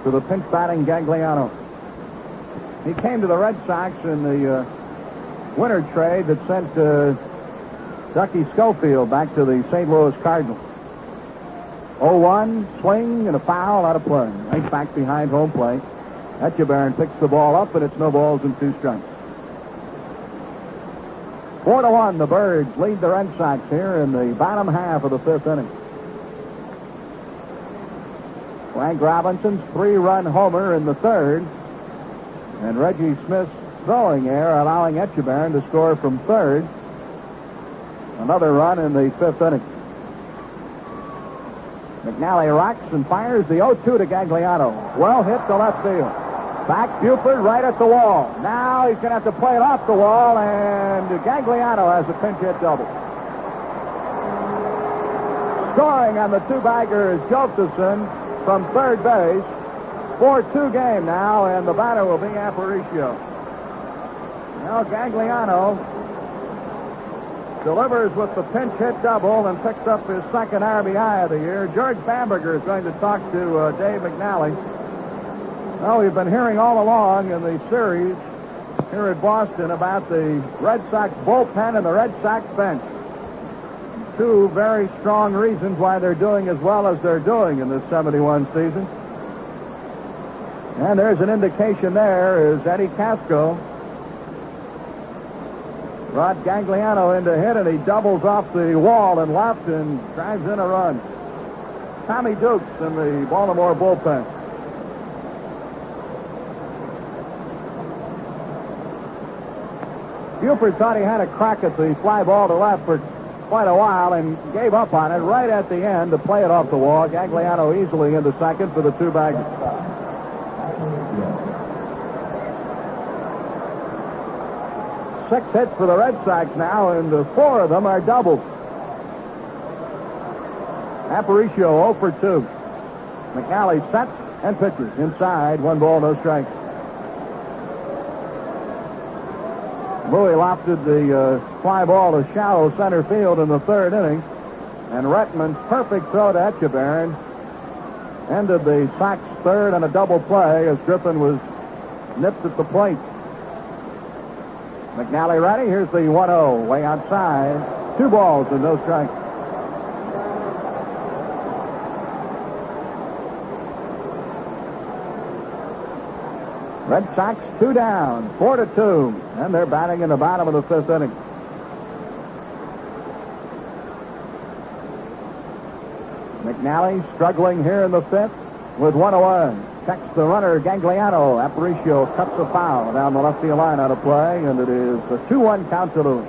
H: to the pinch batting Gagliano. He came to the Red Sox in the winter trade that sent Ducky Schofield back to the St. Louis Cardinals. 0-1, swing and a foul out of play. Right back behind home plate. Etchebarren picks the ball up, and it's no balls and two strikes. 4-1, the Birds lead the Red Sox here in the bottom half of the fifth inning. Frank Robinson's 3-run homer in the third, and Reggie Smith's throwing error allowing Etchebarren to score from third. Another run in the fifth inning. McNally rocks and fires the 0-2 to Gagliano. Well hit to left field. Back Buford right at the wall. Now he's going to have to play it off the wall, and Gagliano has a pinch hit double. Scoring on the two-bagger is Josephson from third base. 4-2 game now, and the batter will be Aparicio. Now Gagliano delivers with the pinch hit double and picks up his second RBI of the year. George Bamberger is going to talk to Dave McNally. Well, we've been hearing all along in the series here at Boston about the Red Sox bullpen and the Red Sox bench. Two very strong reasons why they're doing as well as they're doing in this 71 season. And there's an indication there as Eddie Casco brought Gagliano in to hit, and he doubles off the wall and left and drives in a run. Tommy Dukes in the Baltimore bullpen. Buford thought he had a crack at the fly ball to left for quite a while and gave up on it right at the end to play it off the wall. Gagliano easily into second for the two-bagger. Six hits for the Red Sox now, and four of them are doubles. Aparicio 0 for 2. McNally sets and pitches inside. 1 ball, no strikes. Bowie lofted the fly ball to shallow center field in the third inning, and Redmond's perfect throw to Etchebarren ended the Sox third on a double play as Griffin was nipped at the plate. McNally ready. Here's the 1-0 way outside. 2 balls and no strikes. Red Sox 2 down, 4-2, and they're batting in the bottom of the fifth inning. McNally struggling here in the fifth with 1-1. Checks the runner, Gagliano. Aparicio cuts a foul down the left field line out of play, and it is a 2-1 count to Lewis.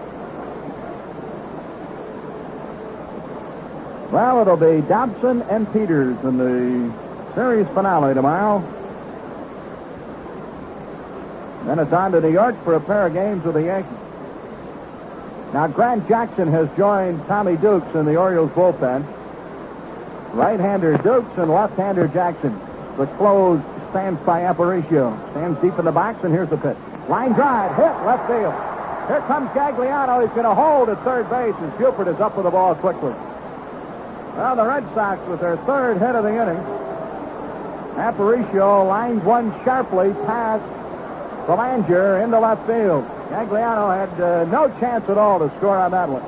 H: Well, it'll be Dobson and Peters in the series finale tomorrow. Then it's on to New York for a pair of games with the Yankees. Now, Grant Jackson has joined Tommy Dukes in the Orioles bullpen. Right-hander Dukes and left-hander Jackson. The close stands by Aparicio. Stands deep in the box, and here's the pitch. Line drive, hit, left field. Here comes Gagliano. He's going to hold at third base as Buford is up with the ball quickly. Well, the Red Sox with their third hit of the inning. Aparicio lines one sharply past Belanger into left field. Gagliano had no chance at all to score on that one.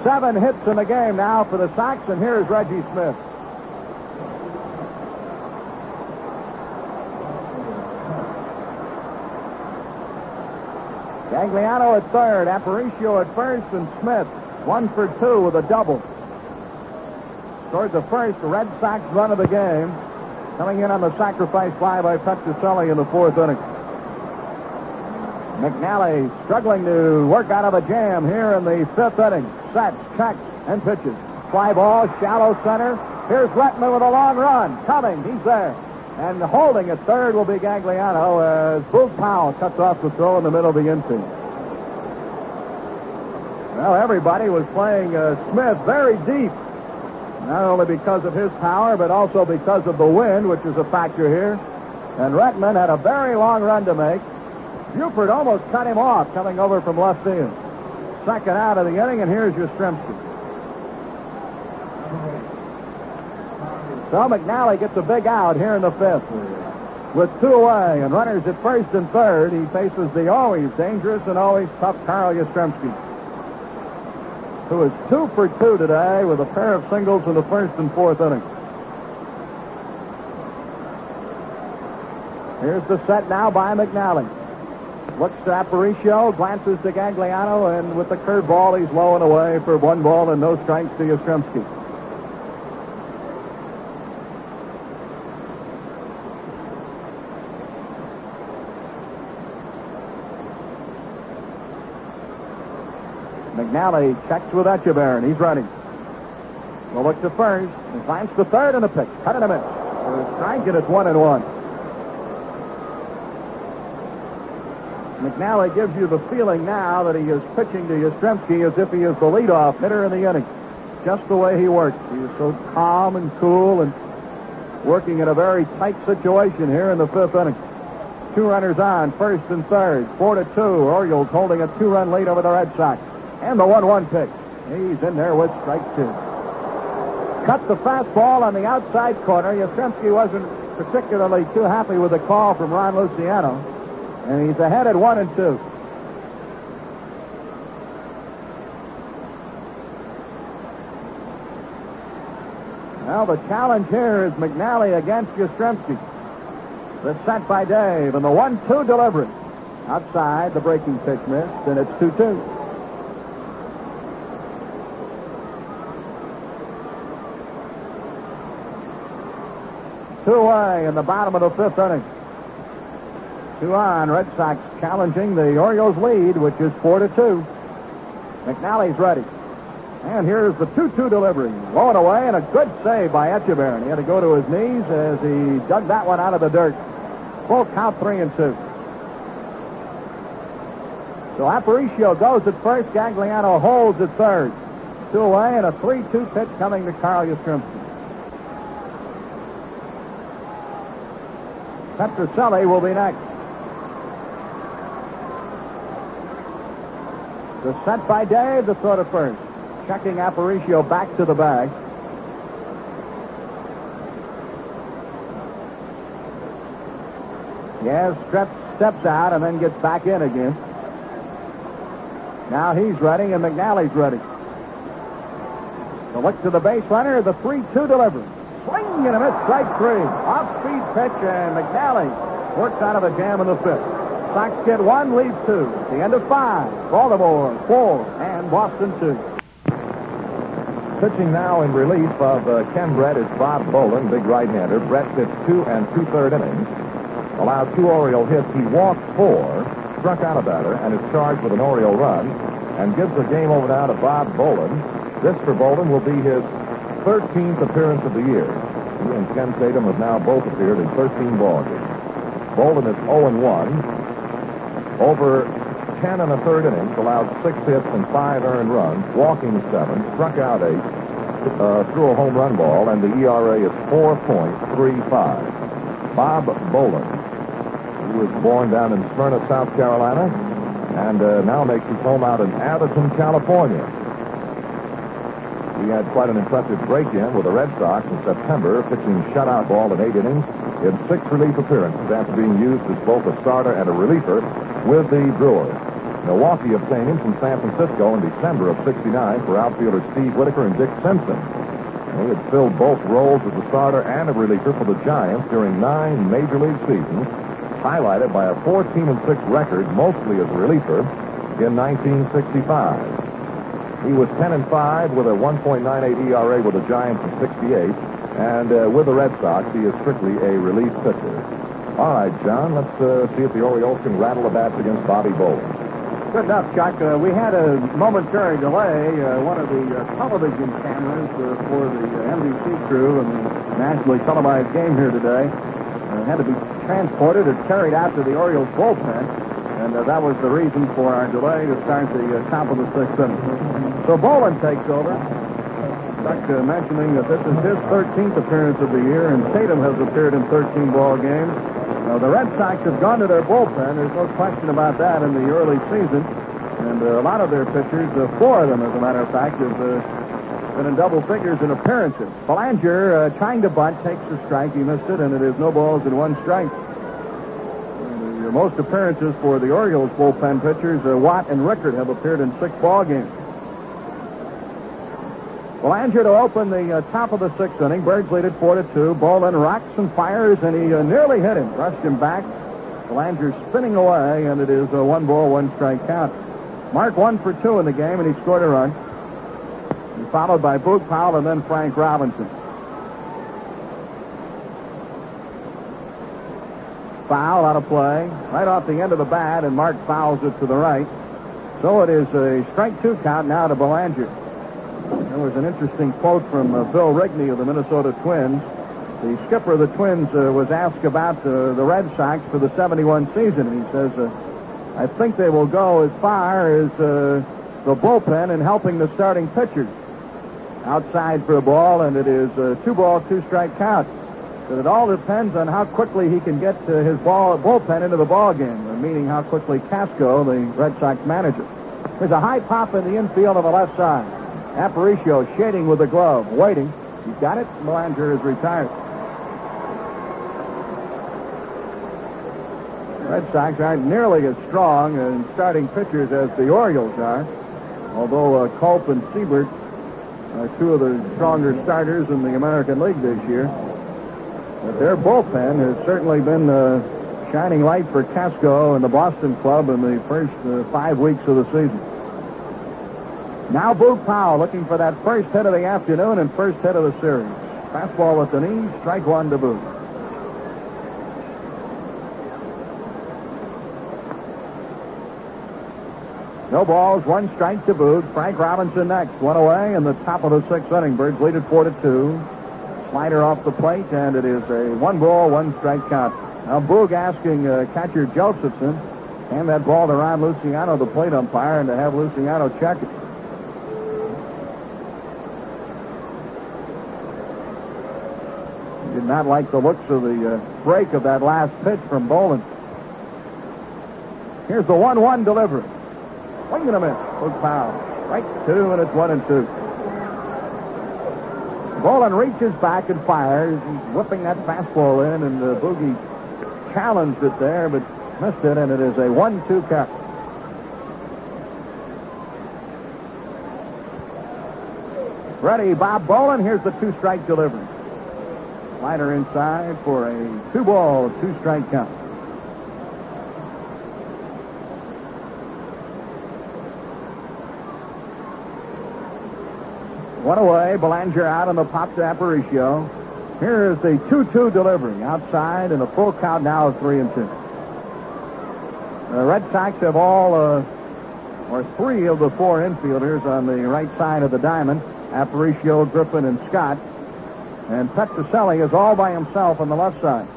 H: 7 hits in the game now for the Sox, and here's Reggie Smith. Gagliano at third, Aparicio at first, and Smith 1 for 2 with a double. Scored the first Red Sox run of the game, coming in on the sacrifice fly by Petrocelli in the fourth inning. McNally struggling to work out of a jam here in the fifth inning. Sets, checks, and pitches. Fly ball, shallow center. Here's Redmond with a long run. Coming, he's there. And holding at third will be Gagliano as Boog Powell cuts off the throw in the middle of the infield. Well, everybody was playing Smith very deep. Not only because of his power, but also because of the wind, which is a factor here. And Redmond had a very long run to make. Buford almost cut him off coming over from left field. Second out of the inning, and here's Yastrzemski. So McNally gets a big out here in the fifth. With 2 away and runners at first and third, he faces the always dangerous and always tough Carl Yastrzemski, who is 2 for 2 today with a pair of singles in the first and fourth innings. Here's the set now by McNally. Looks to Aparicio, glances to Gagliano, and with the curveball, he's low and away for 1 ball and no strikes to Yastrzemski. McNally checks with Echeverry. He's ready. We'll look to first. He climbs to third and a pitch. Cut and a miss. For a strike, and it's 1-1. McNally gives you the feeling now that he is pitching to Yastrzemski as if he is the leadoff hitter in the inning. Just the way he works. He is so calm and cool and working in a very tight situation here in the fifth inning. 2 runners on, first and third. 4-2. Orioles holding a 2-run lead over the Red Sox. And the 1-1 pitch. He's in there with strike 2. Cut the fastball on the outside corner. Yastrzemski wasn't particularly too happy with the call from Ron Luciano. And he's ahead at 1-2. Now the challenge here is McNally against Yastrzemski. The set by Dave, and the 1-2 delivery. Outside, the breaking pitch missed, and it's 2-2. Two away in the bottom of the fifth inning. 2 on. Red Sox challenging the Orioles lead, which is 4-2. McNally's ready. And here's the 2-2 delivery. Low and away, and a good save by Echeverry. He had to go to his knees as he dug that one out of the dirt. Full count, 3-2. So Aparicio goes at first. Gagliano holds at third. 2 away, and a 3-2 pitch coming to Carl Yastrzemski. Petrocelli will be next. The set by Dave, the throw to first. Checking Aparicio back to the bag. Yes, steps out and then gets back in again. Now he's ready and McNally's ready. So look to the base runner, the 3-2 delivery. Swing and a miss, strike 3. Off-speed pitch, and McNally works out of a jam in the fifth. Sox get 1, lead 2. At the end of 5. Baltimore 4 and Boston 2.
B: Pitching now in relief of Ken Brett is Bob Boland, big right-hander. Brett pitched 2 2/3 innings. Allowed 2 Oriole hits. He walked 4, struck out a batter, and is charged with an Oriole run, and gives the game over now to Bob Boland. This for Boland will be his 13th appearance of the year. He and Ken Tatum have now both appeared in 13 ball games. Boland is 0-1. Over 10 1/3 innings, allowed 6 hits and 5 earned runs, walking 7, struck out 8, threw a home run ball, and the ERA is 4.35. Bob Boland, who was born down in Smyrna, South Carolina, and now makes his home out in Atherton, California. He had quite an impressive break-in with the Red Sox in September, pitching shutout ball in 8 innings in 6 relief appearances after being used as both a starter and a reliever with the Brewers. Milwaukee obtained him from San Francisco in December of '69 for outfielder Steve Whitaker and Dick Simpson. He had filled both roles as a starter and a reliever for the Giants during 9 Major League seasons, highlighted by a 14-6 record, mostly as a reliever, in 1965. He was 10-5 with a 1.98 ERA with the Giants in '68, and with the Red Sox, he is strictly a relief pitcher. All right, John, let's see if the Orioles can rattle the bats against Bobby Boland.
H: Good enough, Chuck. We had a momentary delay. One of the television cameras for the NBC crew and the nationally televised game here today had to be transported or carried out to the Orioles bullpen, and that was the reason for our delay to start the top of the 6th inning. So Boland takes over. Chuck mentioning that this is his 13th appearance of the year, and Tatum has appeared in 13 ball games. The Red Sox have gone to their bullpen. There's no question about that in the early season. And a lot of their pitchers, 4 of them, as a matter of fact, have been in double figures in appearances. Belanger trying to bunt, takes a strike. He missed it, and it is no balls and 1 strike. The most appearances for the Orioles bullpen pitchers, Watt and Rickard, have appeared in 6 ball games. Belanger to open the top of the 6th inning. Birds lead it 4-2. Boland rocks and fires, and he nearly hit him. Brushed him back. Belanger spinning away, and it is a 1 ball, 1 strike count. Mark 1 for 2 in the game, and he scored a run. He followed by Boog Powell and then Frank Robinson. Foul out of play. Right off the end of the bat, and Mark fouls it to the right. So it is a strike 2 count now to Belanger. There was an interesting quote from Bill Rigney of the Minnesota Twins. The skipper of the Twins was asked about the Red Sox for the 71 season, and he says, I think they will go as far as the bullpen in helping the starting pitchers. Outside for a ball, and it is a 2 ball, 2 strike count. But it all depends on how quickly he can get his bullpen into the ball game, meaning how quickly Casco, the Red Sox manager. There's a high pop in the infield on the left side. Aparicio shading with the glove, waiting. He's got it. Belanger is retired. Red Sox aren't nearly as strong in starting pitchers as the Orioles are, although Culp and Siebert are 2 of the stronger starters in the American League this year. But their bullpen has certainly been a shining light for Casco and the Boston club in the first 5 weeks of the season. Now Boog Powell looking for that first hit of the afternoon and first hit of the series. Fastball with the knee, strike 1 to Boog. No balls, 1 strike to Boog. Frank Robinson next. 1 away in the top of the 6th inning. Birds lead it 4-2. Slider off the plate, and it is a 1 ball, 1 strike count. Now Boog asking catcher Josephson, hand that ball to Ron Luciano, the plate umpire, and to have Luciano check it. He did not like the looks of the break of that last pitch from Boland. Here's the 1-1 delivery. Swing and a miss. Boog Powell. Right 2, and it's 1-2. Boland reaches back and fires. He's whipping that fastball in, and Boogie challenged it there, but missed it, and it is a 1-2 count. Ready, Bob Boland. Here's the 2-strike delivery. Slider inside for a 2 ball, 2 strike count. One away, Belanger out on the pop to Aparicio. Here is the 2-2 delivery outside, and a full count now of 3-2. The Red Sox have all, or 3 of the 4 infielders on the right side of the diamond. Aparicio, Griffin, and Scott. And Petrocelli is all by himself on the left side.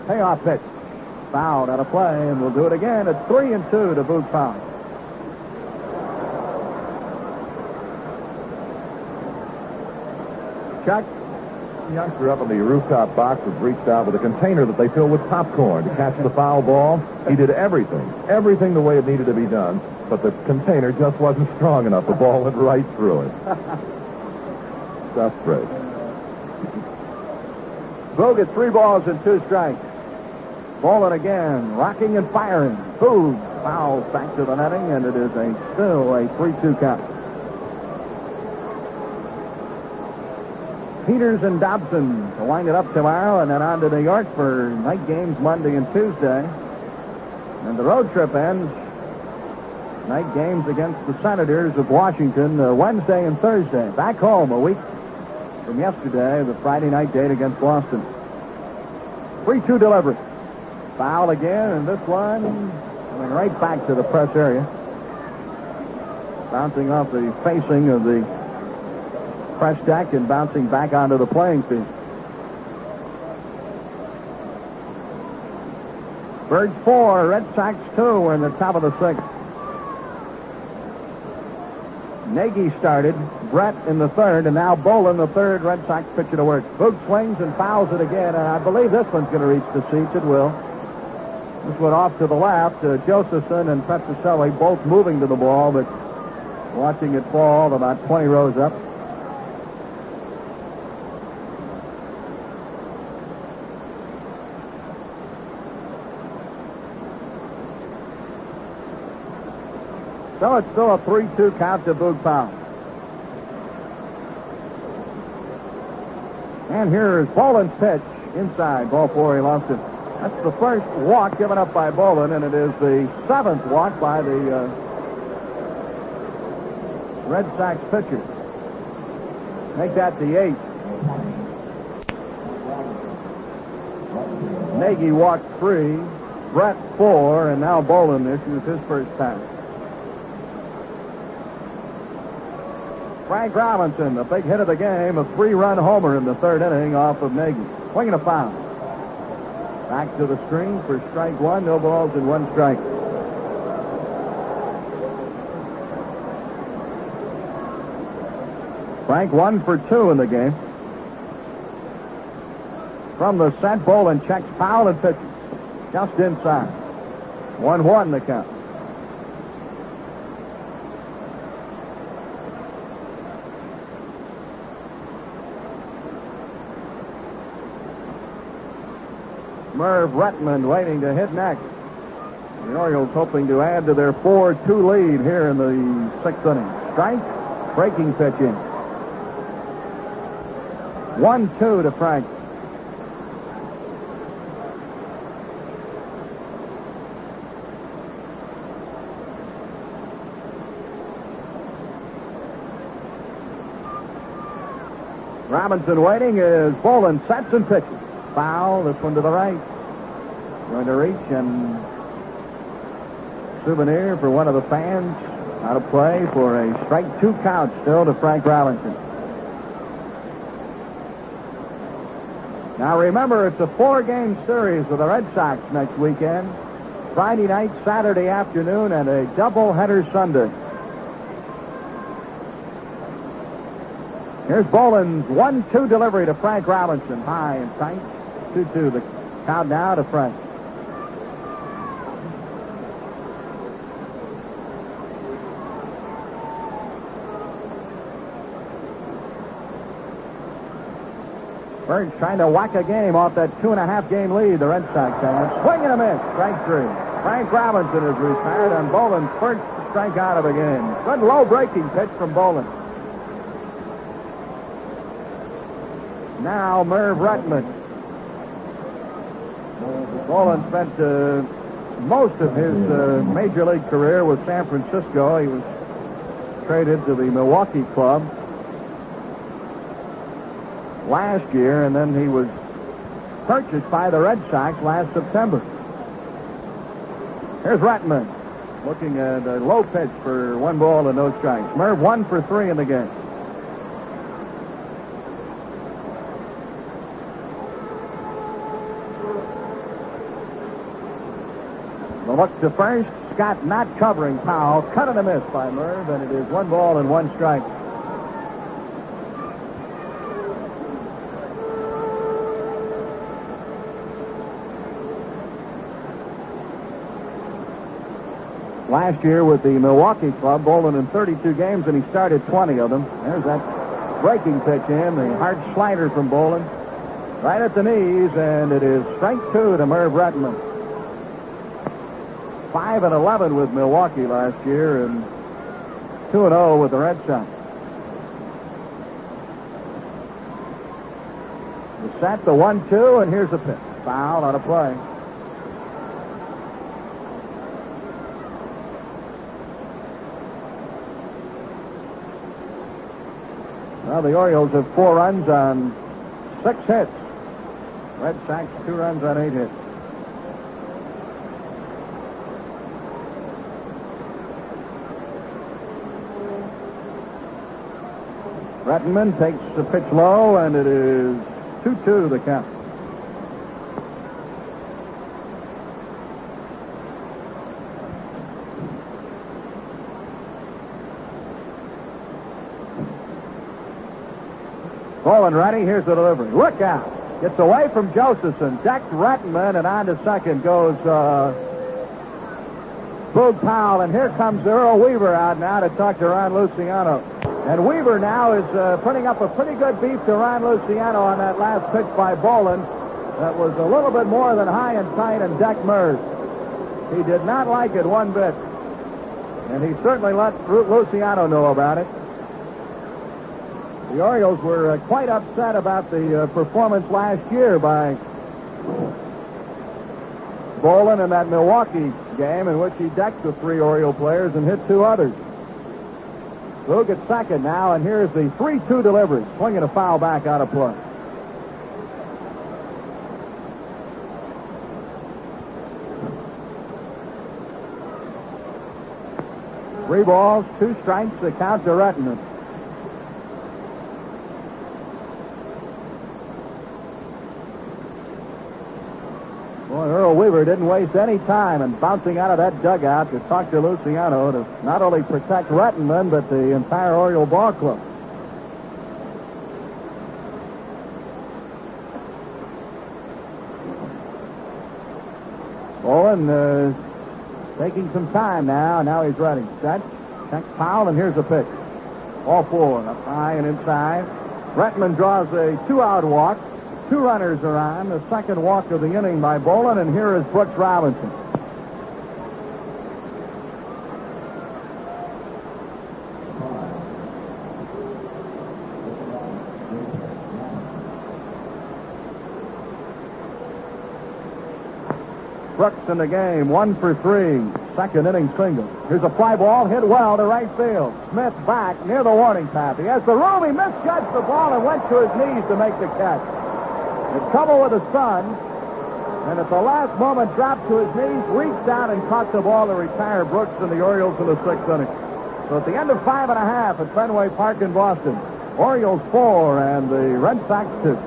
H: Payoff pitch. Fouled out of play, and we'll do it again. It's 3-2 to Boog Powell. Chuck?
B: The youngster up on the rooftop box was reached out with a container that they filled with popcorn to catch the foul ball. He did everything the way it needed to be done, but the container just wasn't strong enough. The ball went right through it. Just great.
H: Boog at 3 balls and 2 strikes. Boland again, rocking and firing. Boog fouls back to the netting, and it is still a 3-2 count. Peters and Dobson to wind it up tomorrow, and then on to New York for night games Monday and Tuesday. And the road trip ends. Night games against the Senators of Washington Wednesday and Thursday. Back home a week from yesterday, the Friday night date against Boston. 3-2 delivery. Foul again, and this one coming right back to the press area. Bouncing off the facing of the press deck and bouncing back onto the playing field. Birds 4, Red Sox 2. We're in the top of the 6th. Nagy started, Brett in the third, and now Boland, the third Red Sox pitcher to work. Boog swings and fouls it again, and I believe this one's going to reach the seats. It will. This one off to the left. Josephson and Petrocelli both moving to the ball, but watching it fall about 20 rows up. So it's still a 3-2 count to Boog foul. And here's Boland's pitch inside. Ball four, he lost it. That's the first walk given up by Boland, and it is the 7th walk by the Red Sox pitcher. Make that the 8th. Nagy walked 3, Brett 4, and now Boland issues his first time. Frank Robinson, the big hit of the game, a 3-run homer in the third inning off of Nagy. Swinging a foul. Back to the screen for strike one. No balls and 1 strike. Frank 1 for 2 in the game. From the set, Boland checks foul and pitches. Just inside. 1-1 the count. Merv Redmond waiting to hit next. The Orioles hoping to add to their 4-2 lead here in the 6th inning. Strike, breaking pitch in. 1-2 to Frank. Robinson waiting as Boland sets and pitches. Foul, this one to the right. Going to reach, and souvenir for one of the fans. Out of play for a strike 2 count still to Frank Robinson. Now remember, it's a 4-game series with the Red Sox next weekend. Friday night, Saturday afternoon, and a doubleheader Sunday. Here's Boland's 1-2 delivery to Frank Robinson. High and tight. 2-2. The count now to Frank. Burns trying to whack a game off that 2.5-game lead the Red Sox have. Swing and a miss. Strike 3. Frank Robinson is retired on Boland's first strikeout of the game. Good low breaking pitch from Boland. Now Merv Redmond. Boland spent most of his major league career with San Francisco. He was traded to the Milwaukee club last year, and then he was purchased by the Red Sox last September. Here's Redmond looking at a low pitch for 1 ball and no strikes. Merv 1 for 3 in the game. The look to first. Scott not covering Powell. Cut and a miss by Merv, and it is 1 ball and 1 strike. Last year with the Milwaukee club, Boland in 32 games, and he started 20 of them. There's that breaking pitch in, the hard slider from Boland. Right at the knees, and it is strike 2 to Merv Redmond. 5-11 with Milwaukee last year, and 2-0 with the Red Sox. The set, the 1-2, and here's the pitch. Foul out of play. Well, the Orioles have 4 runs on 6 hits. Red Sox 2 runs on 8 hits. Redmond takes the pitch low, and it is 2-2 the count. Boland ready. Here's the delivery. Look out. Gets away from Josephson. Decks Redmond, and on to second goes Boog Powell. And here comes Earl Weaver out now to talk to Ron Luciano. And Weaver now is putting up a pretty good beat to Ron Luciano on that last pitch by Boland. That was a little bit more than high and tight and decked Merv. He did not like it one bit. And he certainly let Luciano know about it. The Orioles were quite upset about the performance last year by Boland in that Milwaukee game in which he decked the 3 Oriole players and hit 2 others. Boog at second now, and here's the 3-2 delivery. Swinging a foul back out of play. Three balls, 2 strikes, the count to Redmond. Boy, Earl Weaver didn't waste any time in bouncing out of that dugout to talk to Luciano to not only protect Redmond, but the entire Oriole ball club. Boland taking some time now. Now he's ready. Set. Checks Powell, and here's the pitch. All 4 up high and inside. Redmond draws a 2-out walk. 2 runners are on. The second walk of the inning by Boland, and here is Brooks Robinson. Brooks in the game, 1 for 3. Second inning single. Here's a fly ball hit well to right field. Smith back near the warning path. He has the room. He misjudged the ball and went to his knees to make the catch. In trouble with the sun, and at the last moment dropped to his knees, reached out and caught the ball to retire Brooks and the Orioles in the 6th inning. So at the end of 5.5 at Fenway Park in Boston, Orioles 4 and the Red Sox 2.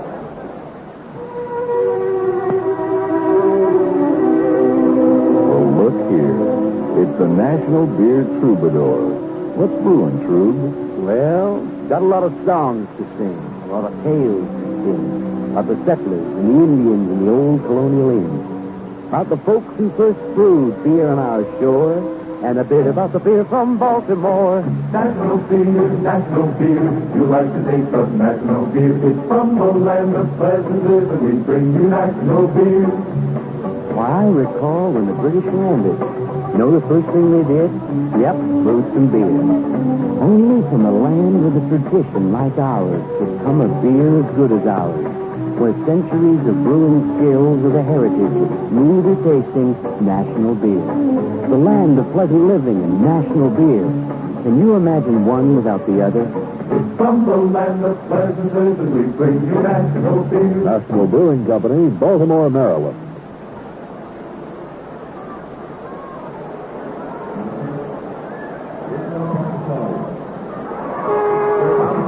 D: Oh, look here. It's the National Beer Troubadour. What's brewing, Trub?
G: Well, got a lot of songs to sing, a lot of tales to sing. About the settlers and the Indians and the old colonial inns. About the folks who first brewed beer on our shore, and a bit about the beer from Baltimore.
C: National beer, you like the taste of national beer. It's from the land of pleasant living, we bring you national beer.
G: Why, I recall when the British landed. You know the first thing they did? Yep, brewed some beer. Only from a land with a tradition like ours could come a beer as good as ours. Where centuries of brewing skills are the heritage of smoothly tasting national beer. The land of pleasant living and national beer. Can you imagine one without the other?
C: It's from the land of pleasant living, we bring you national beer.
D: National Brewing Company, Baltimore, Maryland.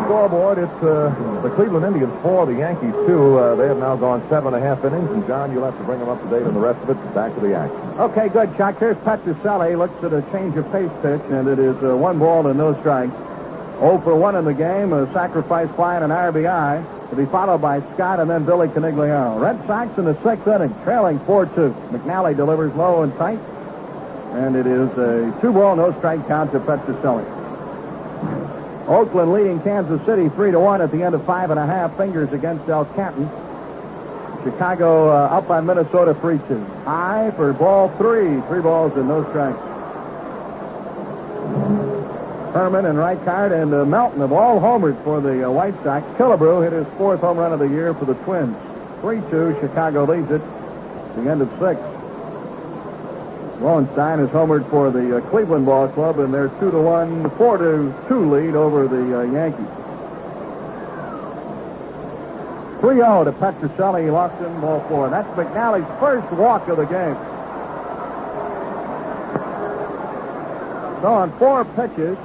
B: Scoreboard, it's the Cleveland Indians 4, the Yankees 2. They have now gone 7.5 innings, and John, you'll have to bring them up to date on the rest of it. Back to the action.
H: Okay, good, Chuck. Here's Petrocelli. Looks at a change of pace pitch, and it is 1 ball and no strikes. 0 for 1 in the game, a sacrifice fly and an RBI, to be followed by Scott and then Billy Canigliano. Red Sox in the 6th inning, trailing 4-2. Mcnally delivers low and tight, and it is a 2-ball, no strike count to Petrocelli. Oakland leading Kansas City 3-1 at the end of 5.5. Fingers against El Canton. Chicago up on Minnesota 3-2. High for ball 3. 3 balls and no strikes. Herman and Reichard and Melton have all homered for the White Sox. Killebrew hit his 4th home run of the year for the Twins. 3-2. Chicago leads it at the end of 6. Lowenstein has homered for the Cleveland Ball Club in their 2-1, 4-2 lead over the Yankees. 3-0 to Petrocelli. He lost in ball 4. That's McNally's first walk of the game. So on 4 pitches,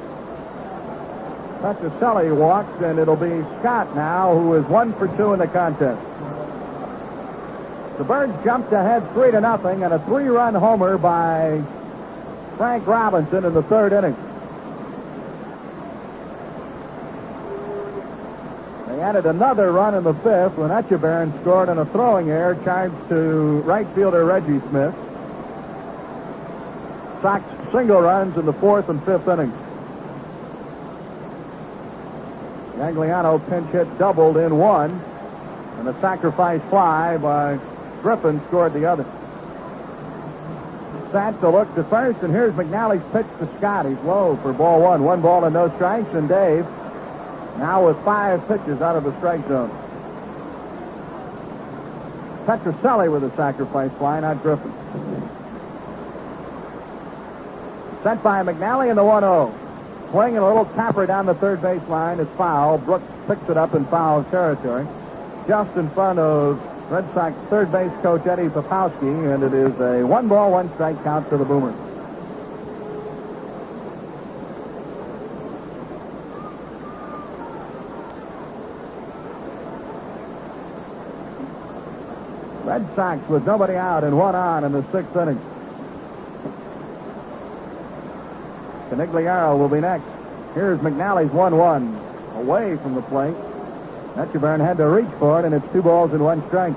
H: Petrocelli walks, and it'll be Scott now, who is 1 for 2 in the contest. The Birds jumped ahead 3-0, and a 3-run homer by Frank Robinson in the 3rd inning. They added another run in the fifth when Etchebarren scored on a throwing error charged to right fielder Reggie Smith. Sox single runs in the fourth and fifth innings. Gagliano pinch hit doubled in one, and a sacrifice fly by Griffin scored the other. Set to look to first, and here's McNally's pitch to Scott. He's low for ball one. 1 ball and no strikes, and Dave now with 5 pitches out of the strike zone. Petrocelli with a sacrifice fly, not Griffin. Sent by McNally in the 1-0. Swing and a little tapper down the third base line. It's foul. Brooks picks it up in foul territory, just in front of Red Sox third base coach Eddie Popowski, and it is a 1 ball, 1 strike count to the Boomers. Red Sox with nobody out and 1 on in the 6th inning. Canigliaro will be next. Here's McNally's 1-1 away from the plate. Etchebarren had to reach for it, and it's 2 balls and 1 strike.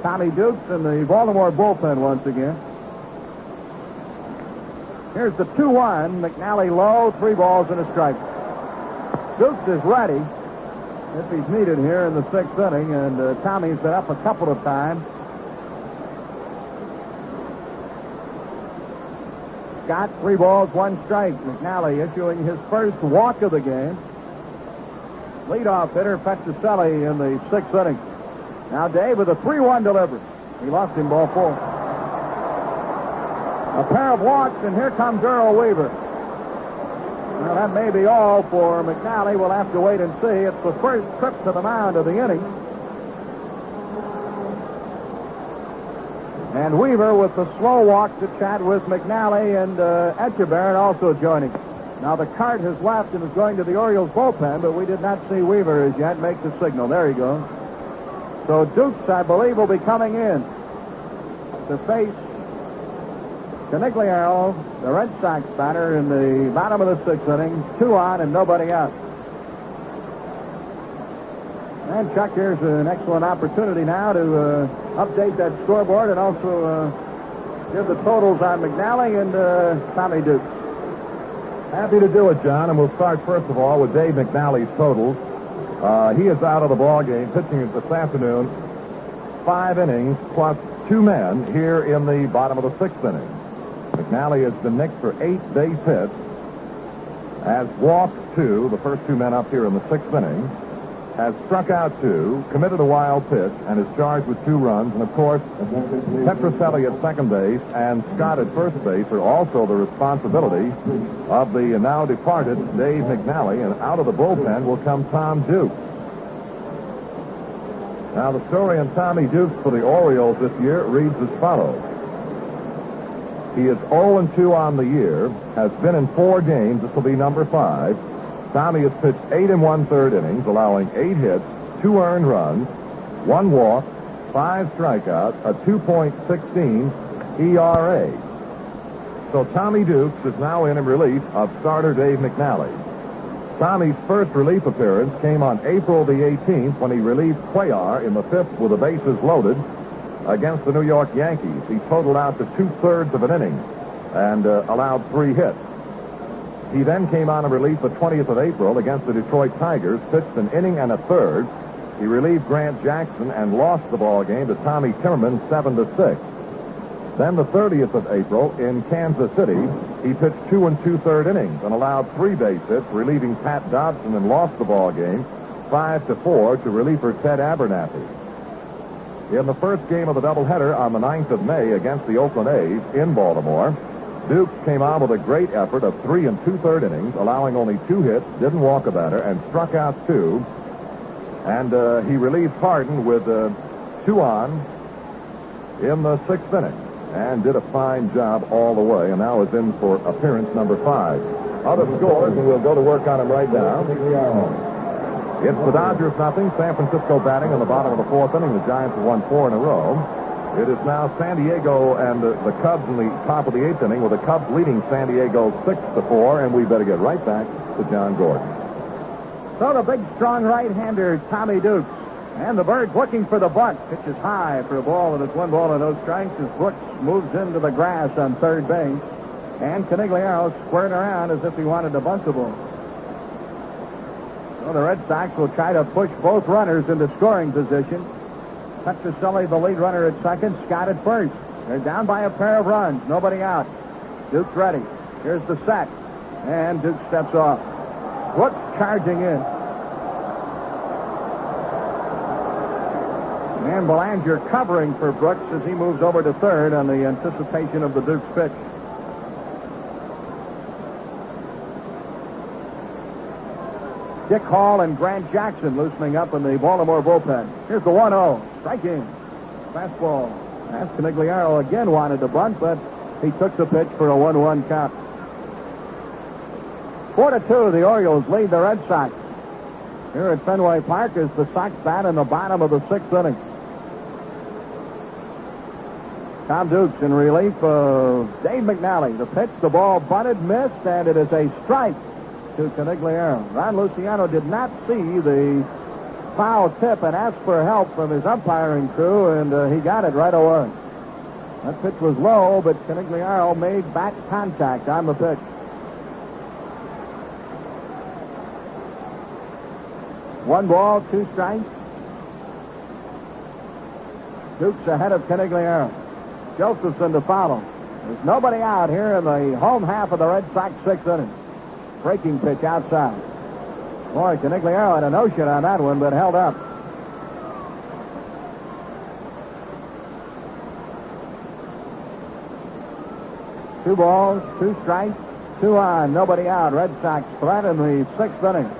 H: Tommy Dukes in the Baltimore bullpen once again. Here's the 2-1. McNally low, 3 balls and a strike. Dukes is ready if he's needed here in the 6th inning, and Tommy's been up a couple of times. Scott, 3 balls, 1 strike. McNally issuing his first walk of the game. Leadoff hitter Petrocelli in the 6th inning. Now Dave with a 3-1 delivery. He lost him ball 4. A pair of walks, and here comes Daryl Weaver. Well, that may be all for McNally. We'll have to wait and see. It's the first trip to the mound of the inning. And Weaver with the slow walk to chat with McNally, and Etchebarren also joining. Now the cart has left and is going to the Orioles bullpen, but we did not see Weaver as yet make the signal. There he goes. So Dukes, I believe, will be coming in to face Canigliaro, the Red Sox batter, in the bottom of the 6th inning. 2 on and nobody out. And Chuck, here's an excellent opportunity now to update that scoreboard and also give the totals on McNally and Tommy Dukes.
B: Happy to do it, John, and we'll start first of all with Dave McNally's totals. He is out of the ball game, pitching this afternoon, 5 innings plus 2 men here in the bottom of the 6th inning. McNally has been nicked for 8 base hits, has walked 2, the first 2 men up here in the 6th inning, has struck out 2, committed a wild pitch, and is charged with 2 runs. And, of course, Petrocelli at second base and Scott at first base are also the responsibility of the now departed Dave McNally. And out of the bullpen will come Tom Dukes. Now, the story on Tommy Dukes for the Orioles this year reads as follows. He is 0-2 on the year, has been in 4 games. This will be number 5. Tommy has pitched 8 1/3 innings, allowing 8 hits, 2 earned runs, 1 walk, 5 strikeouts, a 2.16 ERA. So Tommy Dukes is now in relief of starter Dave McNally. Tommy's first relief appearance came on April the 18th when he relieved Cuellar in the 5th with the bases loaded against the New York Yankees. He totaled out to 2/3 of an inning and allowed 3 hits. He then came on in relief the 20th of April against the Detroit Tigers, pitched an inning and a third. He relieved Grant Jackson and lost the ball game to Tommy Timmerman 7-6. Then the 30th of April in Kansas City, he pitched 2 2/3 innings and allowed 3 base hits, relieving Pat Dobson, and lost the ball game 5-4 to reliever Ted Abernathy. In the first game of the doubleheader on the 9th of May against the Oakland A's in Baltimore, Dukes came on with a great effort of 3 2/3 innings, allowing only 2 hits, didn't walk a batter, and struck out 2. And he relieved Harden with 2 on in the 6th inning and did a fine job all the way, and now is in for appearance number 5. Other scores, and we'll go to work on them right now. It's the Dodgers 0, San Francisco batting in the bottom of the 4th inning. The Giants have won 4 in a row. It is now San Diego and the Cubs in the top of the 8th inning, with the Cubs leading San Diego 6-4, and we better get right back to John Gordon.
H: So the big, strong right-hander, Tommy Dukes. And the Birds looking for the bunt. Pitch is high for a ball, and it's 1 ball and no strikes as Brooks moves into the grass on third base. And Canigliaro squared around as if he wanted to bunt the ball. So the Red Sox will try to push both runners into scoring position. Petrocelli, the lead runner at second, Scott at first. They're down by a pair of runs. Nobody out. Duke's ready. Here's the set. And Duke steps off. Brooks charging in. And Belanger covering for Brooks as he moves over to third on the anticipation of the Duke's pitch. Dick Hall and Grant Jackson loosening up in the Baltimore bullpen. Here's the 1-0. Strike in. Fastball. As Canigliaro again wanted to bunt, but he took the pitch for a 1-1 count. 4-2, the Orioles lead the Red Sox. Here at Fenway Park as the Sox bat in the bottom of the 6th inning. Tom Dukes in relief of Dave McNally. The pitch, the ball bunted, missed, and it is a strike to Canigliaro. Ron Luciano did not see the foul tip and asked for help from his umpiring crew, and he got it right away. That pitch was low, but Canigliaro made bat contact on the pitch. One ball, 2 strikes. Dukes ahead of Canigliaro. Josephson to follow. There's nobody out here in the home half of the Red Sox 6th inning. Breaking pitch outside. Boy, Canigliaro had a notion on that one, but held up. Two balls, 2 strikes, 2 on, nobody out. Red Sox threat in the 6th inning.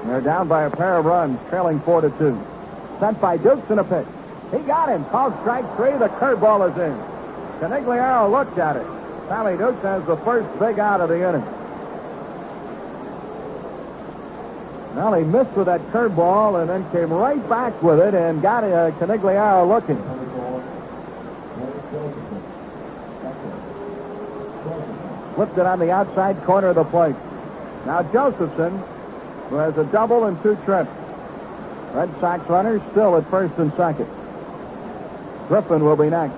H: They're down by a pair of runs, trailing 4-2. Sent by Dukes in a pitch. He got him. Called strike 3. The curveball is in. Canigliaro looked at it. Tommy Dukes has the first big out of the inning. Well, he missed with that curveball and then came right back with it and got Canigliaro looking. Flipped it on the outside corner of the plate. Now Josephson, who has a double and 2 trips. Red Sox runners still at first and second. Griffin will be next.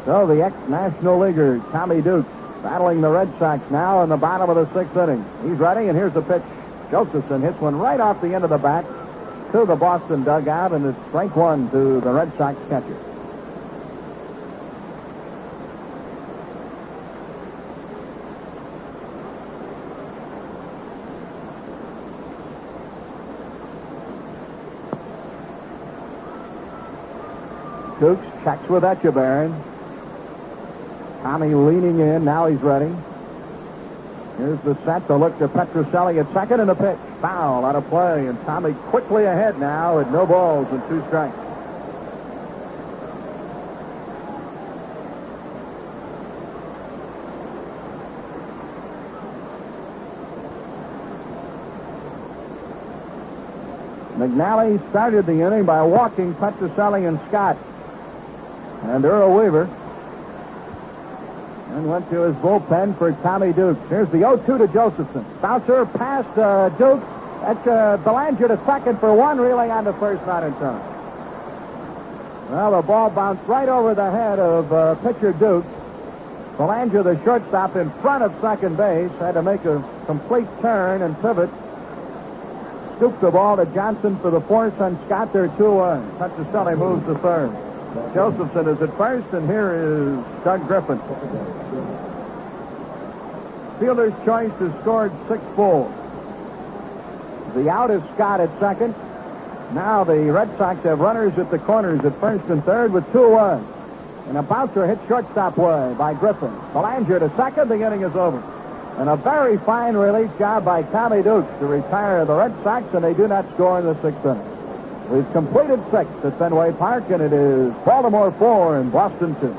H: So the ex-National Leaguer, Tommy Dukes, battling the Red Sox now in the bottom of the 6th inning. He's ready, and here's the pitch. Josephson hits one right off the end of the bat to the Boston dugout, and it's strike 1 to the Red Sox catcher. Dukes checks with Echeverry. Tommy leaning in. Now he's ready. Here's the set. The look to Petrocelli at second, and the pitch. Foul out of play, and Tommy quickly ahead now at no balls and 2 strikes. Mcnally started the inning by walking Petrocelli and Scott. And Daryl Weaver. And went to his bullpen for Tommy Dukes. Here's the 0-2 to Josephson. Bouncer past Dukes. That's Belanger to second for 1, reeling on to first, not in time. Well, the ball bounced right over the head of pitcher Dukes. Belanger, the shortstop, in front of second base, had to make a complete turn and pivot. Scooped the ball to Johnson for the force on Scott. There 2-1. Petrocelli moves to third. Josephson is at first, and here is Doug Griffin. Fielder's choice has scored 6 full. The out is Scott at second. Now the Red Sox have runners at the corners at first and third with 2-1. And a bouncer hit shortstop way by Griffin. Belanger to second. The inning is over. And a very fine relief job by Tommy Dukes to retire the Red Sox, and they do not score in the 6th inning. We've completed 6 at Fenway Park, and it is Baltimore 4 and Boston 2.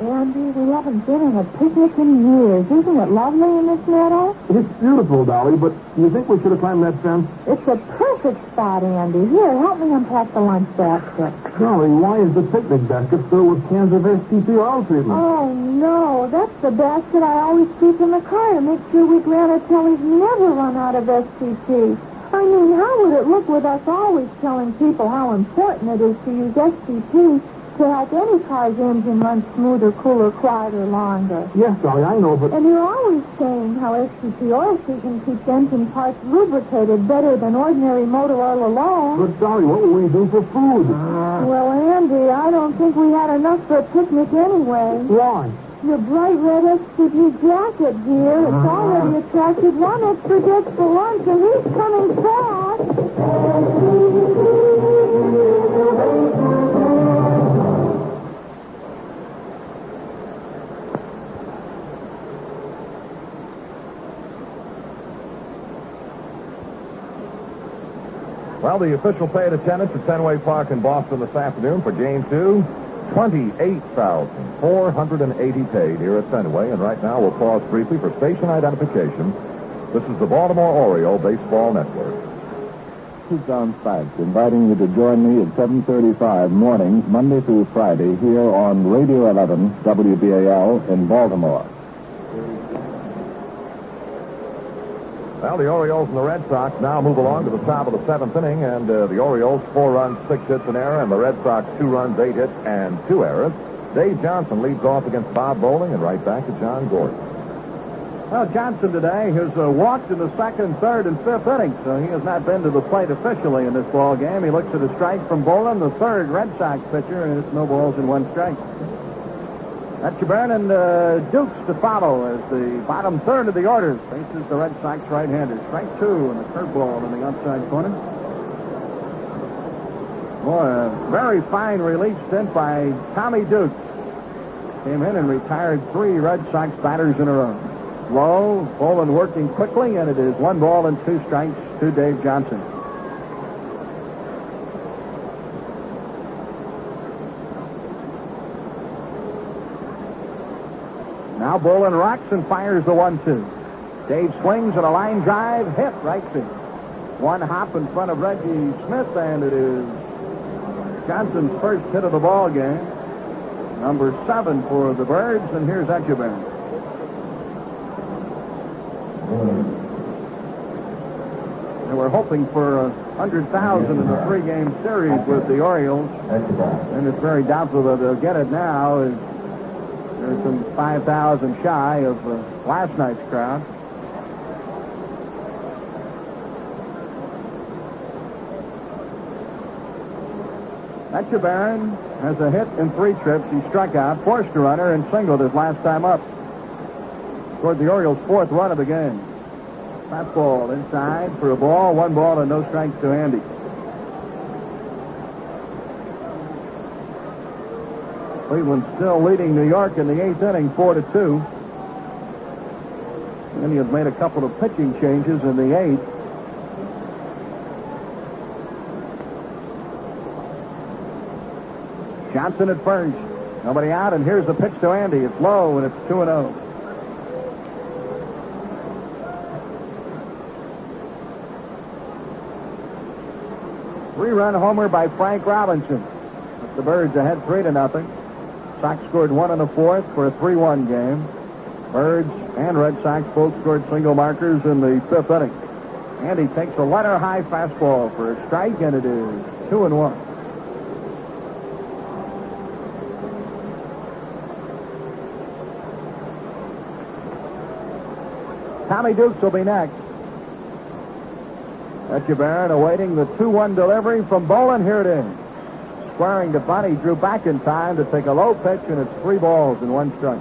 F: Andy, we haven't been on a picnic in years. Isn't it lovely in this meadow?
I: It's beautiful, Dolly, but do you think we should have climbed that fence?
F: It's a perfect spot, Andy. Here, help me unpack the lunch basket.
I: Dolly, why is the picnic basket filled with cans of STP oil treatment?
F: Oh, no. That's the basket I always keep in the car to make sure we Granatelli's never run out of STP. I mean, how would it look with us always telling people how important it is to use STP to help any car's engine run smoother, cooler, quieter, longer?
I: Yes, Dolly, I know, but...
F: And you're always saying how STP oil treatment keeps engine parts lubricated better than ordinary motor oil alone.
I: But, Dolly, what will we do for food?
F: Well, Andy, I don't think we had enough for a picnic anyway.
I: Why?
F: Your bright red STP jacket, dear. It's already attracted one extra guest for lunch, and he's coming fast.
B: Well, the official paid attendance at Fenway Park in Boston this afternoon for Game 2. 28,480 paid here at Fenway, and right now we'll pause briefly for station identification. This is the Baltimore Oriole Baseball Network.
E: This is John Sykes, inviting you to join me at 7:35 mornings, Monday through Friday, here on Radio 11 WBAL in Baltimore.
B: Well, the Orioles and the Red Sox now move along to the top of the seventh inning, and the Orioles 4 runs, 6 hits, an error, and the Red Sox 2 runs, 8 hits, and 2 errors. Dave Johnson leads off against Bob Boland, and right back to John Gordon.
H: Well, Johnson today has walked in the second, third, and fifth innings, so he has not been to the plate officially in this ball game. He looks at a strike from Boland, the third Red Sox pitcher, and it's no balls in 1 strike. Etcheburn and Dukes to follow as the bottom third of the order faces the Red Sox right-hander. Strike 2 and the curveball in the outside corner. Boy, a very fine relief stint by Tommy Dukes. Came in and retired 3 Red Sox batters in a row. Low, Boland working quickly, and it is 1 ball and 2 strikes to Dave Johnson. Now Boland rocks and fires the 1-2. Dave swings at a line drive, hit right field. 1 hop in front of Reggie Smith, and it is Johnson's first hit of the ball game. Number 7 for the Birds, and here's Etcheburn. And we're hoping for 100,000 in the 3-game series with the Orioles, and it's very doubtful that they'll get it now. There's some 5,000 shy of last night's crowd. Etcheburn has a hit in 3 trips. He struck out, forced a runner, and singled his last time up. Scored the Orioles' 4th run of the game. Fastball inside for a ball, 1 ball and no strikes to Andy. Cleveland still leading New York in the 8th inning, 4-2. And he has made a couple of pitching changes in the 8th. Johnson at first. Nobody out, and here's the pitch to Andy. It's low, and it's 2-0. Three-run homer by Frank Robinson. The Birds ahead 3-0. Sox scored 1 in the 4th for a 3-1 game. Birds and Red Sox both scored single markers in the 5th inning. Andy takes a letter-high fastball for a strike, and it is 2-1. Tommy Dukes will be next. Etcheburn awaiting the 2-1 delivery from Boland. Here it is. Squaring to bunt, he drew back in time to take a low pitch, and it's 3 balls and 1 strike.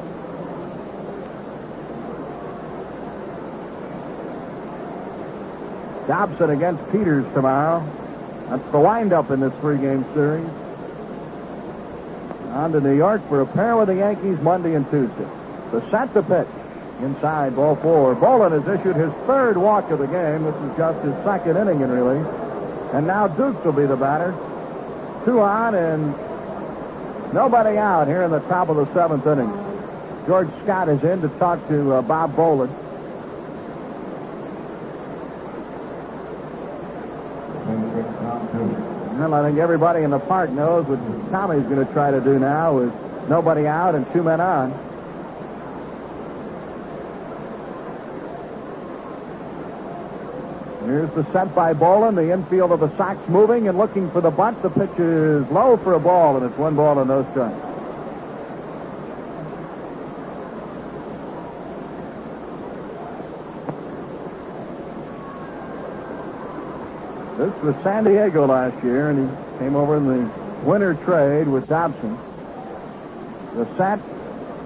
H: Dobson against Peters tomorrow. That's the windup in this 3-game series. On to New York for a pair with the Yankees Monday and Tuesday. The set to pitch. Inside, ball 4. Boland has issued his 3rd walk of the game. This is just his 2nd inning in relief. And now Dukes will be the batter. 2 on, and Nobody out here in the top of the 7th inning. George Scott is in to talk to Bob Boland. Well, I think everybody in the park knows what Tommy's going to try to do now with nobody out and 2 men on. Here's the set by Boland. The infield of the Sox moving and looking for the bunt. The pitch is low for a ball, and it's 1 ball and no strikes. This was San Diego last year, and he came over in the winter trade with Dobson. The set,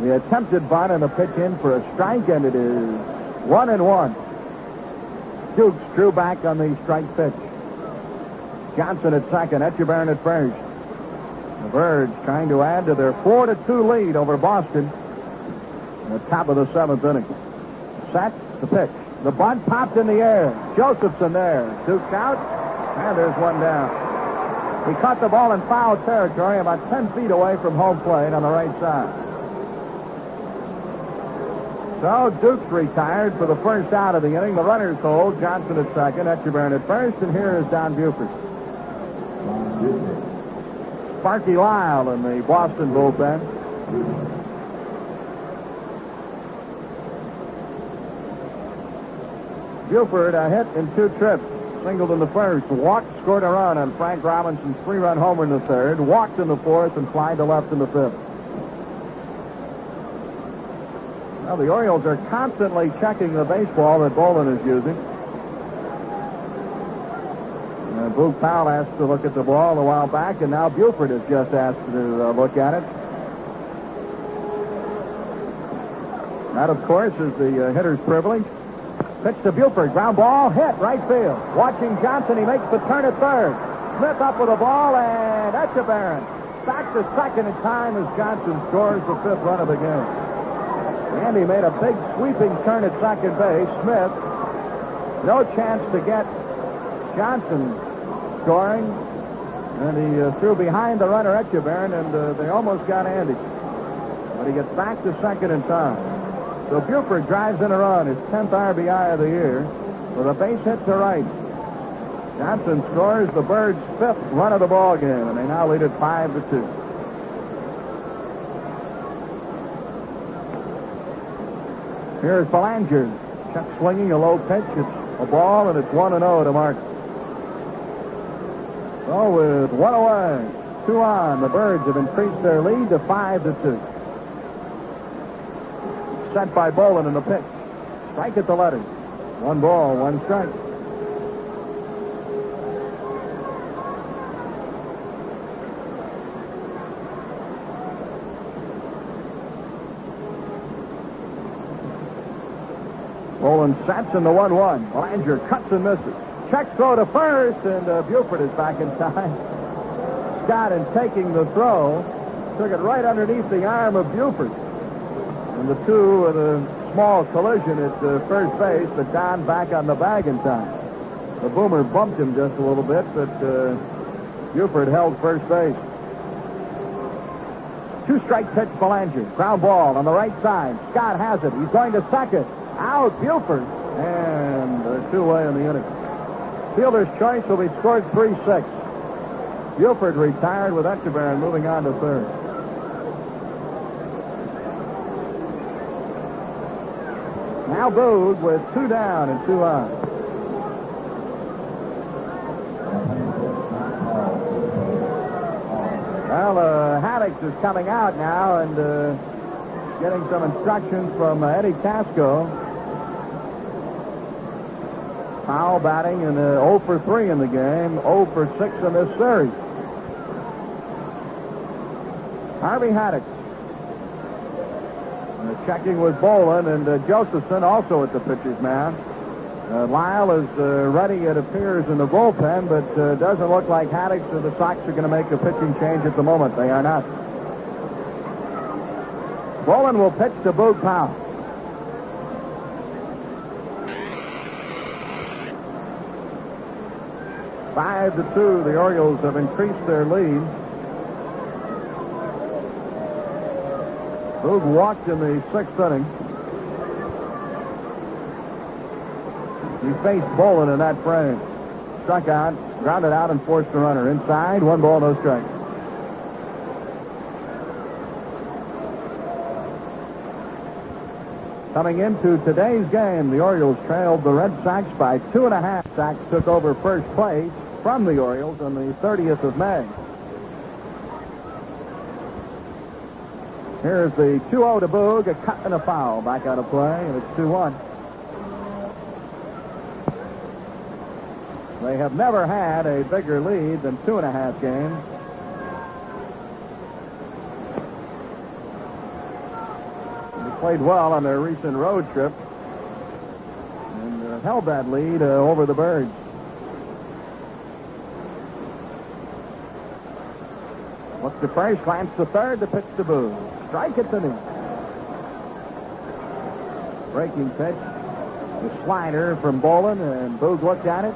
H: the attempted bunt, and the pitch in for a strike, and it is 1-1. Dukes drew back on the strike pitch. Johnson at second, Etchebarren at first. The Birds trying to add to their 4-2 lead over Boston in the top of the 7th inning. Set, the pitch. The bunt popped in the air. Josephson there. Dukes out, and there's 1 down. He caught the ball in foul territory about 10 feet away from home plate on the right side. So Dukes retired for the first out of the inning. The runners hold. Johnson at second, Etchebarren at first, and here is Don Buford. Sparky Lyle in the Boston bullpen. Buford a hit in 2 trips. Singled in the first. Walked, scored a run on Frank Robinson's 3-run homer in the 3rd. Walked in the 4th and flied to left in the 5th. Well, the Orioles are constantly checking the baseball that Boland is using. Boog Powell asked to look at the ball a while back, and now Buford has just asked to look at it. That, of course, is the hitter's privilege. Pitch to Buford. Ground ball. Hit. Right field. Watching Johnson. He makes the turn at 3rd. Smith up with the ball, and Etchebarren back to second in time as Johnson scores the 5th run of the game. Andy made a big sweeping turn at second base. Smith, no chance to get Johnson scoring. And he threw behind the runner Etchebarren, and they almost got Andy. But he gets back to second in time. So Buford drives in a run, his 10th RBI of the year, with a base hit to right. Johnson scores the Birds' 5th run of the ball game, and they now lead it 5-2. Here's Belanger. Check swinging, a low pitch. It's a ball, and it's 1-0 to Martin. So with 1 away, 2 on, the Birds have increased their lead to 5-2. Set by Boland in the pitch. Strike at the letters. 1 ball, 1 strike. Boland sets in the 1-1. Belanger cuts and misses. Check throw to first, and Buford is back in time. Scott, in taking the throw, took it right underneath the arm of Buford. And the two with a small collision at first base, but Don back on the bag in time. The boomer bumped him just a little bit, but Buford held first base. 2-strike pitch, Belanger. Ground ball on the right side. Scott has it. He's going to second. Out, Buford. And 2 away in the inning. Fielder's choice will be scored 3-6. Buford retired with Etchebarren moving on to third. Now Boog with 2 down and 2 on. Well, Haddix is coming out now and getting some instructions from Eddie Casco. Powell batting in 0 for 3 in the game, 0 for 6 in this series. Harvey Haddix. Checking with Boland and Josephson also at the pitcher's mound. Lyle is ready, it appears, in the bullpen, but doesn't look like Haddix or the Sox are going to make a pitching change at the moment. They are not. Boland will pitch to Boog Powell. Five to 2, the Orioles have increased their lead. Boog walked in the 6th inning. He faced Boland in that frame. Struck out, grounded out, and forced a runner. Inside, 1 ball, no strikes. Coming into today's game, the Orioles trailed the Red Sox by 2.5. Sox took over first place from the Orioles on the 30th of May. Here's the 2-0 to Boog, a cut and a foul. Back out of play, and it's 2-1. They have never had a bigger lead than 2.5 games. They played well on their recent road trip and held that lead over the Birds. Looks to first, glance to third, the pitch to Boog. Strike at the knee. Breaking pitch. The slider from Boland, and Boog looked at it.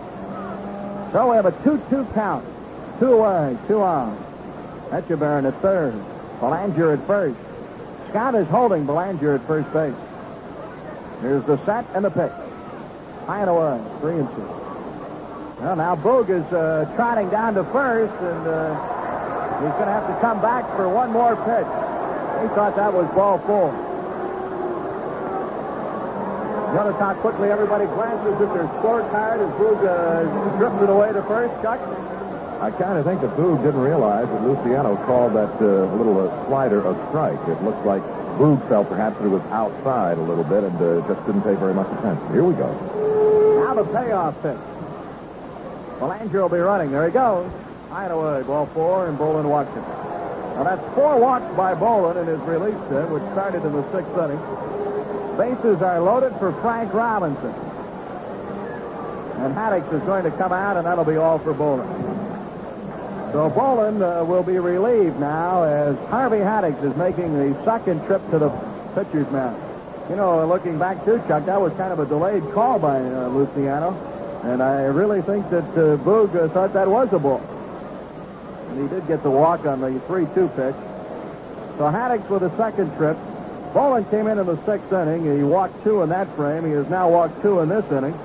H: So we have a 2-2 count. 2 away, 2 on. Etchebarren at third. Belanger at first. Scott is holding Belanger at first base. Here's the set and the pitch. High and away, 3-2. Well, now Boog is trotting down to first, and he's going to have to come back for one more pitch. He thought that was ball 4. You want to talk quickly? Everybody glances at their scorecard as Boog drifted away to first. Chuck?
B: I kind of think that Boog didn't realize that Luciano called that little slider a strike. It looks like Boog felt perhaps that it was outside a little bit and just didn't pay very much attention. Here we go.
H: Now the payoff pitch. Belanger will be running. There he goes. High and away, ball 4, and Boland walks it. Now that's 4 walks by Boland in his relief stint, which started in the 6th inning. Bases are loaded for Frank Robinson. And Haddix is going to come out, and that'll be all for Boland. So Boland will be relieved now as Harvey Haddix is making the second trip to the pitcher's mound. You know, looking back too, Chuck, that was kind of a delayed call by Luciano. And I really think that Boog thought that was a ball. And he did get the walk on the 3-2 pitch. So Haddix with a second trip. Boland came in the 6th inning. He walked 2 in that frame. He has now walked 2 in this inning.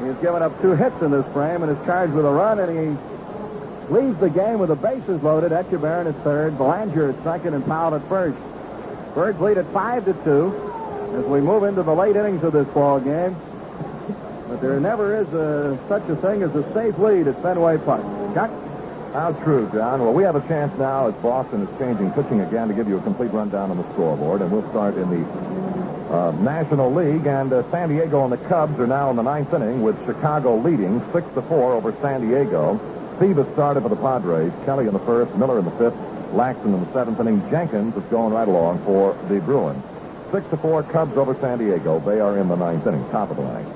H: He has given up 2 hits in this frame and is charged with a run, and he leaves the game with the bases loaded. Etchebarren at third, Belanger at second, and Powell at first. Birds lead at 5-2 as we move into the late innings of this ball game. But there never is such a thing as a safe lead at Fenway Park. Chuck?
B: How true, John. Well, we have a chance now as Boston is changing pitching again to give you a complete rundown on the scoreboard, and we'll start in the National League, and San Diego and the Cubs are now in the 9th inning with Chicago leading 6-4 over San Diego. Stevens started for the Padres, Kelly in the 1st, Miller in the 5th, Laxton in the 7th inning. Jenkins is going right along for the Bruins. 6-4 Cubs over San Diego. They are in the 9th inning, top of the ninth.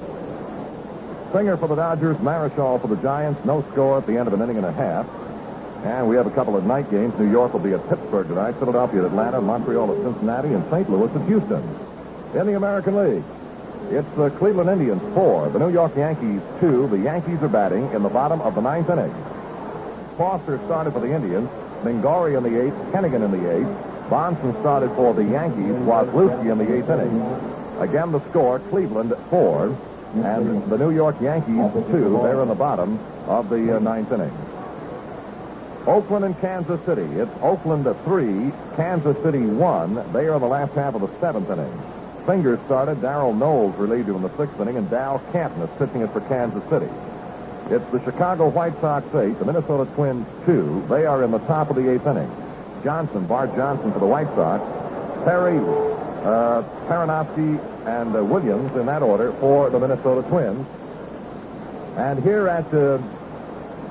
B: Singer for the Dodgers, Marichal for the Giants. No score at the end of an inning and a half. And we have a couple of night games. New York will be at Pittsburgh tonight, Philadelphia at Atlanta, Montreal at Cincinnati, and St. Louis at Houston. In the American League, it's the Cleveland Indians 4, the New York Yankees 2. The Yankees are batting in the bottom of the 9th inning. Foster started for the Indians, Mingori in the 8th, Hennigan in the 8th. Bonson started for the Yankees, Wazlewski in the 8th inning. Again, the score, Cleveland 4, and the New York Yankees 2. They're in the bottom of the 9th inning. Oakland and Kansas City. It's Oakland 3, Kansas City 1. They are in the last half of the 7th inning. Fingers started. Darrell Knowles relieved him in the 6th inning, and Dal Canton is pitching it for Kansas City. It's the Chicago White Sox 8, the Minnesota Twins 2. They are in the top of the 8th inning. Bart Johnson for the White Sox. Perry, Paranovsky, and Williams in that order for the Minnesota Twins. And here at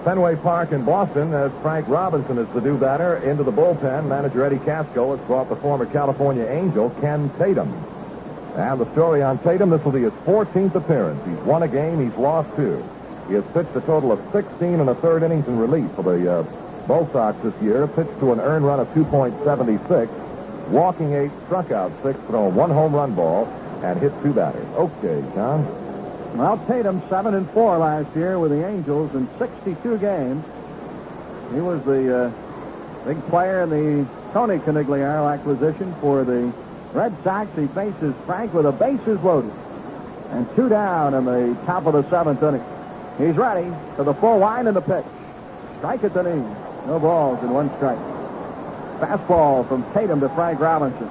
B: Fenway Park in Boston, as Frank Robinson is the do-batter into the bullpen, manager Eddie Casco has brought the former California Angel, Ken Tatum. And the story on Tatum, this will be his 14th appearance. He's won a game, he's lost 2. He has pitched a total of 16 1/3 innings in relief for the Bo Sox this year, pitched to an earned run of 2.76, walking 8, struck out 6, thrown 1 home run ball, and hit 2 batters. Okay, John.
H: Well, Tatum 7-4 last year with the Angels in 62 games. He was the Big player in the Tony Conigliaro acquisition for the Red Sox. He faces Frank with the bases loaded. And 2 down in the top of the 7th inning. He's ready for the full line and the pitch. Strike at the knee. No balls and 1 strike. Fastball from Tatum to Frank Robinson.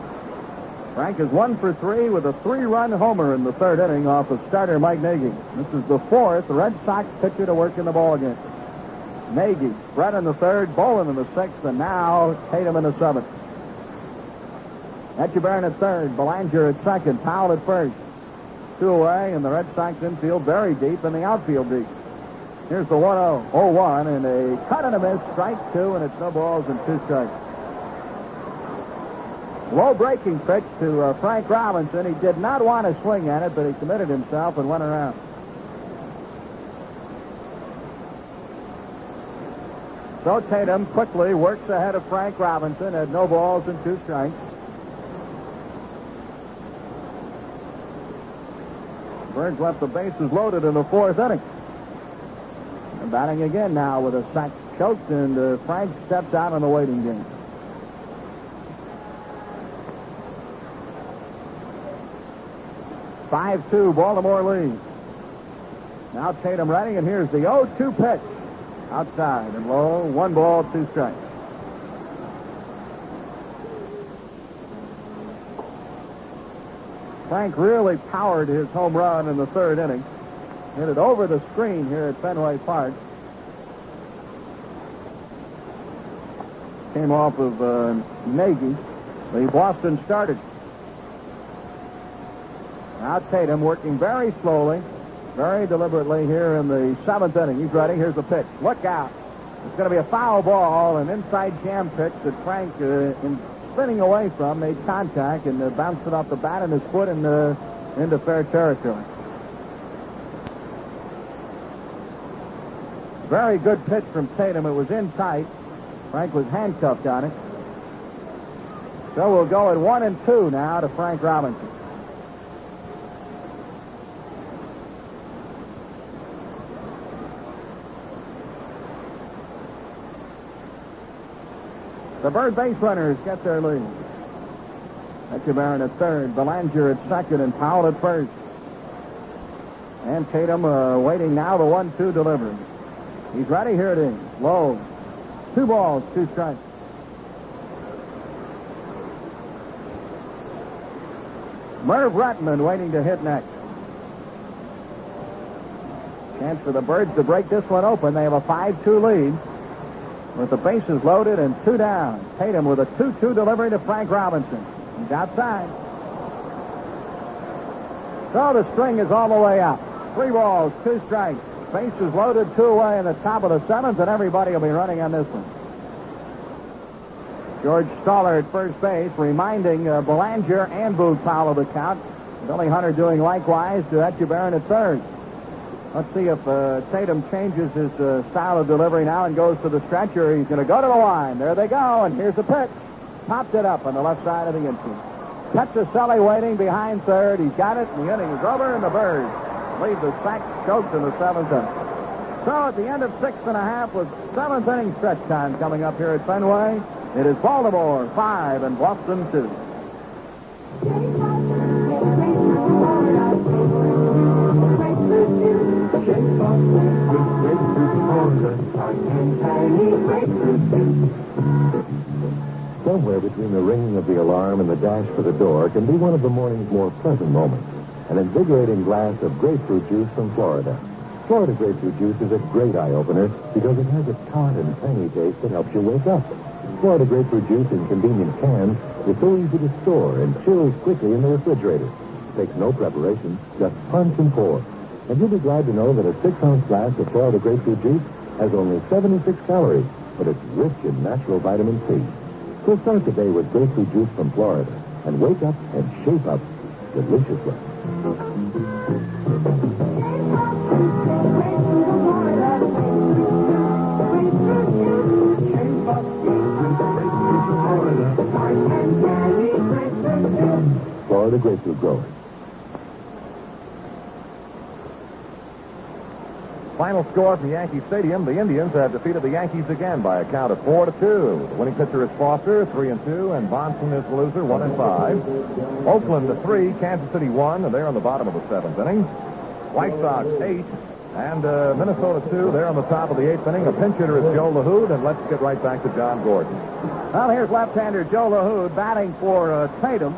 H: Frank is 1 for 3 with a 3-run homer in the 3rd inning off of starter Mike Nagy. This is the 4th Red Sox pitcher to work in the ball game. Nagy, Brett in the 3rd, Boland in the 6th, and now Tatum in the 7th. Etchebarren at 3rd, Belanger at 2nd, Powell at 1st. 2 away, and the Red Sox infield very deep and the outfield deep. Here's the 1-0-1, and a cut and a miss, strike 2, and it's no balls and 2 strikes. Low breaking pitch to Frank Robinson. He did not want to swing at it, but he committed himself and went around. So Tatum quickly works ahead of Frank Robinson at no balls and 2 strikes. Birds left the bases loaded in the 4th inning. And batting again now with a sack choked, and Frank steps out in the waiting game. (5-2) Baltimore leads. Now Tatum ready, and here's the 0-2 pitch. Outside and low, 1 ball, 2 strikes. Frank really powered his home run in the 3rd inning. Hit it over the screen here at Fenway Park. Came off of Nagy, the Boston started. Now Tatum working very slowly, very deliberately here in the 7th inning. He's ready. Here's the pitch. Look out. It's going to be a foul ball, an inside jam pitch that Frank, in spinning away from, made contact and bounced it off the bat and his foot into fair territory. Very good pitch from Tatum. It was in tight. Frank was handcuffed on it. So we'll go at 1-2 now to Frank Robinson. The Bird base runners get their lead. Etchebarren at 3rd, Belanger at 2nd, and Powell at 1st. And Tatum waiting now the 1-2 delivery. He's ready. Here it is. Low. 2 balls, 2 strikes. Merv Redmond waiting to hit next. Chance for the Birds to break this one open. They have a 5-2 lead. With the bases loaded and 2 down. Tatum with a 2-2 delivery to Frank Robinson. He's outside. So the string is all the way up. 3 balls, 2 strikes. Bases loaded, 2 away in the top of the 7th, and everybody will be running on this one. George Stoller at first base, reminding Belanger and Boog Powell of the count. Billy Hunter doing likewise to Etchebarren at 3rd. Let's see if Tatum changes his style of delivery now and goes to the stretcher. He's going to go to the line. There they go, and here's the pitch. Popped it up on the left side of the infield. Petrocelli waiting behind 3rd. He's got it, and the inning is over, and the Birds leave the sack choked in the 7th inning. So at the end of 6.5 with 7th inning stretch time coming up here at Fenway, it is Baltimore 5 and Boston 2.
D: Somewhere between the ringing of the alarm and the dash for the door can be one of the morning's more pleasant moments. An invigorating glass of grapefruit juice from Florida. Florida grapefruit juice is a great eye-opener because it has a tart and tangy taste that helps you wake up. Florida grapefruit juice in convenient cans is so easy to store and chills quickly in the refrigerator. Takes no preparation, just punch and pour. And you'll be glad to know that a 6-ounce glass of Florida grapefruit juice has only 76 calories, but it's rich in natural vitamin C. So start the day with grapefruit juice from Florida and wake up and shape up deliciously. Florida grapefruit growers.
B: Final score from Yankee Stadium, the Indians have defeated the Yankees again by a count of 4-2. The winning pitcher is Foster, 3-2, and Bonson is the loser, 1-5. Oakland 3, Kansas City 1, and they're on the bottom of the 7th inning. White Sox 8, and Minnesota 2. They're on the top of the 8th inning. A pinch hitter is Joe LaHood, and let's get right back to John Gordon.
H: Well, here's left-hander Joe LaHood batting for Tatum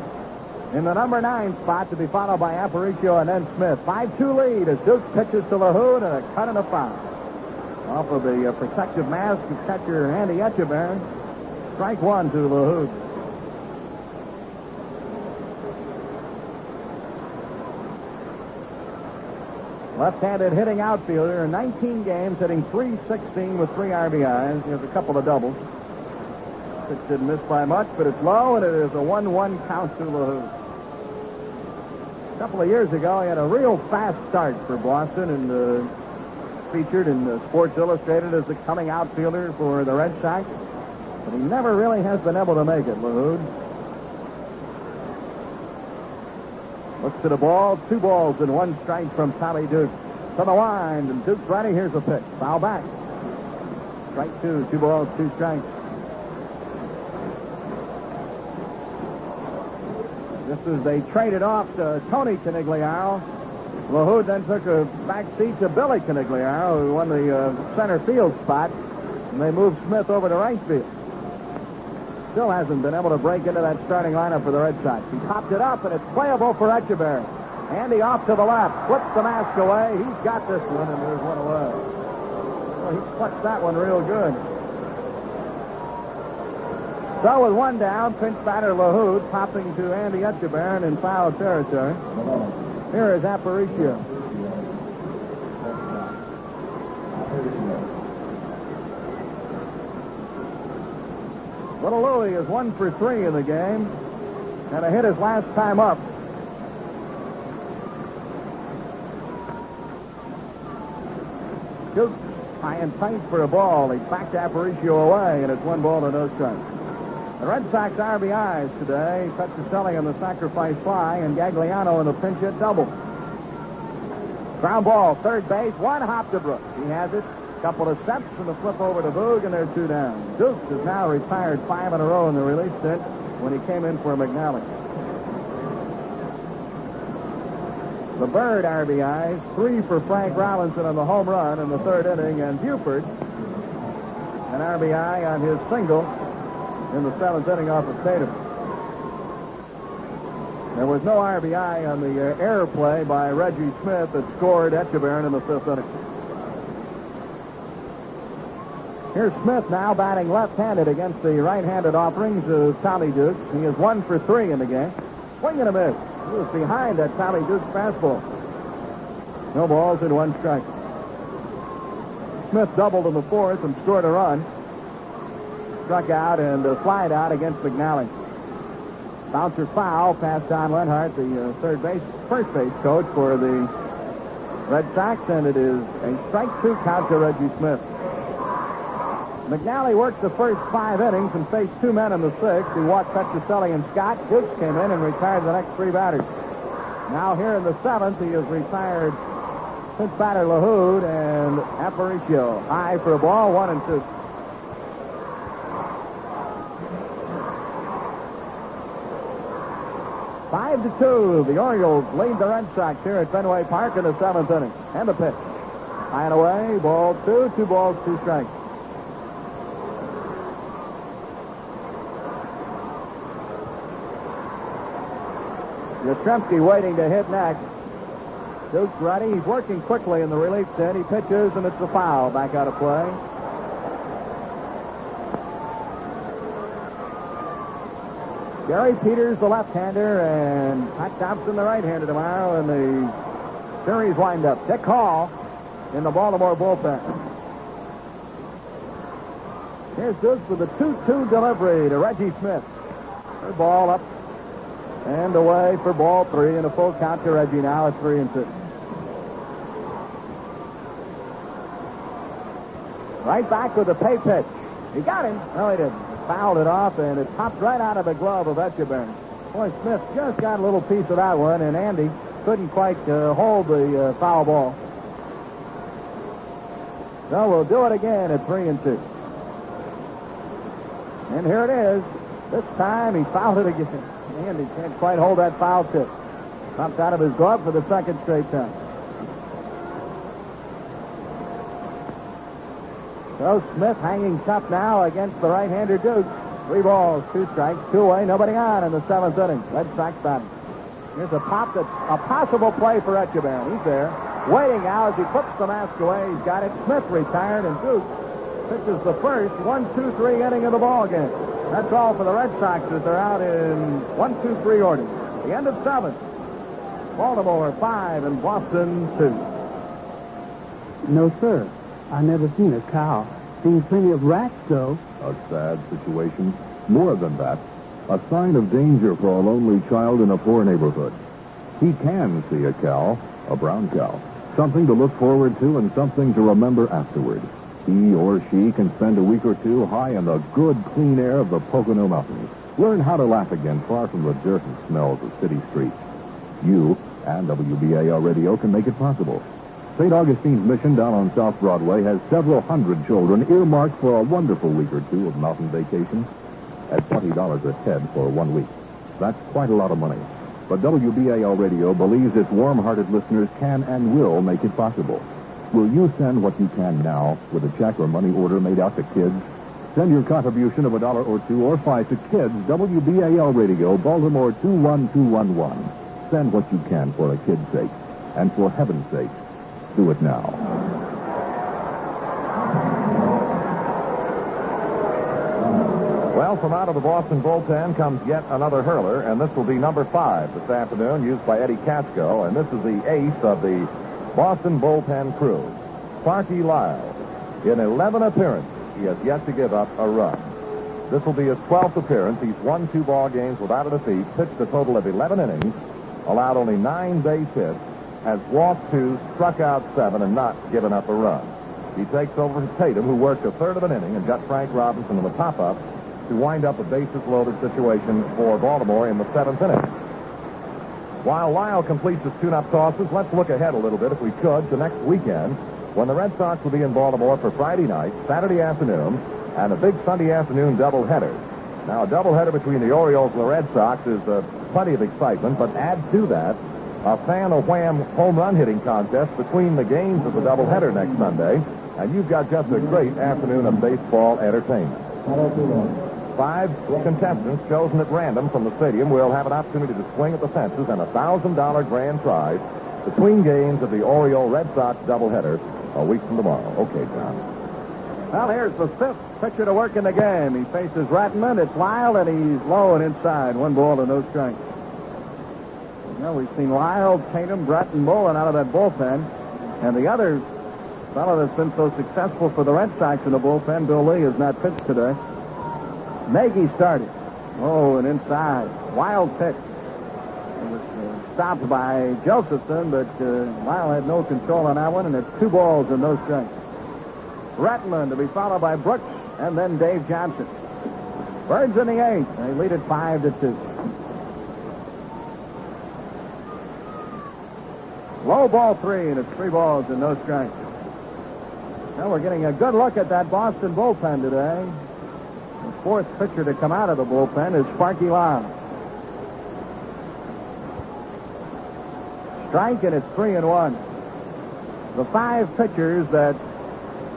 H: in the number 9 spot, to be followed by Aparicio and then Smith. 5-2 lead as Duke pitches to LaHood, and a cut and a foul. Off of the protective mask of catcher Andy Etchebarren. Strike 1 to LaHood. Left-handed hitting outfielder in 19 games, hitting .316 with 3 RBIs. He has a couple of doubles. Pitch didn't miss by much, but it's low, and it is a 1-1 count to LaHood. A couple of years ago, he had a real fast start for Boston and featured in Sports Illustrated as the coming outfielder for the Red Sox. But he never really has been able to make it, LaHood. Looks at a ball, 2 balls and 1 strike from Tommy Duke. To the line, and Duke's ready. Here's a pitch. Foul back. Strike 2, 2 balls, 2 strikes. Just as they traded off to Tony Conigliaro, LaHood then took a back seat to Billy Conigliaro, who won the center field spot, and they moved Smith over to right field. Still hasn't been able to break into that starting lineup for the Red Sox. He popped it up, and it's playable for Etchebarren. Andy off to the left, flips the mask away. He's got this one, and there's one away. Well, he clutched that one real good. So with 1 down, pinch batter LaHood popping to Andy Etchebarren in foul territory. Here is Aparicio. Little Louie is 1 for 3 in the game, and a hit his last time up. Duke high and tight for a ball. He backed Aparicio away, and it's 1 ball to no strikes. The Red Sox RBIs today: Petrocelli on the sacrifice fly, and Gagliano in the pinch hit double. Ground ball, third base, 1 hop to Brooks. He has it. Couple of steps and a flip over to Boog, and they're 2 down. Dukes has now retired 5 in a row in the relief stint when he came in for Mcnally. The Bird RBIs, 3 for Frank Robinson on the home run in the 3rd inning, and Buford an RBI on his single in the 7th inning off of Tatum. There was no RBI on the error play by Reggie Smith that scored Etchebarren in the 5th inning. Here's Smith now batting left-handed against the right-handed offerings of Tommy Duke. He is 1 for 3 in the game. Swing and a miss. He was behind that Tommy Duke fastball. No balls and 1 strike. Smith doubled in the 4th and scored a run. Struck out and flied out against Mcnally. Bouncer foul past Don Lenhart, the first base coach for the Red Sox, and it is a strike 2 count to Reggie Smith. Mcnally worked the first 5 innings and faced 2 men in the 6th. He walked Petrocelli and Scott. Dukes came in and retired the next 3 batters. Now here in the 7th, he has retired pinch batter LaHood and Aparicio. High for a ball, 1 and 2. Five to 2. The Orioles lead the Red Sox here at Fenway Park in the 7th inning. And the pitch. High and away, ball 2. 2 balls, 2 strikes. Yastrzemski waiting to hit next. Duke's ready. He's working quickly in the relief stint. He pitches, and it's a foul. Back out of play. Gary Peters, the left-hander, and Pat Thompson, the right-hander tomorrow in the series windup. Dick Hall in the Baltimore bullpen. Here's Duke with a 2-2 delivery to Reggie Smith. Third ball up and away for ball 3, and a full count to Reggie now at 3 and 2. Right back with a pay pitch. He got him. No, he didn't. Fouled it off, and it popped right out of the glove of Etchebarren. Boy, Smith just got a little piece of that one, and Andy couldn't quite hold the foul ball. So we'll do it again at 3-2. And here it is. This time he fouled it again. And he can't quite hold that foul tip. Popped out of his glove for the second straight time. So Smith hanging tough now against the right-hander Duke. 3 balls, 2 strikes, 2 away, nobody on in the 7th inning. Red Sox batting. Here's a pop that's a possible play for Etchebarren. He's there, waiting now as he puts the mask away. He's got it. Smith retired, and Duke pitches the first 1-2-3 inning of the ball game. That's all for the Red Sox as they're out in 1-2-3 order. The end of 7th. Baltimore 5 and Boston 2.
J: No, sir. I never seen a cow. Seen plenty of rats, though.
D: A sad situation. More than that, a sign of danger for a lonely child in a poor neighborhood. He can see a cow, a brown cow, something to look forward to and something to remember afterward. He or she can spend a week or two high in the good, clean air of the Pocono Mountains. Learn how to laugh again far from the dirt and smells of city streets. You and WBAL Radio can make it possible. St. Augustine's Mission down on South Broadway has several hundred children earmarked for a wonderful week or two of mountain vacation at $20 a head for 1 week. That's quite a lot of money. But WBAL Radio believes its warm-hearted listeners can and will make it possible. Will you send what you can now with a check or money order made out to kids? Send your contribution of $1 or $2 or $5 to Kids, WBAL Radio, Baltimore 21211. Send what you can for a kid's sake. And for heaven's sake, do it now.
B: Well, from out of the Boston bullpen comes yet another hurler, and this will be number 5 this afternoon, used by Eddie Katsko, and this is the ace of the Boston bullpen crew, Sparky Lyle. In 11 appearances, he has yet to give up a run. This will be his 12th appearance. He's won 2 ball games without a defeat, pitched a total of 11 innings, allowed only 9 base hits, has walked 2, struck out 7, and not given up a run. He takes over for Tatum, who worked a third of an inning and got Frank Robinson in the pop-up to wind up a bases-loaded situation for Baltimore in the 7th inning. While Lyle completes his tune-up tosses, let's look ahead a little bit, if we could, to next weekend, when the Red Sox will be in Baltimore for Friday night, Saturday afternoon, and a big Sunday afternoon doubleheader. Now, a doubleheader between the Orioles and the Red Sox is plenty of excitement, but add to that a fan-o-wham home run hitting contest between the games of the doubleheader next Sunday, and you've got just a great afternoon of baseball entertainment. 5 contestants chosen at random from the stadium will have an opportunity to swing at the fences and a $1,000 grand prize between games of the Oriole-Red Sox doubleheader a week from tomorrow. Okay, John.
H: Well, here's the 5th pitcher to work in the game. He faces Redmond. It's Lyle, and he's low and inside. 1 ball and no strikes. Well, we've seen Lyle, Tatum, Brett, and Boland out of that bullpen. And the other fellow that's been so successful for the Red Sox in the bullpen, Bill Lee, has not pitched today. Nagy started. Oh, and inside. Wild pitch. It was stopped by Josephson, but Lyle had no control on that one, and it's 2 balls and no strikes. Redmond to be followed by Brooks, and then Dave Johnson. Birds in the 8th. They lead it 5-2. Low ball 3, and it's 3 balls and no strikes. Now we're getting a good look at that Boston bullpen today. The 4th pitcher to come out of the bullpen is Sparky Lyle. Strike, and it's 3-1. The 5 pitchers that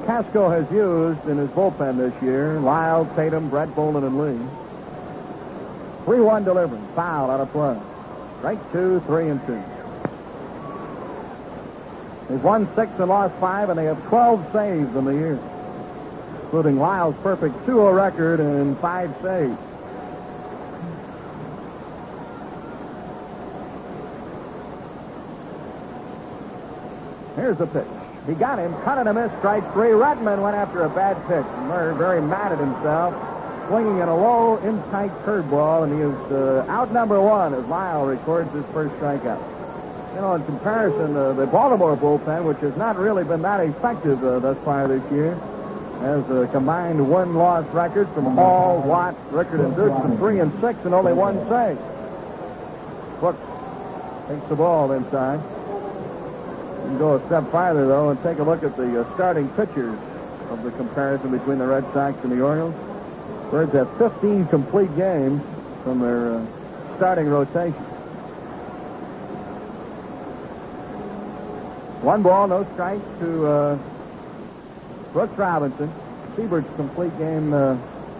H: Katsko has used in his bullpen this year, Lyle, Tatum, Brett, Boland, and Lee. 3-1 delivery. Foul out of play. Strike 2, 3-2. They've won 6 and lost 5, and they have 12 saves in the year, including Lyle's perfect 2-0 record and 5 saves. Here's the pitch. He got him, cut and a miss, strike 3. Redmond went after a bad pitch. Merv very mad at himself, swinging in a low, in-tight curveball, and he is out number 1 as Lyle records his first strikeout. You know, in comparison, the Baltimore bullpen, which has not really been that effective thus far this year, has a combined 1-loss record from Hall, Watt, Rickard, and Dukes, and 3 and 6, and only 1 save. Brooks takes the ball inside. can go a step farther, though, and take a look at the starting pitchers of the comparison between the Red Sox and the Orioles. Birds have 15 complete games from their starting rotation. 1 ball, no strikes to Brooks Robinson. Siebert's complete game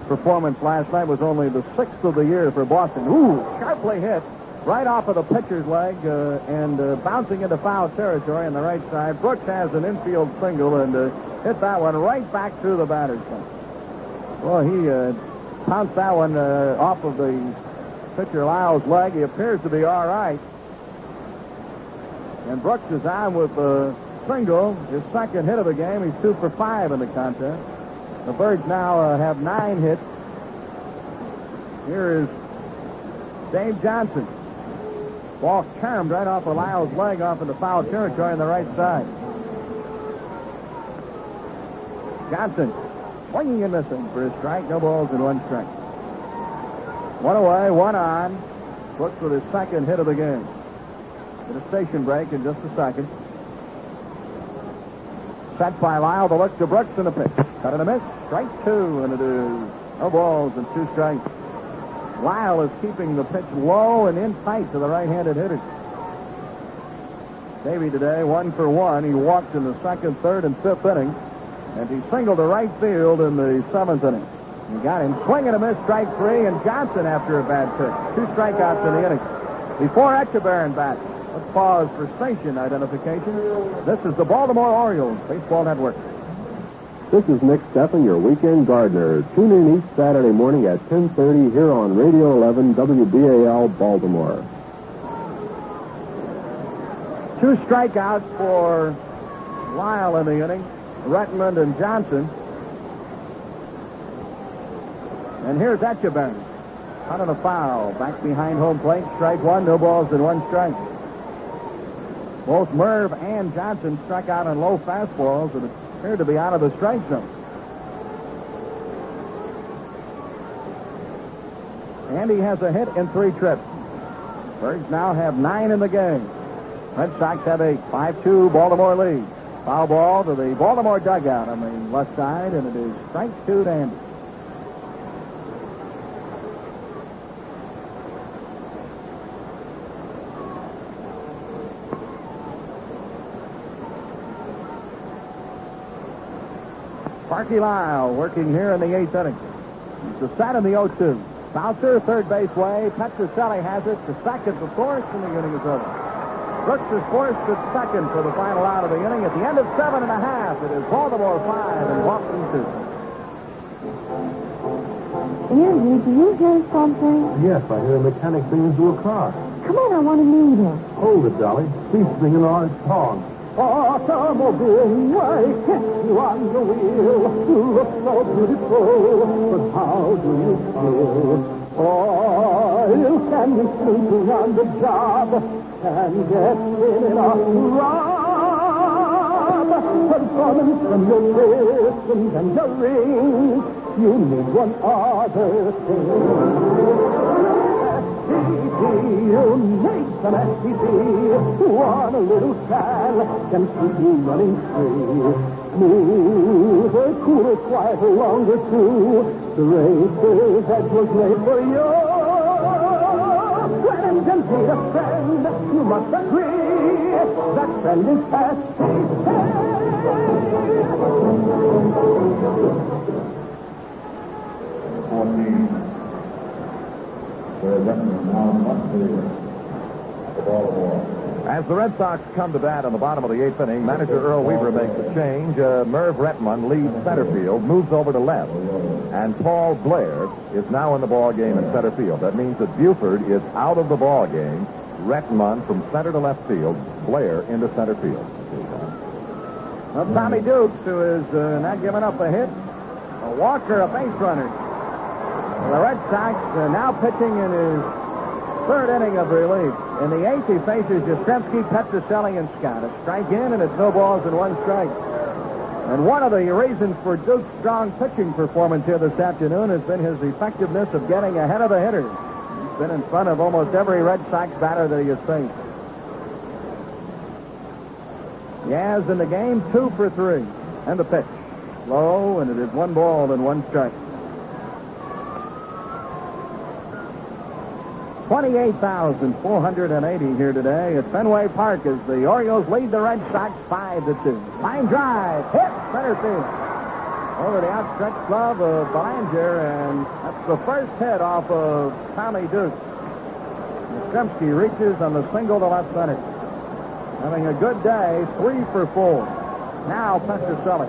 H: performance last night was only the 6th of the year for Boston. Ooh, sharply hit right off of the pitcher's leg and bouncing into foul territory on the right side. Brooks has an infield single and hit that one right back through the batter's bench. Well, he pounced that one off of the pitcher Lyle's leg. He appears to be all right. And Brooks is on with a single, his second hit of the game. He's 2 for 5 in the contest. The Birds now have 9 hits. Here is Dave Johnson. Ball charmed right off of Lyle's leg off into foul territory on the right side. Johnson swinging and missing for his strike. No balls and 1 strike. 1 away, 1 on. Brooks with his second hit of the game. At a station break in just a second. Set by Lyle. The look to Brooks and a pitch. Cut and a miss. Strike 2, and it is no balls and 2 strikes. Lyle is keeping the pitch low and in tight to the right-handed hitters. Davey today, 1 for 1. He walked in the 2nd, 3rd, and 5th innings, and he singled to right field in the 7th inning. He got him swinging a miss, strike 3, and Johnson after a bad pitch. 2 strikeouts in the inning. Before Echeverry bats. Let's pause for station identification. This is the Baltimore Orioles Baseball Network.
K: This is Nick Steffen, your weekend gardener. Tune in each Saturday morning at 10:30 here on Radio 11 WBAL Baltimore.
H: 2 strikeouts for Lyle in the inning, Redmond and Johnson. And here's Echeverry. Out on a foul, back behind home plate, strike 1, no balls and 1 strike. Both Merv and Johnson struck out on low fastballs that appeared to be out of the strike zone. And he has a hit in 3 trips. Birds now have 9 in the game. Red Sox have 8. 5-2 Baltimore lead. Foul ball to the Baltimore dugout on the left side, and it is strike 2 to Andy. Sparky Lyle working here in the 8th inning. He's the set in the 0-2. Bouncer, third base way. Petrocelli has it to second for Forrest, and the inning is over. Brooks is forced at second for the final out of the inning. At the end of 7 1/2, it is Baltimore 5 and Boston 2.
F: Andy, do you hear something?
I: Yes, I hear a mechanic sing into a car.
F: Come on, I want to meet him.
I: Hold it, Dolly. He's singing on his song.
C: Automobile, why kiss you on the wheel? You look so beautiful, but how do you feel? Oil can be sleeping on the job and get in a rub. Performance from your systems and your rings, you need one other thing. You need some STD. One little can keep you running free. Smoother, cooler, quieter, longer too. The racer's edge was made for you. When engines need a friend, you must agree. That friend is STD.
B: As the Red Sox come to bat in the bottom of the 8th inning, manager Earl Weaver makes a change. Merv Redmond leaves center field, moves over to left, and Paul Blair is now in the ball game in center field. That means that Buford is out of the ball game. Redmond from center to left field, Blair into center field.
H: Well, Tommy Dukes, who is not giving up a hit, a walker, a base runner. The Red Sox now pitching in his 3rd inning of relief. In the 8th, he faces Yastrzemski, Petrocelli, and Scott. A strike in, and it's no balls and 1 strike. And one of the reasons for Duke's strong pitching performance here this afternoon has been his effectiveness of getting ahead of the hitters. He's been in front of almost every Red Sox batter that he has faced. Yaz in the game, 2 for 3. And the pitch. Low, and it is 1 ball and 1 strike. 28,480 here today at Fenway Park as the Orioles lead the Red Sox 5-2. Line drive, hit, center field. Over the outstretched glove of Belanger, and that's the first hit off of Tommy Dukes. Yastrzemski reaches on the single to left center. Having a good day, 3 for 4. Now Petroselli.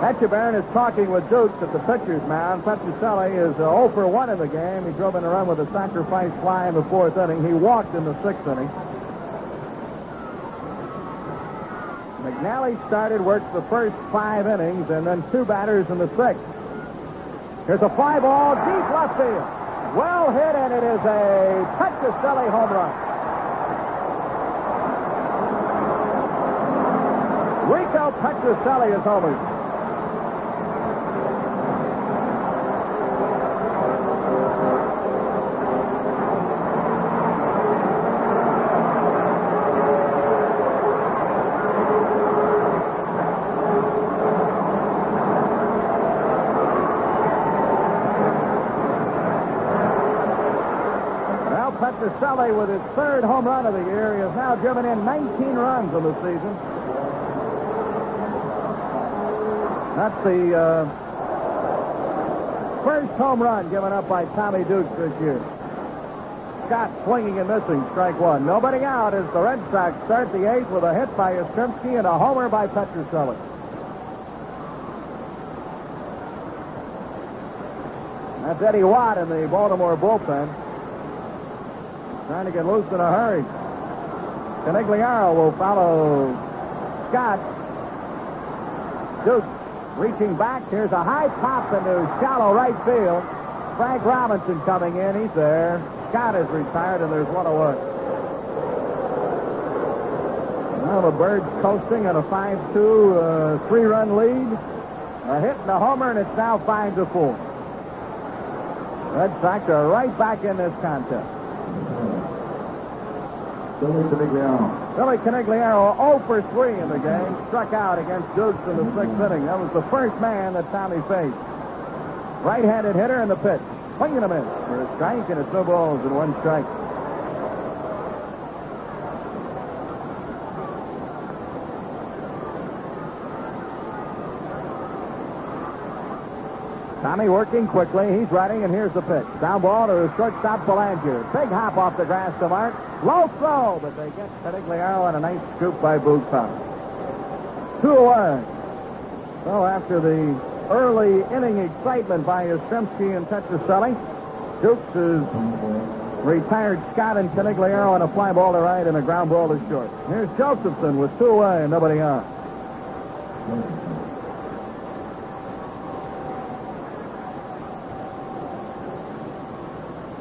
H: Etchebarren is talking with Dukes at the pitcher's mound. Petroselli is 0 for 1 in the game. He drove in a run with a sacrifice fly in the 4th inning. He walked in the 6th inning. Mcnally started, worked the first 5 innings, and then 2 batters in the 6th. Here's a fly ball, deep left field. Well hit, and it is a Petroselli home run. Rico Petroselli is homered. Petroselli with his 3rd home run of the year. He has now driven in 19 runs in the season. That's the first home run given up by Tommy Dukes this year. Scott swinging and missing, strike 1. Nobody out as the Red Sox start the 8th with a hit by Yastrzemski and a homer by Petroselli. That's Eddie Watt in the Baltimore bullpen. Trying to get loose in a hurry. Canigliaro will follow Scott. Dukes reaching back. Here's a high pop into shallow right field. Frank Robinson coming in. He's there. Scott is retired, and there's 1 away. Now the Birds coasting at a 5-2 3-run lead. A hit and a homer, and it's now 5-4. Red Sox are right back in this contest. Billy Canigliaro 0 for 3 in the game. Struck out against Dukes in the 6th inning. That was the first man that Tommy faced. Right-handed hitter in the pitch. Swing and a miss for a strike, and it's 2 balls and 1 strike. Tommy working quickly. He's running, and here's the pitch. Down ball to shortstop Belanger. Big hop off the grass to Mark. Low throw, but they get Canigliaro and a nice scoop by Boog Powell. 2 away. So after the early inning excitement by Yastrzemski and Petroselli, Dukes is retired Scott and Canigliaro on a fly ball to right and a ground ball to short. Here's Josephson with 2 away and nobody on.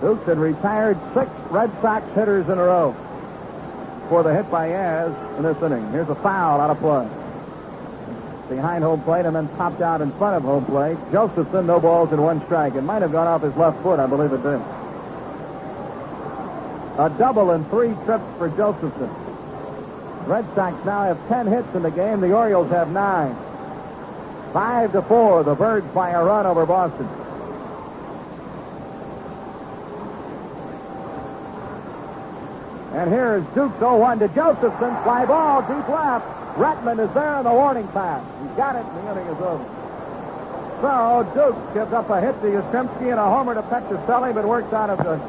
H: Dukes had retired 6 Red Sox hitters in a row for the hit by Yaz in this inning. Here's a foul out of play. Behind home plate and then popped out in front of home plate. Josephson, no balls and 1 strike. It might have gone off his left foot. I believe it did. A double and 3 trips for Josephson. Red Sox now have 10 hits in the game. The Orioles have 9. 5-4. The Birds by a run over Boston. And here is Dukes 0-1 to Josephson. Fly ball, deep left. Redmond is there on the warning pass. He got it, and the inning is over. So Dukes gives up a hit to Yastrzemski and a homer to Petroselli, but works out of the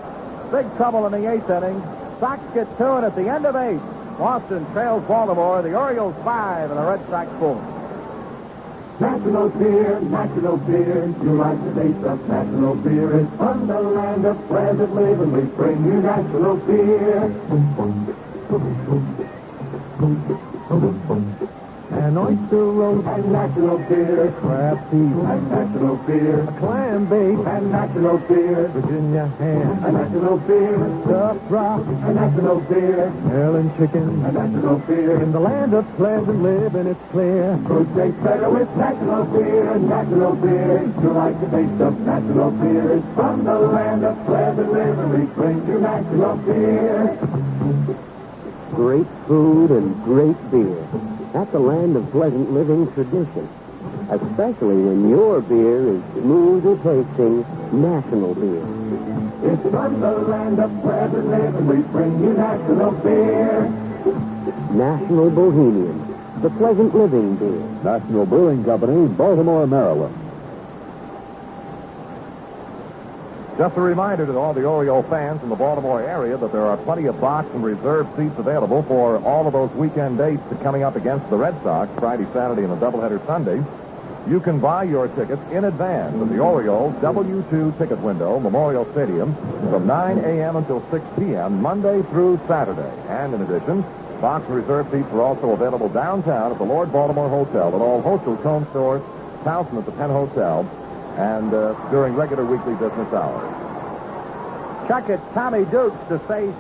H: big trouble in the 8th inning. Sox get 2, and at the end of 8, Boston trails Baltimore. The Orioles 5 and the Red Sox 4.
C: National beer, you like the taste of national beer. It's from the land of pleasant living. We bring you national beer. and oyster roast,
I: and national beer,
C: crab feet,
I: and national beer,
C: clam bake,
I: and national beer,
C: Virginia ham,
I: and national beer,
C: stuffed rock,
I: and national beer,
C: Maryland chicken,
I: and national beer.
C: in the land of pleasant living, it's clear.
I: Food tastes better with national beer, national beer. You like the taste of national beer. It's from the land of pleasant living. We bring you national beer.
G: Great food and great beer. That's a land of pleasant living tradition. Especially when your beer is smoothly tasting national beer.
I: It's from the land of pleasant living. We bring you national beer.
G: National Bohemian, the pleasant living beer.
D: National Brewing Company, Baltimore, Maryland.
B: Just a reminder to all the Oriole fans in the Baltimore area that there are plenty of box and reserve seats available for all of those weekend dates coming up against the Red Sox, Friday, Saturday, and a doubleheader Sunday. You can buy your tickets in advance at the Orioles W2 ticket window, Memorial Stadium, from 9 a.m. until 6 p.m., Monday through Saturday. And in addition, box and reserve seats are also available downtown at the Lord Baltimore Hotel, at all Hotel Cone stores, Towson at the Penn Hotel, and during regular weekly business hours.
H: Check it, Tommy Dukes to face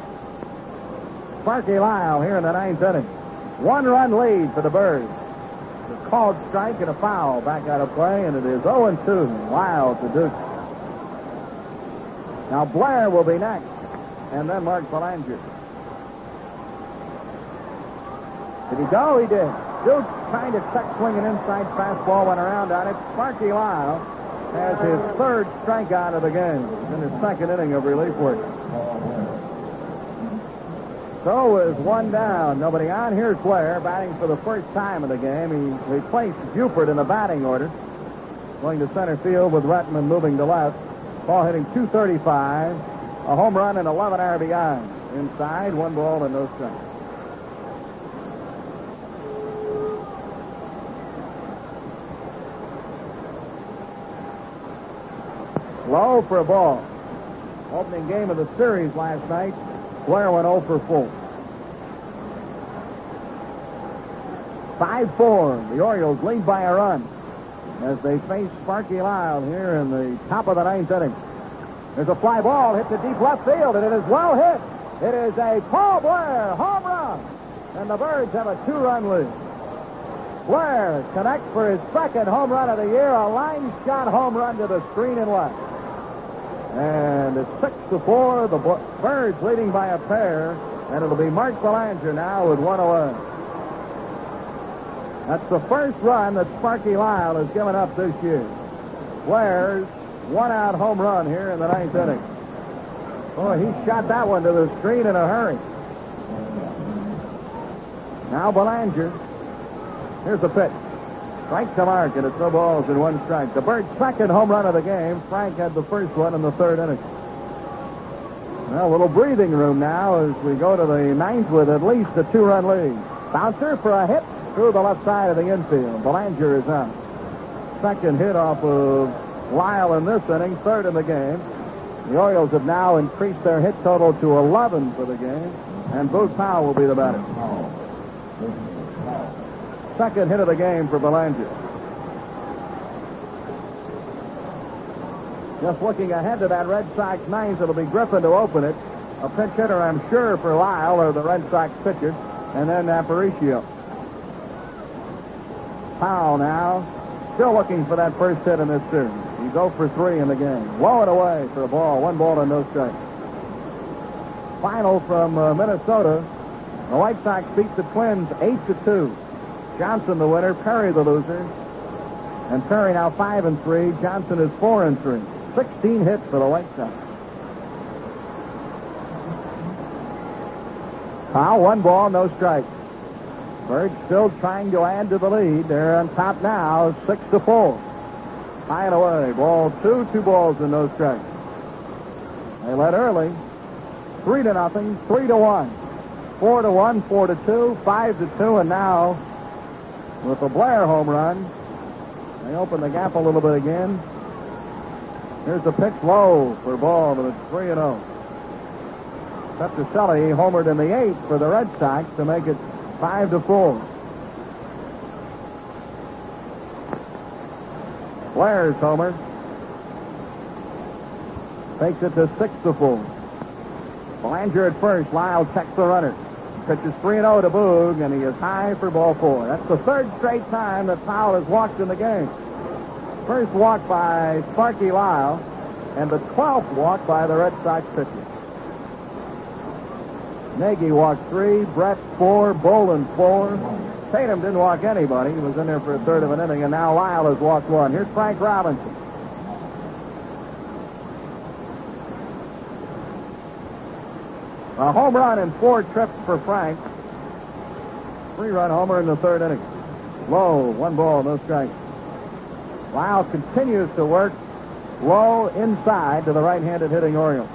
H: Sparky Lyle here in the ninth inning. 1-run lead for the Birds. A called strike and a foul back out of play, and it is 0-2. Lyle to Dukes. Now Blair will be next, and then Mark Belanger. Did he go? He did. Dukes trying to check swinging inside fastball, went around on it. Sparky Lyle has his third strikeout of the game in his second inning of relief work. So is one down, nobody on. Here's Blair batting for the first time in the game. He replaced Buford in the batting order, going to center field with Redmond moving to left. Ball hitting .235, a home run and 11 RBI. Inside, 1 ball and no strikes. Low for a ball. Opening game of the series last night, Blair went 0 for 4. 5-4. The Orioles lead by a run as they face Sparky Lyle here in the top of the ninth inning. There's a fly ball hit to deep left field, and it is well hit. It is a Paul Blair home run, and the Birds have a 2-run lead. Blair connects for his second home run of the year, a line shot home run to the screen and left. And it's 6-4. The Birds leading by a pair, and it'll be Mark Belanger now with 1 away. That's the first run that Sparky Lyle has given up this year. Blair's 1-out home run here in the ninth inning. Boy, he shot that one to the screen in a hurry. Now Belanger. Here's the pitch. Strike to mark, and it's no balls and 1 strike. The Birds' second home run of the game. Frank had the first one in the third inning. Well, a little breathing room now as we go to the ninth with at least a 2-run lead. Bouncer for a hit through the left side of the infield. Belanger is out. Second hit off of Lyle in this inning, third in the game. The Orioles have now increased their hit total to 11 for the game, and Booth Powell will be the batter. Second hit of the game for Belanger. Just looking ahead to that Red Sox ninth, it'll be Griffin to open it. A pinch hitter, I'm sure, for Lyle or the Red Sox pitcher, and then Aparicio. Powell now, still looking for that first hit in this series. He's 0 for 3 in the game. Low and away for a ball. 1 ball and no strike. Final from Minnesota. The White Sox beat the Twins 8-2. Johnson the winner, Perry the loser. And Perry now 5-3. Johnson is 4-3. 16 hits for the White Sox. Powell, 1 ball, no strike. Birds still trying to add to the lead. They're on top now, 6-4. High and away. Ball 2, 2 balls and no strikes. They led early. 3-0, 3-1. 4-1, 4-2, 5-2, and now with the Blair home run, they open the gap a little bit again. Here's the pitch low for ball, but it's 3-0. Petrocelli homered in the 8th for the Red Sox to make it 5-4. Blair's homer takes it to 6-4. Belanger at first. Lyle checks the runner. Pitches 3-0 to Boog, and he is high for ball 4. That's the third straight time that Powell has walked in the game. First walk by Sparky Lyle, and the 12th walk by the Red Sox pitcher. Nagy walked 3, Brett 4, Boland 4. Tatum didn't walk anybody. He was in there for a third of an inning, and now Lyle has walked 1. Here's Frank Robinson. A home run and 4 trips for Frank. 3-run homer in the third inning. Low, 1 ball, no strikes. Lyle continues to work low inside to the right-handed hitting Orioles.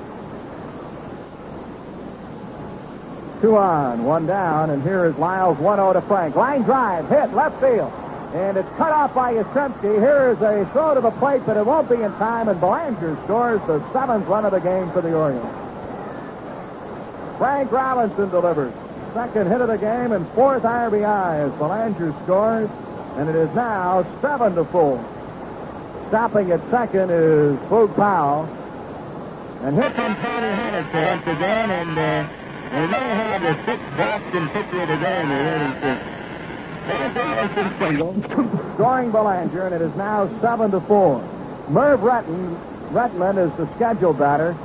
H: 2 on, 1 down, and here is Lyle's 1-0 to Frank. Line drive, hit, left field. And it's cut off by Yastrzemski. Here is a throw to the plate, but it won't be in time, and Belanger scores the 7th run of the game for the Orioles. Frank Robinson delivers. Second hit of the game and 4th RBI as Belanger scores, and it is now 7-4. Stopping at second is Boog Powell. And here comes Tony Henderson once again, and they may have the 6th Boston pitcher of the game. Scoring Belanger, and it is now 7-4. Merv Redmond is the scheduled batter.